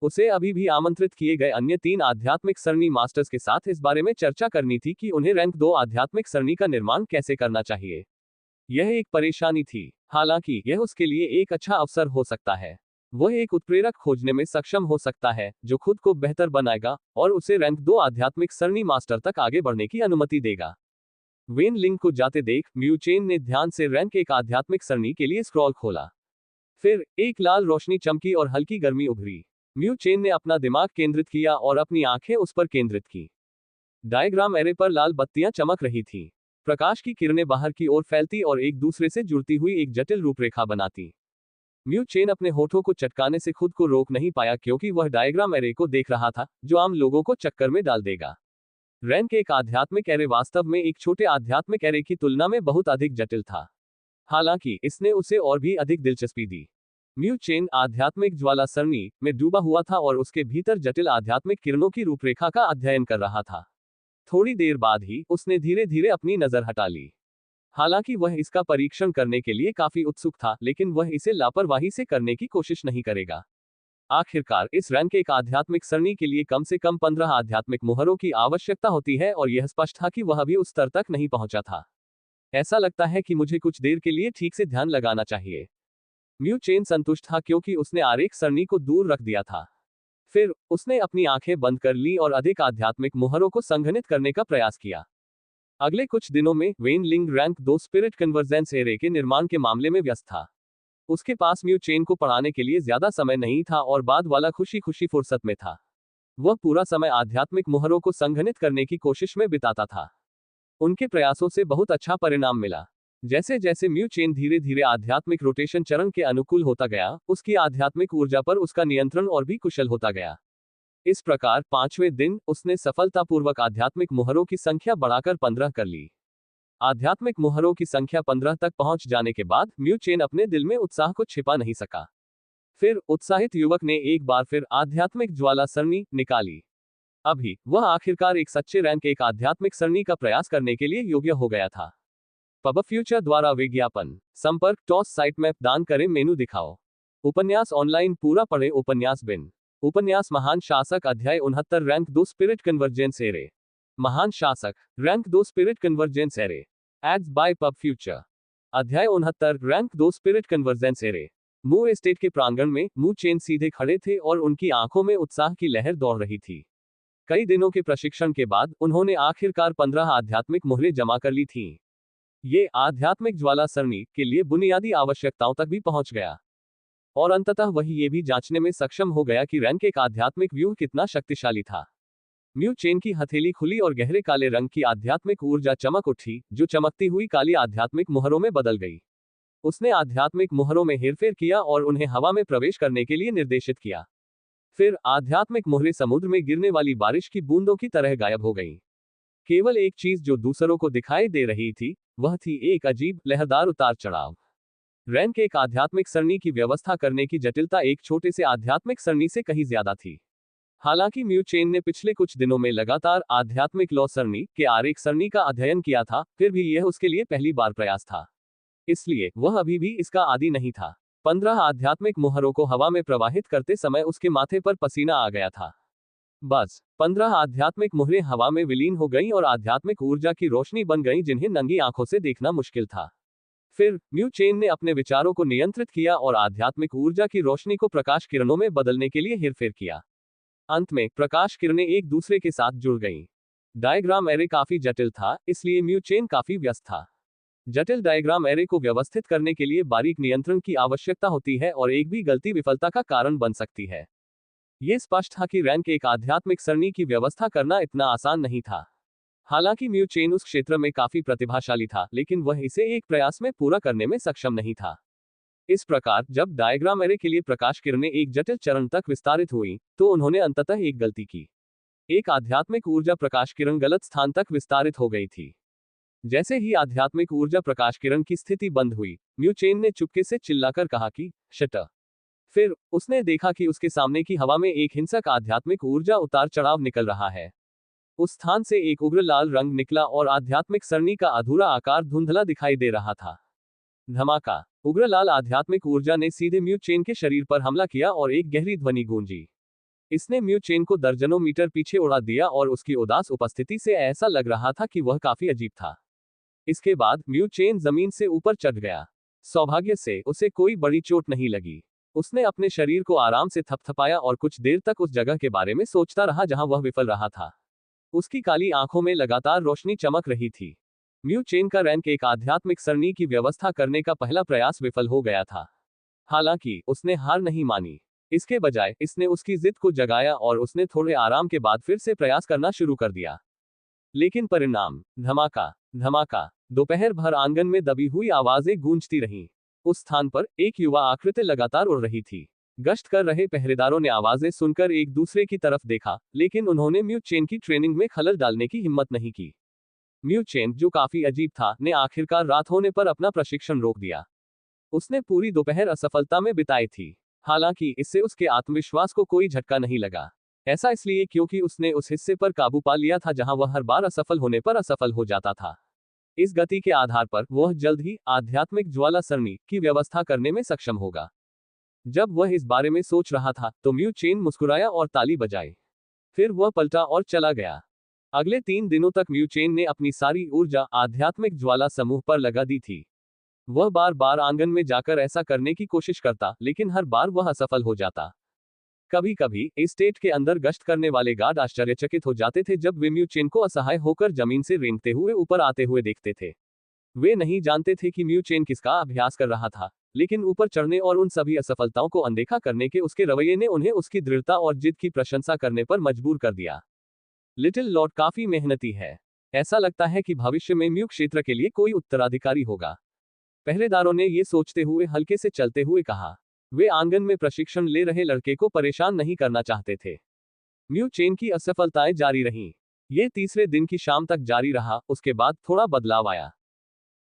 [SPEAKER 1] उसे अभी भी आमंत्रित किए गए अन्य 3 आध्यात्मिक सरणी मास्टर्स के साथ इस बारे में चर्चा करनी थी कि उन्हें रैंक 2 आध्यात्मिक सरणी का निर्माण कैसे करना चाहिए। यह एक परेशानी थी। हालांकि यह उसके लिए एक अच्छा अवसर हो सकता है। वह एक उत्प्रेरक खोजने में सक्षम हो सकता है, जो खुद को बेहतर बनाएगा और उसे रैंक 2 आध्यात्मिक सरणी मास्टर तक आगे बढ़ने की अनुमति देगा। वेन लिंग को जाते देख म्यू चेन ने ध्यान से रैंक 1 आध्यात्मिक सरणी के लिए स्क्रॉल खोला। फिर एक लाल रोशनी चमकी और हल्की गर्मी उभरी। म्यू चेन ने अपना दिमाग केंद्रित किया और अपनी आंखें उस पर केंद्रित की। डायग्राम एरे पर लाल बत्तियां चमक रही थीं। प्रकाश की किरणें बाहर की ओर फैलती और एक दूसरे से जुड़ती हुई एक जटिल रूपरेखा बनाती। म्यू चेन अपने होठों को चटकाने से खुद को रोक नहीं पाया क्योंकि वह डायग्राम एरे को देख रहा था, जो आम लोगों को चक्कर में डाल देगा। रैंक 1 आध्यात्मिक एरे वास्तव में एक छोटे आध्यात्मिक एरे की तुलना में बहुत अधिक जटिल था। हालांकि इसने उसे और भी अधिक दिलचस्पी दी। म्यू चेन आध्यात्मिक ज्वाला सरणी में डूबा हुआ था और उसके भीतर जटिल आध्यात्मिक किरणों की रूपरेखा का अध्ययन कर रहा था। थोड़ी देर बाद ही उसने धीरे धीरे अपनी नजर हटा ली। हालांकि वह इसका परीक्षण करने के लिए काफी उत्सुक था, लेकिन वह इसे लापरवाही से करने की कोशिश नहीं करेगा। आखिरकार इस रैंक 1 आध्यात्मिक सरणी के लिए कम से कम 15 आध्यात्मिक मुहरों की आवश्यकता होती है और यह स्पष्ट था कि वह अभी उस स्तर तक नहीं पहुंचा था। ऐसा लगता है कि मुझे कुछ देर के लिए ठीक से ध्यान लगाना चाहिए। म्यू चेन संतुष्ट था क्योंकि उसने आरेख सरणी को दूर रख दिया था। फिर उसने अपनी आंखें बंद कर ली और अधिक आध्यात्मिक मुहरों को संघनित करने का प्रयास किया। अगले कुछ दिनों में वेन लिंग रैंक 2 स्पिरिट कन्वर्जेंस एरे के निर्माण के मामले में व्यस्त था। उसके पास म्यू चेन को पढ़ाने के लिए ज्यादा समय नहीं था और बाद वाला खुशी खुशी फुर्सत में था। वह पूरा समय आध्यात्मिक मुहरों को संघनित करने की कोशिश में बिताता था। उनके प्रयासों से बहुत अच्छा परिणाम मिला। जैसे जैसे म्यू चेन धीरे धीरे आध्यात्मिक रोटेशन चरण के अनुकूल होता गया, उसकी आध्यात्मिक ऊर्जा पर उसका नियंत्रण और भी कुशल होता गया। इस प्रकार 5वें दिन उसने सफलतापूर्वक आध्यात्मिक मुहरों की संख्या बढ़ाकर 15 कर ली। आध्यात्मिक मुहरों की संख्या 15 तक पहुंच जाने के बाद म्यू चेन अपने दिल में उत्साह को छिपा नहीं सका। फिर उत्साहित युवक ने एक बार फिर आध्यात्मिक ज्वाला सरणी निकाली। अभी वह आखिरकार एक सच्चे रैंक एक आध्यात्मिक सरणी का प्रयास करने के लिए योग्य हो गया था। पब फ्यूचर द्वारा विज्ञापन संपर्क टॉस साइट मैप दान करें मेनू दिखाओ। उपन्यास ऑनलाइन पूरा पढ़े उपन्यास बिन उपन्यास महान शासक अध्याय 69 रैंक 2 स्पिरिट कन्वर्जेंस एरे। महान शासक rank 2 spirit convergence array ads by pub future. अध्याय 69 rank 2 spirit convergence array. Mu estate के प्रांगण में मू चेन सीधे खड़े थे और उनकी आंखों में उत्साह की लहर दौड़ रही थी। कई दिनों के प्रशिक्षण के बाद उन्होंने आखिरकार 15 आध्यात्मिक मुहरें जमा कर ली थीं। ये आध्यात्मिक ज्वाला सरणी के लिए बुनियादी आवश्यकताओं तक भी पहुंच गया और अंततः वही ये भी जांचने में सक्षम हो गया कि रैंक एक आध्यात्मिक व्यूह कितना शक्तिशाली था। म्यू चेन की हथेली खुली और गहरे काले रंग की आध्यात्मिक ऊर्जा चमक उठी, जो चमकती हुई काली आध्यात्मिक मुहरों में बदल गई। उसने आध्यात्मिक मुहरों में हेरफेर किया और उन्हें हवा में प्रवेश करने के लिए निर्देशित किया। फिर आध्यात्मिक मुहरें समुद्र में गिरने वाली बारिश की बूंदों की तरह गायब हो गईं। केवल एक चीज जो दूसरों को दिखाई दे रही थी, वह थी एक अजीब लहरदार उतार चढ़ाव। रैंक एक आध्यात्मिक सरणी की व्यवस्था करने की जटिलता एक छोटे से आध्यात्मिक सरणी से कहीं ज्यादा थी। हालांकि म्यू चेन ने पिछले कुछ दिनों में लगातार आध्यात्मिक लॉ सरणी के आरेख सरणी का अध्ययन किया था, फिर भी यह उसके लिए पहली बार प्रयास था। इसलिए वह अभी भी इसका आदी नहीं था। 15 आध्यात्मिक मुहरों को हवा में प्रवाहित करते समय उसके माथे पर पसीना आ गया था। बस 15 आध्यात्मिक मुहरें हवा में विलीन हो गईं और आध्यात्मिक ऊर्जा की रोशनी बन गईं जिन्हें नंगी आंखों से देखना मुश्किल था। फिर म्यू चेन ने अपने विचारों को नियंत्रित किया और आध्यात्मिक ऊर्जा की रोशनी को प्रकाश किरणों में बदलने के लिए हेरफेर किया। अंत में प्रकाश किरणें एक दूसरे के साथ जुड़ गईं। डायग्राम एरे काफी जटिल था, इसलिए म्यू चेन काफी व्यस्त था। जटिल डायग्राम एरे को व्यवस्थित करने के लिए बारीक नियंत्रण की आवश्यकता होती है और एक भी गलती विफलता का कारण बन सकती है। यह स्पष्ट था कि रैंक एक आध्यात्मिक सरणी की व्यवस्था करना इतना आसान नहीं था। हालांकि म्यू चेन उस क्षेत्र में काफी प्रतिभाशाली था, लेकिन वह इसे एक प्रयास में पूरा करने में सक्षम नहीं था। इस प्रकार जब डायग्राम एरे के लिए प्रकाश किरणें एक जटिल चरण तक विस्तारित हुई, तो उन्होंने अंततः एक गलती की। एक आध्यात्मिक ऊर्जा प्रकाश किरण गलत स्थान तक विस्तारित हो गई थी। जैसे ही आध्यात्मिक ऊर्जा प्रकाश किरण की स्थिति बंद हुई, म्यू चेन ने चुपके से चिल्लाकर कहा कि शट। फिर उसने देखा कि उसके सामने की हवा में एक हिंसक आध्यात्मिक ऊर्जा उतार चढ़ाव निकल रहा है। उस स्थान से एक उग्र लाल रंग निकला और आध्यात्मिक सरणी का अधूरा आकार धुंधला दिखाई दे रहा था। धमाका। उग्र लाल आध्यात्मिक ऊर्जा ने सीधे म्यू चेन के शरीर पर हमला किया और एक गहरी ध्वनि गूंजी। इसने म्यू चेन को दर्जनों मीटर पीछे उड़ा दिया और उसकी उदास उपस्थिति से ऐसा लग रहा था कि वह काफी अजीब था। इसके बाद म्यू चेन जमीन से ऊपर चढ़ गया। सौभाग्य से उसे कोई बड़ी चोट नहीं लगी। उसने अपने शरीर को आराम से थपथपाया और कुछ देर तक उस जगह के बारे में सोचता रहा जहां वह विफल रहा था। उसकी काली आंखों में लगातार रोशनी चमक रही थी। म्यू चेन का रैंक एक आध्यात्मिक सरणी की व्यवस्था करने का पहला प्रयास विफल हो गया था। हालांकि उसने हार नहीं मानी। इसके बजाय इसने उसकी जिद को जगाया और उसने थोड़े आराम के बाद फिर से प्रयास करना शुरू कर दिया। लेकिन परिणाम धमाका धमाका। दोपहर भर आंगन में दबी हुई आवाजें गूंजती रहीं। उस स्थान पर एक युवा आकृति लगातार उड़ रही थी। गश्त कर रहे पहरेदारों ने आवाजें सुनकर एक दूसरे की तरफ देखा, लेकिन उन्होंने म्यू चेन की ट्रेनिंग में खलल डालने की हिम्मत नहीं की। म्यू चेन, जो काफी अजीब था, ने आखिरकार रात होने पर अपना प्रशिक्षण रोक दिया। उसने पूरी दोपहर असफलता में बिताई थी। हालांकि इससे उसके आत्मविश्वास को कोई झटका नहीं लगा। ऐसा इसलिए क्योंकि उसने उस हिस्से पर काबू पा लिया था जहां वह हर बार असफल होने पर असफल हो जाता था। इस गति के आधार पर वह जल्द ही आध्यात्मिक ज्वाला सरणी की व्यवस्था करने में सक्षम होगा। जब वह इस बारे में सोच रहा था तो म्यू चेन मुस्कुराया और ताली बजाई। फिर वह पलटा और चला गया। अगले 3 दिनों तक म्यू चेन ने अपनी सारी ऊर्जा आध्यात्मिक ज्वाला समूह पर लगा दी थी। वह बार बार आंगन में जाकर ऐसा करने की कोशिश करता, लेकिन हर बार वह असफल हो जाता। कभी कभी एस्टेट के अंदर गश्त करने वाले गार्ड आश्चर्यचकित हो जाते थे जब वे म्यू चेन को असहाय होकर जमीन से रेंगते हुए ऊपर आते हुए देखते थे। वे नहीं जानते थे कि म्यू चेन किसका अभ्यास कर रहा था, लेकिन ऊपर चढ़ने और उन सभी असफलताओं को अनदेखा करने के उसके रवैये ने उन्हें उसकी दृढ़ता और जिद की प्रशंसा करने पर मजबूर कर दिया। लिटिल लॉर्ड काफी मेहनती है। ऐसा लगता है कि भविष्य में म्यू क्षेत्र के लिए कोई उत्तराधिकारी होगा। पहरेदारों ने ये सोचते हुए हल्के से चलते हुए कहा। वे आंगन में प्रशिक्षण ले रहे लड़के को परेशान नहीं करना चाहते थे। म्यू चेन की असफलताएं जारी रहीं। ये तीसरे दिन की शाम तक जारी रहा। उसके बाद थोड़ा बदलाव आया।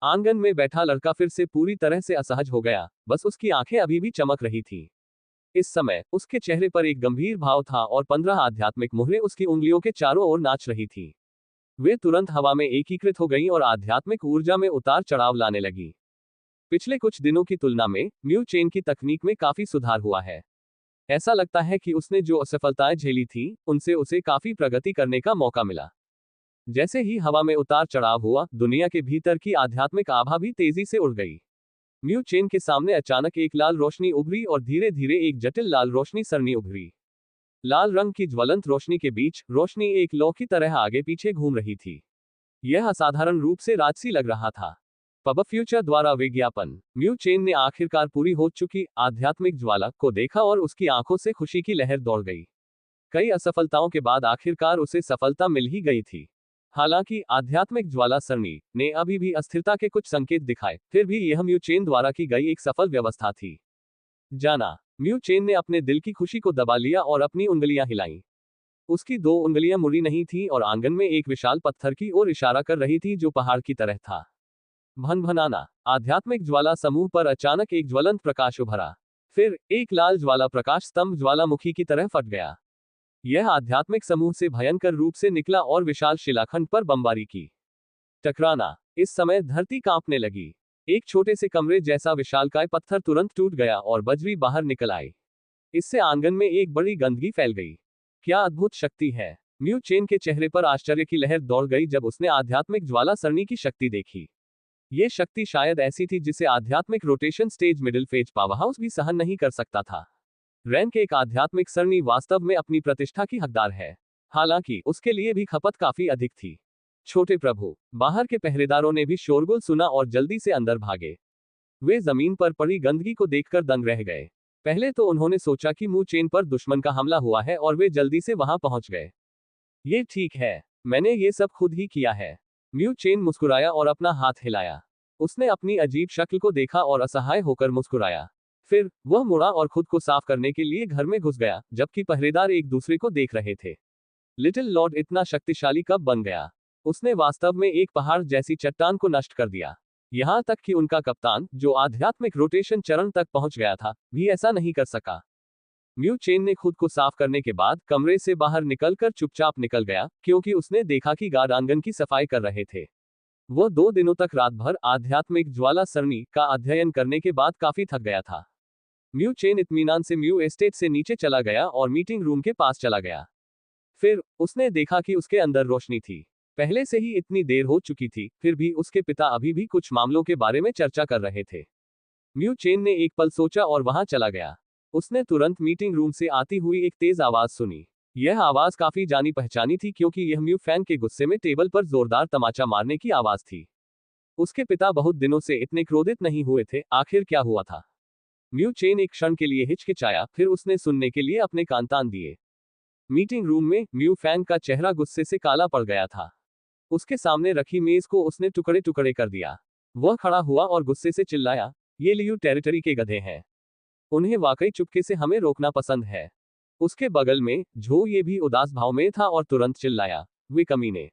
[SPEAKER 1] आंगन में बैठा लड़का फिर से पूरी तरह से असहज हो गया, बस उसकी आंखें अभी भी चमक रही थीं। इस समय उसके चेहरे पर एक गंभीर भाव था और 15 आध्यात्मिक मुहरें उसकी उंगलियों के चारों ओर नाच रही थीं। वे तुरंत हवा में एकीकृत हो गईं और आध्यात्मिक ऊर्जा में उतार चढ़ाव लाने लगी। पिछले कुछ दिनों की तुलना में म्यू चेन की तकनीक में काफी सुधार हुआ है। ऐसा लगता है कि उसने जो असफलताएं झेली थी, उनसे उसे काफी प्रगति करने का मौका मिला। जैसे ही हवा में उतार चढ़ाव हुआ, दुनिया के भीतर की आध्यात्मिक आभा भी तेजी से उड़ गई। म्यू चेन के सामने अचानक एक लाल रोशनी उभरी और धीरे धीरे एक जटिल लाल रोशनी सरनी उभरी। लाल रंग की ज्वलंत रोशनी के बीच रोशनी एक लौ की तरह आगे पीछे घूम रही थी। यह असाधारण रूप से राजसी लग रहा था। पब फ्यूचर द्वारा विज्ञापन। म्यू चेन ने आखिरकार पूरी हो चुकी आध्यात्मिक ज्वाला को देखा और उसकी आंखों से खुशी की लहर दौड़ गई। कई असफलताओं के बाद आखिरकार उसे सफलता मिल ही गई थी। हालांकि आध्यात्मिक ज्वाला सरणी ने अभी भी अस्थिरता के कुछ संकेत दिखाए, फिर भी यह म्यू चेन द्वारा की गई एक सफल व्यवस्था थी। जाना। म्यू चेन ने अपने दिल की खुशी को दबा लिया और अपनी उंगलियां हिलाईं। उसकी 2 उंगलियां मुड़ी नहीं थीं और आंगन में एक विशाल पत्थर की ओर इशारा कर रही थी जो पहाड़ की तरह था। भनभनाना। आध्यात्मिक ज्वाला समूह पर अचानक एक ज्वलंत प्रकाश उभरा। फिर एक लाल ज्वाला प्रकाश स्तंभ ज्वालामुखी की तरह फट गया। यह आध्यात्मिक समूह से भयंकर रूप से निकला और विशाल शिलाखंड पर बमबारी की। टकराना। इस समय धरती कांपने लगी। एक छोटे से कमरे जैसा विशालकाय पत्थर तुरंत टूट गया और बजरी बाहर निकल आई। इससे आंगन में एक बड़ी गंदगी फैल गई। क्या अद्भुत शक्ति है! म्यू चेन के चेहरे पर आश्चर्य की लहर दौड़ गई जब उसने आध्यात्मिक ज्वाला सरणी की शक्ति देखी। ये शक्ति शायद ऐसी थी जिसे आध्यात्मिक rotation stage middle phase powerhouse भी सहन नहीं कर सकता था। रैंक एक आध्यात्मिक सरणी वास्तव में अपनी प्रतिष्ठा की हकदार है, हालांकि उसके लिए भी खपत काफी अधिक थी। छोटे प्रभु। बाहर के पहरेदारों ने भी शोरगुल सुना और जल्दी से अंदर भागे। वे जमीन पर पड़ी गंदगी को देखकर दंग रह गए। पहले तो उन्होंने सोचा कि म्यू चेन पर दुश्मन का हमला हुआ है और वे जल्दी से वहां पहुंच गए। ये ठीक है, मैंने ये सब खुद ही किया है। म्यू चेन मुस्कुराया और अपना हाथ हिलाया। उसने अपनी अजीब शक्ल को देखा और असहाय होकर मुस्कुराया। फिर वह मुड़ा और खुद को साफ करने के लिए घर में घुस गया, जबकि पहरेदार एक दूसरे को देख रहे थे। लिटिल लॉर्ड इतना शक्तिशाली कब बन गया? उसने वास्तव में एक पहाड़ जैसी चट्टान को नष्ट कर दिया। यहां तक कि उनका कप्तान, जो आध्यात्मिक रोटेशन चरण तक पहुंच गया था, भी ऐसा नहीं कर सका। म्यू चेन ने खुद को साफ करने के बाद कमरे से बाहर निकलकर चुपचाप निकल गया, क्योंकि उसने देखा कि गार्ड आंगन की सफाई कर रहे थे। वह 2 दिनों तक रात भर आध्यात्मिक ज्वाला सरणी का अध्ययन करने के बाद काफी थक गया था। म्यू चेन इत्मीनान से म्यू एस्टेट से नीचे चला गया और मीटिंग रूम के पास चला गया। फिर उसने देखा कि उसके अंदर रोशनी थी। पहले से ही इतनी देर हो चुकी थी, फिर भी उसके पिता अभी भी कुछ मामलों के बारे में चर्चा कर रहे थे। म्यू चेन ने एक पल सोचा और वहां चला गया। उसने तुरंत मीटिंग रूम से आती हुई एक तेज आवाज सुनी। यह आवाज काफी जानी पहचानी थी, क्योंकि यह म्यू फैन के गुस्से में टेबल पर जोरदार तमाचा मारने की आवाज थी। उसके पिता बहुत दिनों से इतने क्रोधित नहीं हुए थे। आखिर क्या हुआ था? म्यू चेन एक क्षण के लिए हिचकिचाया, फिर उसने सुनने के लिए अपने कान तान दिए। मीटिंग रूम में म्यू फैंग का चेहरा गुस्से से काला पड़ गया था। उसके सामने रखी मेज को उसने टुकड़े टुकड़े कर दिया। वह खड़ा हुआ और गुस्से से चिल्लाया, ये लियू टेरिटरी के गधे हैं। उन्हें वाकई चुपके से हमें रोकना पसंद है। उसके बगल में झो ये भी उदास भाव में था और तुरंत चिल्लाया, वे कमीने।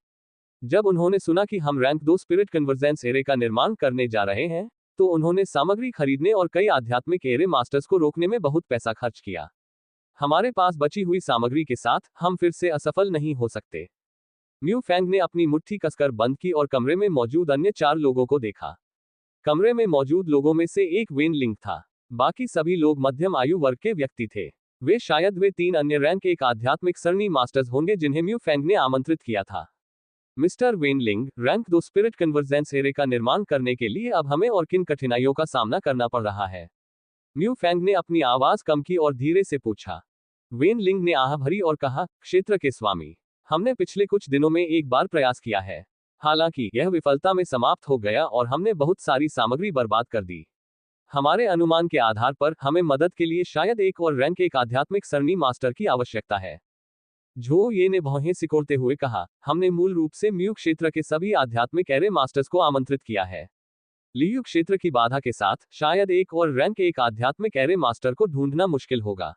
[SPEAKER 1] जब उन्होंने सुना कि हम रैंक 2 स्पिरिट कन्वर्जेंस एरे का निर्माण करने जा रहे हैं, तो उन्होंने सामग्री खरीदने और कई आध्यात्मिक एरे मास्टर्स को रोकने में बहुत पैसा खर्च किया। हमारे पास बची हुई सामग्री के साथ हम फिर से असफल नहीं हो सकते। म्यू फैंग ने अपनी मुट्ठी कसकर बंद की और कमरे में मौजूद अन्य 4 लोगों को देखा। कमरे में मौजूद लोगों में से एक वेन लिंग था। बाकी सभी लोग मध्यम आयु वर्ग के व्यक्ति थे। वे शायद वे 3 अन्य रैंक 1 आध्यात्मिक सरणी मास्टर्स होंगे जिन्हें म्यू फैंग ने आमंत्रित किया था। Mister Wenling, rank 2 spirit convergence array का निर्माण करने के लिए अब हमें और किन कठिनाइयों का सामना करना पड़ रहा है? म्यू फैंग ने अपनी आवाज कम की और धीरे से पूछा। वेनलिंग ने आह भरी और कहा, क्षेत्र के स्वामी, हमने पिछले कुछ दिनों में एक बार प्रयास किया है। हालांकि यह विफलता में समाप्त हो गया और हमने बहुत सारी सामग्री बर्बाद कर दी। हमारे अनुमान के आधार पर हमें मदद के लिए शायद एक और रैंक 1 आध्यात्मिक सरणी मास्टर की आवश्यकता है। झो ये ने भौहें सिकोड़ते हुए कहा, हमने मूल रूप से म्यू क्षेत्र के सभी आध्यात्मिक एरे मास्टर्स को आमंत्रित किया है। लियू क्षेत्र की बाधा के साथ शायद एक और रैंक एक आध्यात्मिक एरे मास्टर को ढूंढना मुश्किल होगा।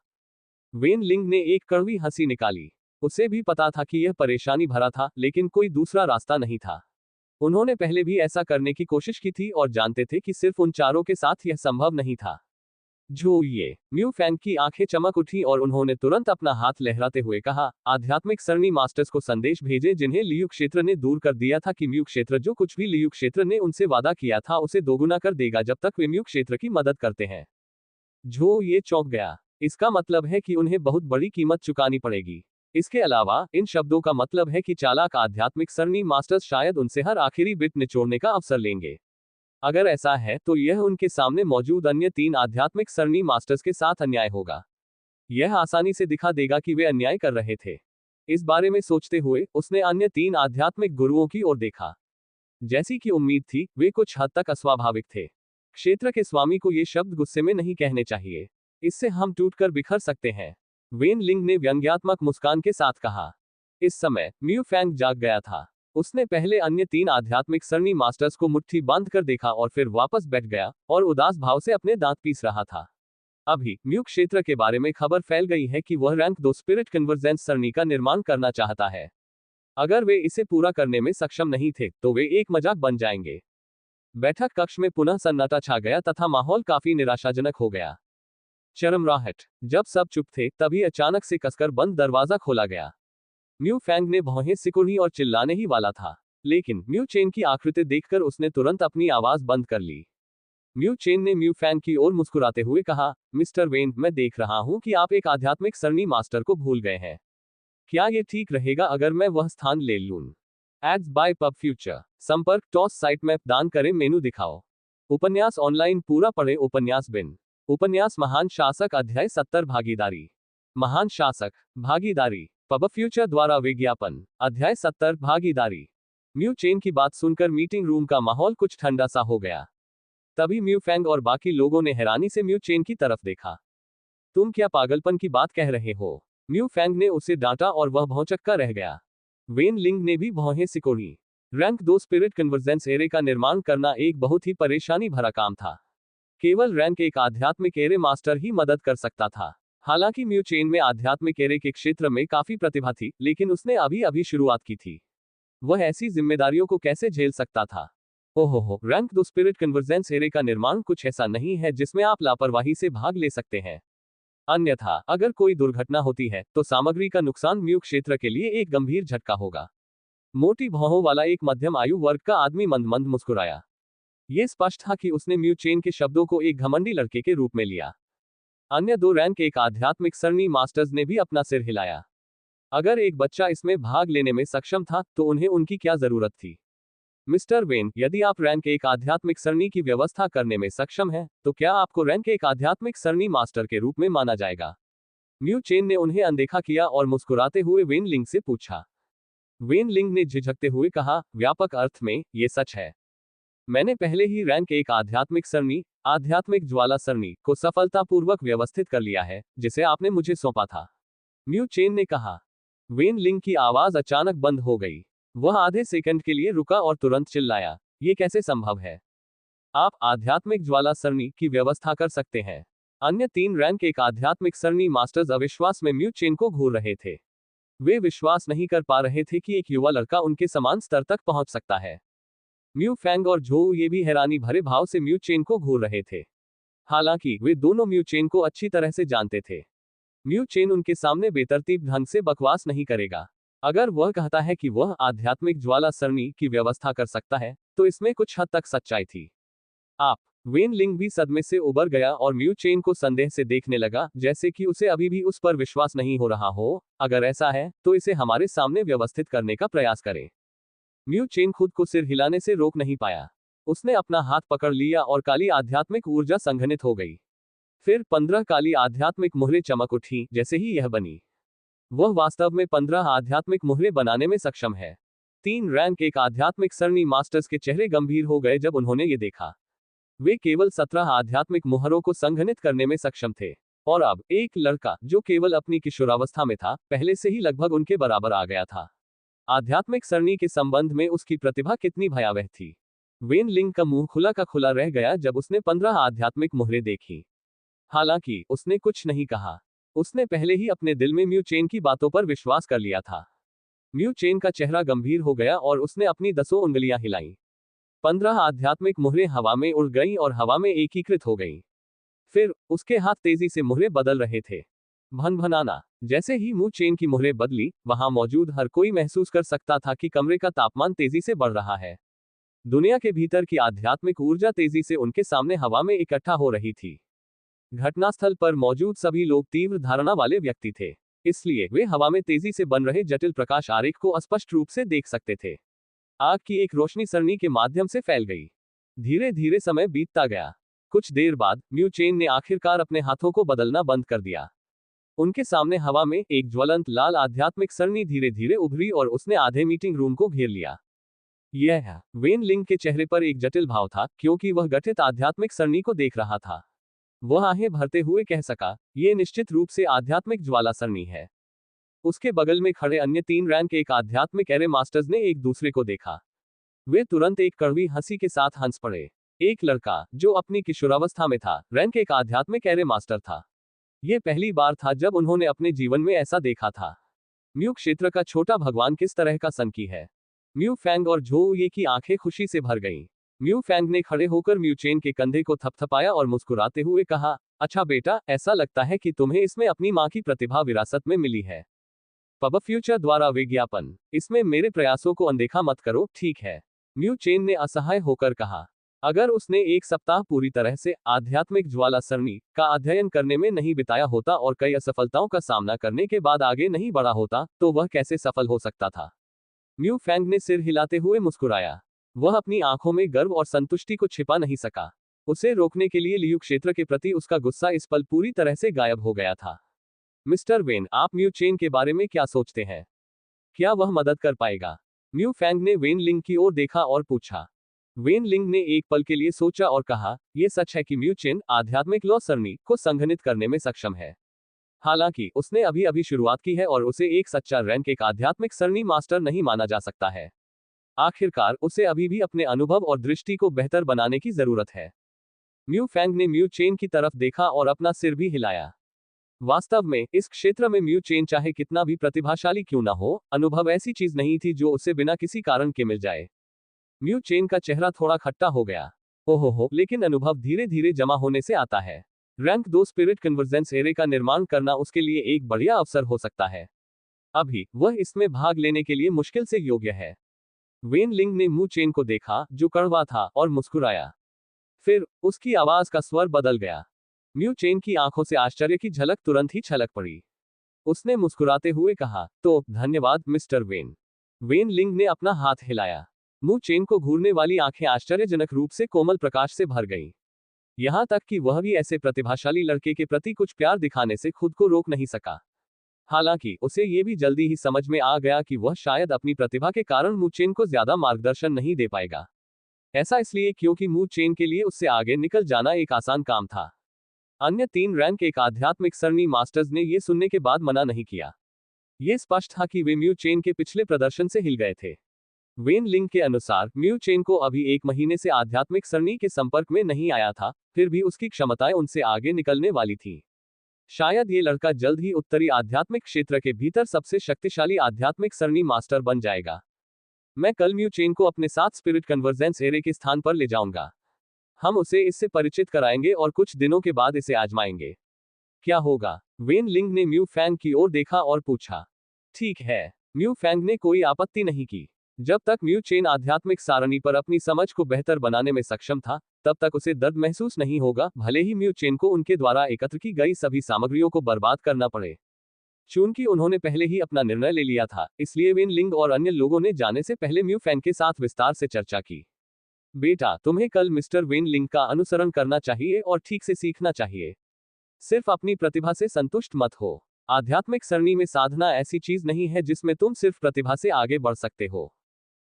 [SPEAKER 1] वेन लिंग ने एक कड़वी हंसी निकाली। उसे भी पता था कि यह परेशानी भरा था, लेकिन कोई दूसरा रास्ता नहीं था। उन्होंने पहले भी ऐसा करने की कोशिश की थी और जानते थे कि सिर्फ उन चारों के साथ यह संभव नहीं था। जो ये म्यू फैंग की आंखें चमक उठी और उन्होंने तुरंत अपना हाथ लहराते हुए कहा, आध्यात्मिक सरणी मास्टर्स को संदेश भेजे जिन्हें लियू क्षेत्र ने दूर कर दिया था कि म्यू क्षेत्र जो कुछ भी लियू क्षेत्र ने उनसे वादा किया था उसे दोगुना कर देगा जब तक वे म्यू क्षेत्र की मदद करते हैं। जो ये चौंक गया। इसका मतलब है कि उन्हें बहुत बड़ी कीमत चुकानी पड़ेगी। इसके अलावा इन शब्दों का मतलब है कि चालाक आध्यात्मिक सरणी मास्टर्स शायद उनसे हर आखिरी बिट निचोड़ने का अवसर लेंगे। अगर ऐसा है तो यह उनके सामने मौजूद अन्य 3 आध्यात्मिक सरणी मास्टर्स के साथ अन्याय होगा। यह आसानी से दिखा देगा कि वे अन्याय कर रहे थे। इस बारे में सोचते हुए उसने अन्य 3 आध्यात्मिक गुरुओं की ओर देखा। जैसी कि उम्मीद थी, वे कुछ हद तक अस्वाभाविक थे। क्षेत्र के स्वामी को ये शब्द गुस्से में नहीं कहने चाहिए। इससे हम टूटकर बिखर सकते हैं। वेन लिंग ने व्यंग्यात्मक मुस्कान के साथ कहा। इस समय म्यू फैंग जाग गया था। उसने पहले अन्य 3 आध्यात्मिक सरणी मास्टर्स को मुट्ठी बांध कर देखा और फिर वापस बैठ गया और उदास भाव से अपने दांत पीस रहा था। अभी म्यू क्षेत्र के बारे में खबर फैल गई है कि वह रैंक 2 स्पिरिट कन्वर्जेंस सरणी का निर्माण करना चाहता है। अगर वे इसे पूरा करने में सक्षम नहीं थे तो वे एक मजाक बन जाएंगे। बैठक कक्ष में पुनः सन्नाटा छा गया तथा माहौल काफी निराशाजनक हो गया। चरमराहट। जब सब चुप थे तभी अचानक से कसकर बंद दरवाजा खोला गया। म्यू फैंग ने भौहें सिकुड़ी और चिल्लाने ही वाला था, लेकिन म्यू चेन की आकृति देखकर उसने तुरंत अपनी आवाज बंद कर ली। म्यू चेन ने म्यू फैंग की ओर मुस्कुराते हुए कहा, मिस्टर वेन, मैं देख रहा हूं कि आप एक आध्यात्मिक सरणी मास्टर को भूल गए हैं। क्या ये ठीक रहेगा अगर मैं वह स्थान ले लूं? Ads by pub future. संपर्क टॉस साइट मैप दान करें मेनू दिखाओ। उपन्यास ऑनलाइन पूरा पढ़े। उपन्यास बिन। उपन्यास महान शासक अध्याय 70 भागीदारी। महान शासक भागीदारी। पब फ्यूचर द्वारा विज्ञापन। अध्याय 70 भागीदारी। म्यू चेन की बात सुनकर मीटिंग रूम का माहौल कुछ ठंडा सा हो गया। तभी म्यू फैंग और बाकी लोगों ने हैरानी से म्यू चेन की तरफ देखा। तुम क्या पागलपन की बात कह रहे हो? म्यू फैंग ने उसे डांटा और वह भौंचक्का रह गया। वेन लिंग ने भी भौहें सिकोड़ी। रैंक 2 स्पिरिट कन्वर्जेंस एरे का निर्माण करना एक बहुत ही परेशानी भरा काम था। केवल रैंक 1 आध्यात्मिक एरे मास्टर ही मदद कर सकता था। हालांकि म्यू चेन में आध्यात्मिक एरे के क्षेत्र में काफी प्रतिभा थी, लेकिन उसने अभी अभी शुरुआत की थी। वह ऐसी जिम्मेदारियों को कैसे झेल सकता था? ओहो, रैंक 2 स्पिरिट कन्वर्जेंस एरे का निर्माण कुछ ऐसा नहीं है जिसमें आप लापरवाही से भाग ले सकते हैं। अन्यथा अगर कोई दुर्घटना होती है तो सामग्री का नुकसान म्यू क्षेत्र के लिए एक गंभीर झटका होगा। मोटी भौहों वाला एक मध्यम आयु वर्ग का आदमी मंद मंद मुस्कुराया। यह स्पष्ट था कि उसने म्यू चेन के शब्दों को एक घमंडी लड़के के रूप में लिया। अन्य 2 रैंक 1 आध्यात्मिक सरणी मास्टर्स ने भी अपना सिर हिलाया। अगर एक बच्चा इसमें भाग लेने में सक्षम था तो उन्हें उनकी क्या जरूरत थी? मिस्टर वेन, यदि आप रैंक 1 आध्यात्मिक सरणी की व्यवस्था करने में सक्षम हैं, तो क्या आपको रैंक 1 आध्यात्मिक सरणी मास्टर के रूप में माना जाएगा? म्यू चेन ने उन्हें अनदेखा किया और मुस्कुराते हुए वेन लिंग से पूछा। वेन लिंग ने झिझकते हुए कहा, व्यापक अर्थ में ये सच है। मैंने पहले ही रैंक 1 आध्यात्मिक सरणी, आध्यात्मिक ज्वाला सरणी को सफलतापूर्वक व्यवस्थित कर लिया है, जिसे आपने मुझे सौंपा था। म्यू चेन ने कहा। वेन लिंग की आवाज अचानक बंद हो गई। वह आधे सेकंड के लिए रुका और तुरंत चिल्लाया, ये कैसे संभव है? आप आध्यात्मिक ज्वाला सरणी की व्यवस्था कर सकते हैं। अन्य 3 रैंक 1 आध्यात्मिक सरणी मास्टर्स अविश्वास में म्यू चेन को घूर रहे थे। वे विश्वास नहीं कर पा रहे थे कि एक युवा लड़का उनके समान स्तर तक पहुंच सकता है। म्यू फैंग और झोउ ये भी हैरानी भरे भाव से म्यू चेन को घूर रहे थे। हालांकि वे दोनों म्यू चेन को अच्छी तरह से जानते थे। म्यू चेन उनके सामने बेतरतीब ढंग से बकवास नहीं करेगा। अगर वह कहता है कि वह आध्यात्मिक ज्वाला सरणी की व्यवस्था कर सकता है, तो इसमें कुछ हद तक सच्चाई थी। आप। वेन लिंग भी सदमे से उबर गया और म्यू चेन को संदेह से देखने लगा, जैसे कि उसे अभी भी उस पर विश्वास नहीं हो रहा हो। अगर ऐसा है तो इसे हमारे सामने व्यवस्थित करने का प्रयास करें। म्यू चेन खुद को सिर हिलाने से रोक नहीं पाया। उसने अपना हाथ पकड़ लिया और काली आध्यात्मिक ऊर्जा संघनित हो गई। फिर 15 काली आध्यात्मिक मुहरें चमक उठी। जैसे ही यह बनी, वह वास्तव में 15 आध्यात्मिक मुहरें बनाने में सक्षम है। 3 रैंक 1 आध्यात्मिक सरणी मास्टर्स के चेहरे गंभीर हो गए जब उन्होंने ये देखा। वे केवल 17 आध्यात्मिक मुहरों को संघनित करने में सक्षम थे, और अब एक लड़का जो केवल अपनी किशोरावस्था में था, पहले से ही लगभग उनके बराबर आ गया था। आध्यात्मिक सरणी के संबंध में उसकी प्रतिभा कितनी भयावह थी। वेन लिंग का मुंह खुला का खुला रह गया जब उसने 15 आध्यात्मिक मुहरें देखी। हालांकि उसने कुछ नहीं कहा। उसने पहले ही अपने दिल में म्यू चेन की बातों पर विश्वास कर लिया था। म्यू चेन का चेहरा गंभीर हो गया और उसने अपनी 10 उंगलियां हिलाई। 15 आध्यात्मिक मुहरें हवा में उड़ गईं और हवा में एकीकृत हो गईं। फिर उसके हाथ तेजी से मुहरें बदल रहे थे। भनभनाना। जैसे ही म्यू चेन की मुहरें बदली, वहां मौजूद हर कोई महसूस कर सकता था कि कमरे का तापमान तेजी से बढ़ रहा है। दुनिया के भीतर की आध्यात्मिक ऊर्जा तेजी से उनके सामने हवा में इकट्ठा हो रही थी। घटनास्थल पर मौजूद सभी लोग तीव्र धारणा वाले व्यक्ति थे, इसलिए वे हवा में तेजी से बन रहे जटिल प्रकाश आरेख को स्पष्ट रूप से देख सकते थे। आग की एक रोशनी सरणी के माध्यम से फैल गई। धीरे धीरे समय बीतता गया। कुछ देर बाद म्यू चेन ने आखिरकार अपने हाथों को बदलना बंद कर दिया। उनके सामने हवा में एक ज्वलंत लाल आध्यात्मिक सरणी धीरे धीरे उभरी और उसने आधे मीटिंग रूम को घेर लिया। यह वेन लिंग के चेहरे पर एक जटिल भाव था, क्योंकि वह गठित आध्यात्मिक सरणी को देख रहा था। वह आहें भरते हुए कह सका, यह निश्चित रूप से आध्यात्मिक ज्वाला सरणी है। उसके बगल में खड़े अन्य 3 रैंक एक आध्यात्मिक एरे मास्टर्स ने एक दूसरे को देखा। वे तुरंत एक कड़वी हंसी के साथ हंस पड़े। एक लड़का, जो अपनी किशोरावस्था में था, रैंक एक आध्यात्मिक एरे मास्टर था। यह पहली बार था जब उन्होंने अपने जीवन में ऐसा देखा था। म्यू क्षेत्र का छोटा भगवान किस तरह का सनकी है। म्यू फैंग और झो ये की आंखें खुशी से भर गईं। म्यू फैंग ने खड़े होकर म्यू चेन के कंधे को थपथपाया और मुस्कुराते हुए कहा, अच्छा बेटा, ऐसा लगता है कि तुम्हें इसमें अपनी मां की प्रतिभा विरासत में मिली है। पब फ्यूचर द्वारा विज्ञापन। इसमें मेरे प्रयासों को अनदेखा मत करो, ठीक है? म्यू चेन ने असहाय होकर कहा। अगर उसने 1 सप्ताह पूरी तरह से आध्यात्मिक ज्वाला सरणी का अध्ययन करने में नहीं बिताया होता और कई असफलताओं का सामना करने के बाद आगे नहीं बढ़ा होता, तो वह कैसे सफल हो सकता था? म्यू फैंग ने सिर हिलाते हुए मुस्कुराया। वह अपनी आंखों में गर्व और संतुष्टि को छिपा नहीं सका। उसे रोकने के लिए लियू क्षेत्र के प्रति उसका गुस्सा इस पल पूरी तरह से गायब हो गया था। मिस्टर वेन, आप म्यू चेन के बारे में क्या सोचते हैं? क्या वह मदद कर पाएगा? म्यू फैंग ने वेन लिंग की ओर देखा और पूछा। वेन लिंग ने एक पल के लिए सोचा और कहा, यह सच है कि म्यू चेन आध्यात्मिक लॉ सरणी को संघनित करने में सक्षम है। हालांकि उसने अभी अभी शुरुआत की है और उसे एक सच्चा रैंक एक आध्यात्मिक सरणी मास्टर नहीं माना जा सकता है। आखिरकार उसे अभी भी अपने अनुभव और दृष्टि को बेहतर बनाने की जरूरत है। म्यू फैंग ने म्यू चेन की तरफ देखा और अपना सिर भी हिलाया। वास्तव में इस क्षेत्र में म्यू चेन चाहे कितना भी प्रतिभाशाली क्यों ना हो, अनुभव ऐसी चीज नहीं थी जो उसे बिना किसी कारण के मिल जाए। म्यू चेन का चेहरा थोड़ा खट्टा हो गया। ओहो, लेकिन अनुभव धीरे धीरे जमा होने से आता है। रैंक 2 स्पिरिट कन्वर्जेंस एरे का निर्माण करना उसके लिए एक बढ़िया अवसर हो सकता है। अभी वह इसमें भाग लेने के लिए मुश्किल से योग्य है। वेन लिंग ने म्यू चेन को देखा, जो कड़वा था, और मुस्कुराया। फिर उसकी आवाज का स्वर बदल गया। म्यू चेन की आंखों से आश्चर्य की झलक तुरंत ही छलक पड़ी। उसने मुस्कुराते हुए कहा, तो धन्यवाद मिस्टर वेन। वेन लिंग ने अपना हाथ हिलाया। म्यू चेन को घूरने वाली आंखें आश्चर्यजनक रूप से कोमल प्रकाश से भर गईं। यहां तक कि वह भी ऐसे प्रतिभाशाली लड़के के प्रति कुछ प्यार दिखाने से खुद को रोक नहीं सका। हालांकि उसे ये भी जल्दी ही समझ में आ गया कि वह शायद अपनी प्रतिभा के कारण म्यू चेन को ज्यादा मार्गदर्शन नहीं दे पाएगा। ऐसा इसलिए क्योंकि म्यू चेन के लिए उससे आगे निकल जाना एक आसान काम था। अन्य 3 रैंक एक आध्यात्मिक सरणी मास्टर्स ने यह सुनने के बाद मना नहीं किया। यह स्पष्ट था कि वे म्यू चेन के पिछले प्रदर्शन से हिल गए थे। वेन लिंग के अनुसार म्यू चेन को अभी 1 महीने से आध्यात्मिक सरणी के संपर्क में नहीं आया था, फिर भी उसकी क्षमताएं उनसे आगे निकलने वाली थी। शायद ये लड़का जल्द ही उत्तरी आध्यात्मिक क्षेत्र के भीतर सबसे शक्तिशाली आध्यात्मिक सरणी मास्टर बन जाएगा। मैं कल म्यू चेन को अपने साथ स्पिरिट कन्वर्जेंस एरे के स्थान पर ले जाऊंगा। हम उसे इससे परिचित कराएंगे और कुछ दिनों के बाद इसे आजमाएंगे। क्या होगा? वेन लिंग ने म्यू फैंग की ओर देखा और पूछा। ठीक है। म्यू फैंग ने कोई आपत्ति नहीं की। जब तक म्यू चेन आध्यात्मिक सारणी पर अपनी समझ को बेहतर बनाने में सक्षम था, तब तक उसे दर्द महसूस नहीं होगा, भले ही म्यू चेन को उनके द्वारा एकत्र की गई सभी सामग्रियों को बर्बाद करना पड़े। चूंकि उन्होंने पहले ही अपना निर्णय ले लिया था, इसलिए वेन लिंग और अन्य लोगों ने जाने से पहले म्यू फैंग के साथ विस्तार से चर्चा की। बेटा, तुम्हें कल मिस्टर वेन लिंग का अनुसरण करना चाहिए और ठीक से सीखना चाहिए। सिर्फ अपनी प्रतिभा से संतुष्ट मत हो। आध्यात्मिक सरणी में साधना ऐसी चीज नहीं है जिसमें तुम सिर्फ प्रतिभा से आगे बढ़ सकते हो।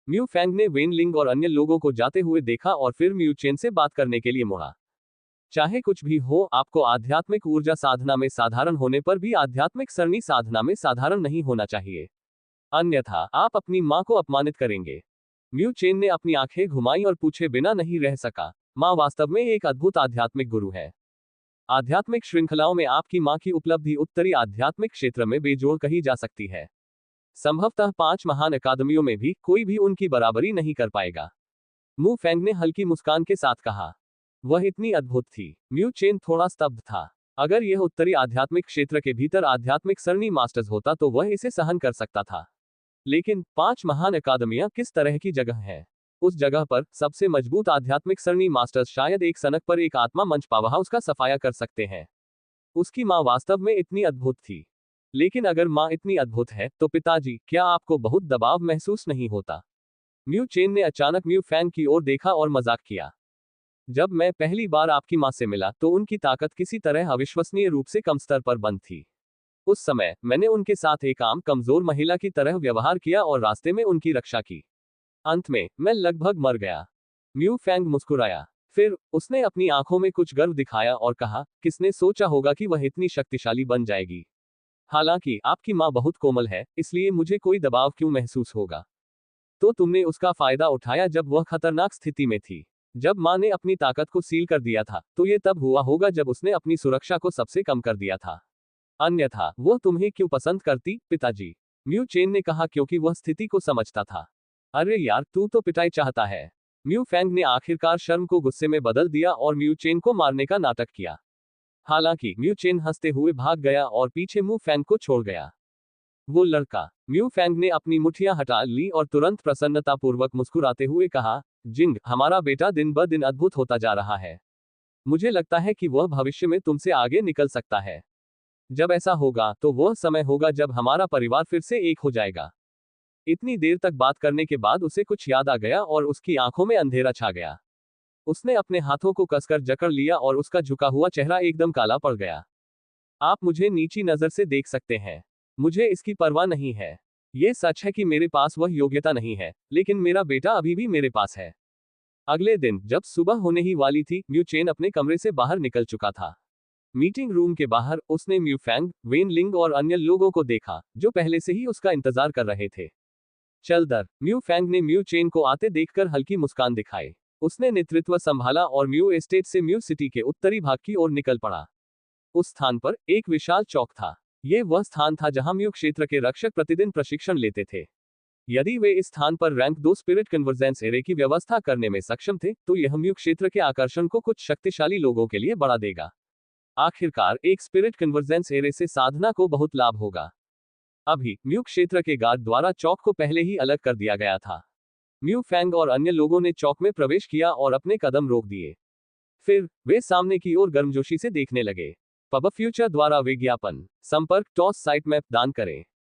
[SPEAKER 1] म्यू फैंग ने वेन लिंग और अन्य लोगों को जाते हुए देखा और फिर म्यू चेन से बात करने के लिए मुड़ा। चाहे कुछ भी हो, आपको आध्यात्मिक ऊर्जा साधना में साधारण होने पर भी आध्यात्मिक सरणी साधना में साधारण नहीं होना चाहिए। अन्यथा आप अपनी मां को अपमानित करेंगे। म्यू चेन ने अपनी आंखें घुमाई और पूछे बिना नहीं रह सका, माँ वास्तव में एक अद्भुत आध्यात्मिक गुरु है। आध्यात्मिक श्रृंखलाओं में आपकी माँ की उपलब्धि उत्तरी आध्यात्मिक क्षेत्र में बेजोड़ कही जा सकती है। संभवतः 5 महान अकादमियों में भी कोई भी उनकी बराबरी नहीं कर पाएगा। मू फेंग ने हल्की मुस्कान के साथ कहा। वह इतनी अद्भुत थी। म्यू चेन थोड़ा स्तब्ध था। अगर यह उत्तरी आध्यात्मिक क्षेत्र के भीतर आध्यात्मिक सरणी मास्टर्स होता तो वह इसे सहन कर सकता था। लेकिन 5 महान अकादमियां किस तरह की जगह है? उस जगह पर सबसे मजबूत आध्यात्मिक सरणी मास्टर्स शायद एक सनक पर एक आत्मा मंच पावरहाउस का सफाया कर सकते हैं। उसकी माँ वास्तव में इतनी अद्भुत थी। लेकिन अगर माँ इतनी अद्भुत है तो पिताजी, क्या आपको बहुत दबाव महसूस नहीं होता? म्यू चेन ने अचानक म्यू फैंग की ओर देखा और मजाक किया। जब मैं पहली बार आपकी माँ से मिला तो उनकी ताकत किसी तरह अविश्वसनीय रूप से कम स्तर पर बंद थी। उस समय मैंने उनके साथ एक आम कमजोर महिला की तरह व्यवहार किया और रास्ते में उनकी रक्षा की। अंत में मैं लगभग मर गया। म्यू फैंग मुस्कुराया। फिर उसने अपनी आंखों में कुछ गर्व दिखाया और कहा, किसने सोचा होगा कि वह इतनी शक्तिशाली बन जाएगी? हालांकि आपकी माँ बहुत कोमल है, इसलिए मुझे कोई दबाव क्यों महसूस होगा? तो तुमने उसका फायदा उठाया जब वह खतरनाक स्थिति में थी। जब माँ ने अपनी ताकत को सील कर दिया था तो ये तब हुआ होगा जब उसने अपनी सुरक्षा को सबसे कम कर दिया था। अन्यथा वो तुम्हें क्यों पसंद करती, पिताजी? म्यू चेन ने कहा, क्योंकि वह स्थिति को समझता था। अरे यार, तू तो पिटाई चाहता है। म्यू फैंग ने आखिरकार शर्म को गुस्से में बदल दिया और म्यू चेन को मारने का नाटक किया। हालांकि म्यू चेन हंसते हुए भाग गया और पीछे म्यू फैंग को छोड़ गया। वो लड़का। म्यू फैंग ने अपनी मुठ्ठियां हटा ली और तुरंत प्रसन्नतापूर्वक मुस्कुराते हुए कहा, जिंग, हमारा बेटा दिन ब दिन अद्भुत होता जा रहा है। मुझे लगता है कि वह भविष्य में तुमसे आगे निकल सकता है। जब ऐसा होगा तो वह समय होगा जब हमारा परिवार फिर से एक हो जाएगा। इतनी देर तक बात करने के बाद उसे कुछ याद आ गया और उसकी आंखों में अंधेरा छा गया। उसने अपने हाथों को कसकर जकड़ लिया और उसका झुका हुआ चेहरा एकदम काला पड़ गया। आप मुझे नीची नजर से देख सकते हैं। मुझे इसकी परवाह नहीं है। ये सच है कि मेरे पास वह योग्यता नहीं है, लेकिन मेरा बेटा अभी भी मेरे पास है। अगले दिन जब सुबह होने ही वाली थी, म्यू चेन अपने कमरे से बाहर निकल चुका था। मीटिंग रूम के बाहर उसने म्यू फैंग, वेन लिंग और अन्य लोगों को देखा जो पहले से ही उसका इंतजार कर रहे थे। चल दर। म्यू फैंग ने म्यू चेन को आते देखकर हल्की मुस्कान दिखाई। उसने नेतृत्व संभाला और म्यू एस्टेट से म्यू सिटी के उत्तरी भाग की ओर निकल पड़ा। उस स्थान पर एक विशाल चौक था। यह वह स्थान था जहां म्यू क्षेत्र के रक्षक प्रतिदिन प्रशिक्षण लेते थे। यदि वे इस स्थान पर रैंक 2 स्पिरिट कन्वर्जेंस एरे की व्यवस्था करने में सक्षम थे तो यह म्यू क्षेत्र के आकर्षण को कुछ शक्तिशाली लोगों के लिए बढ़ा देगा। आखिरकार एक स्पिरिट कन्वर्जेंस एरे से साधना को बहुत लाभ होगा। अभी म्यू क्षेत्र के गार्ड द्वारा चौक को पहले ही अलग कर दिया गया था। म्यू फैंग और अन्य लोगों ने चौक में प्रवेश किया और अपने कदम रोक दिए। फिर वे सामने की ओर गर्मजोशी से देखने लगे। पब फ्यूचर द्वारा विज्ञापन। संपर्क टॉस साइट मैप दान करें।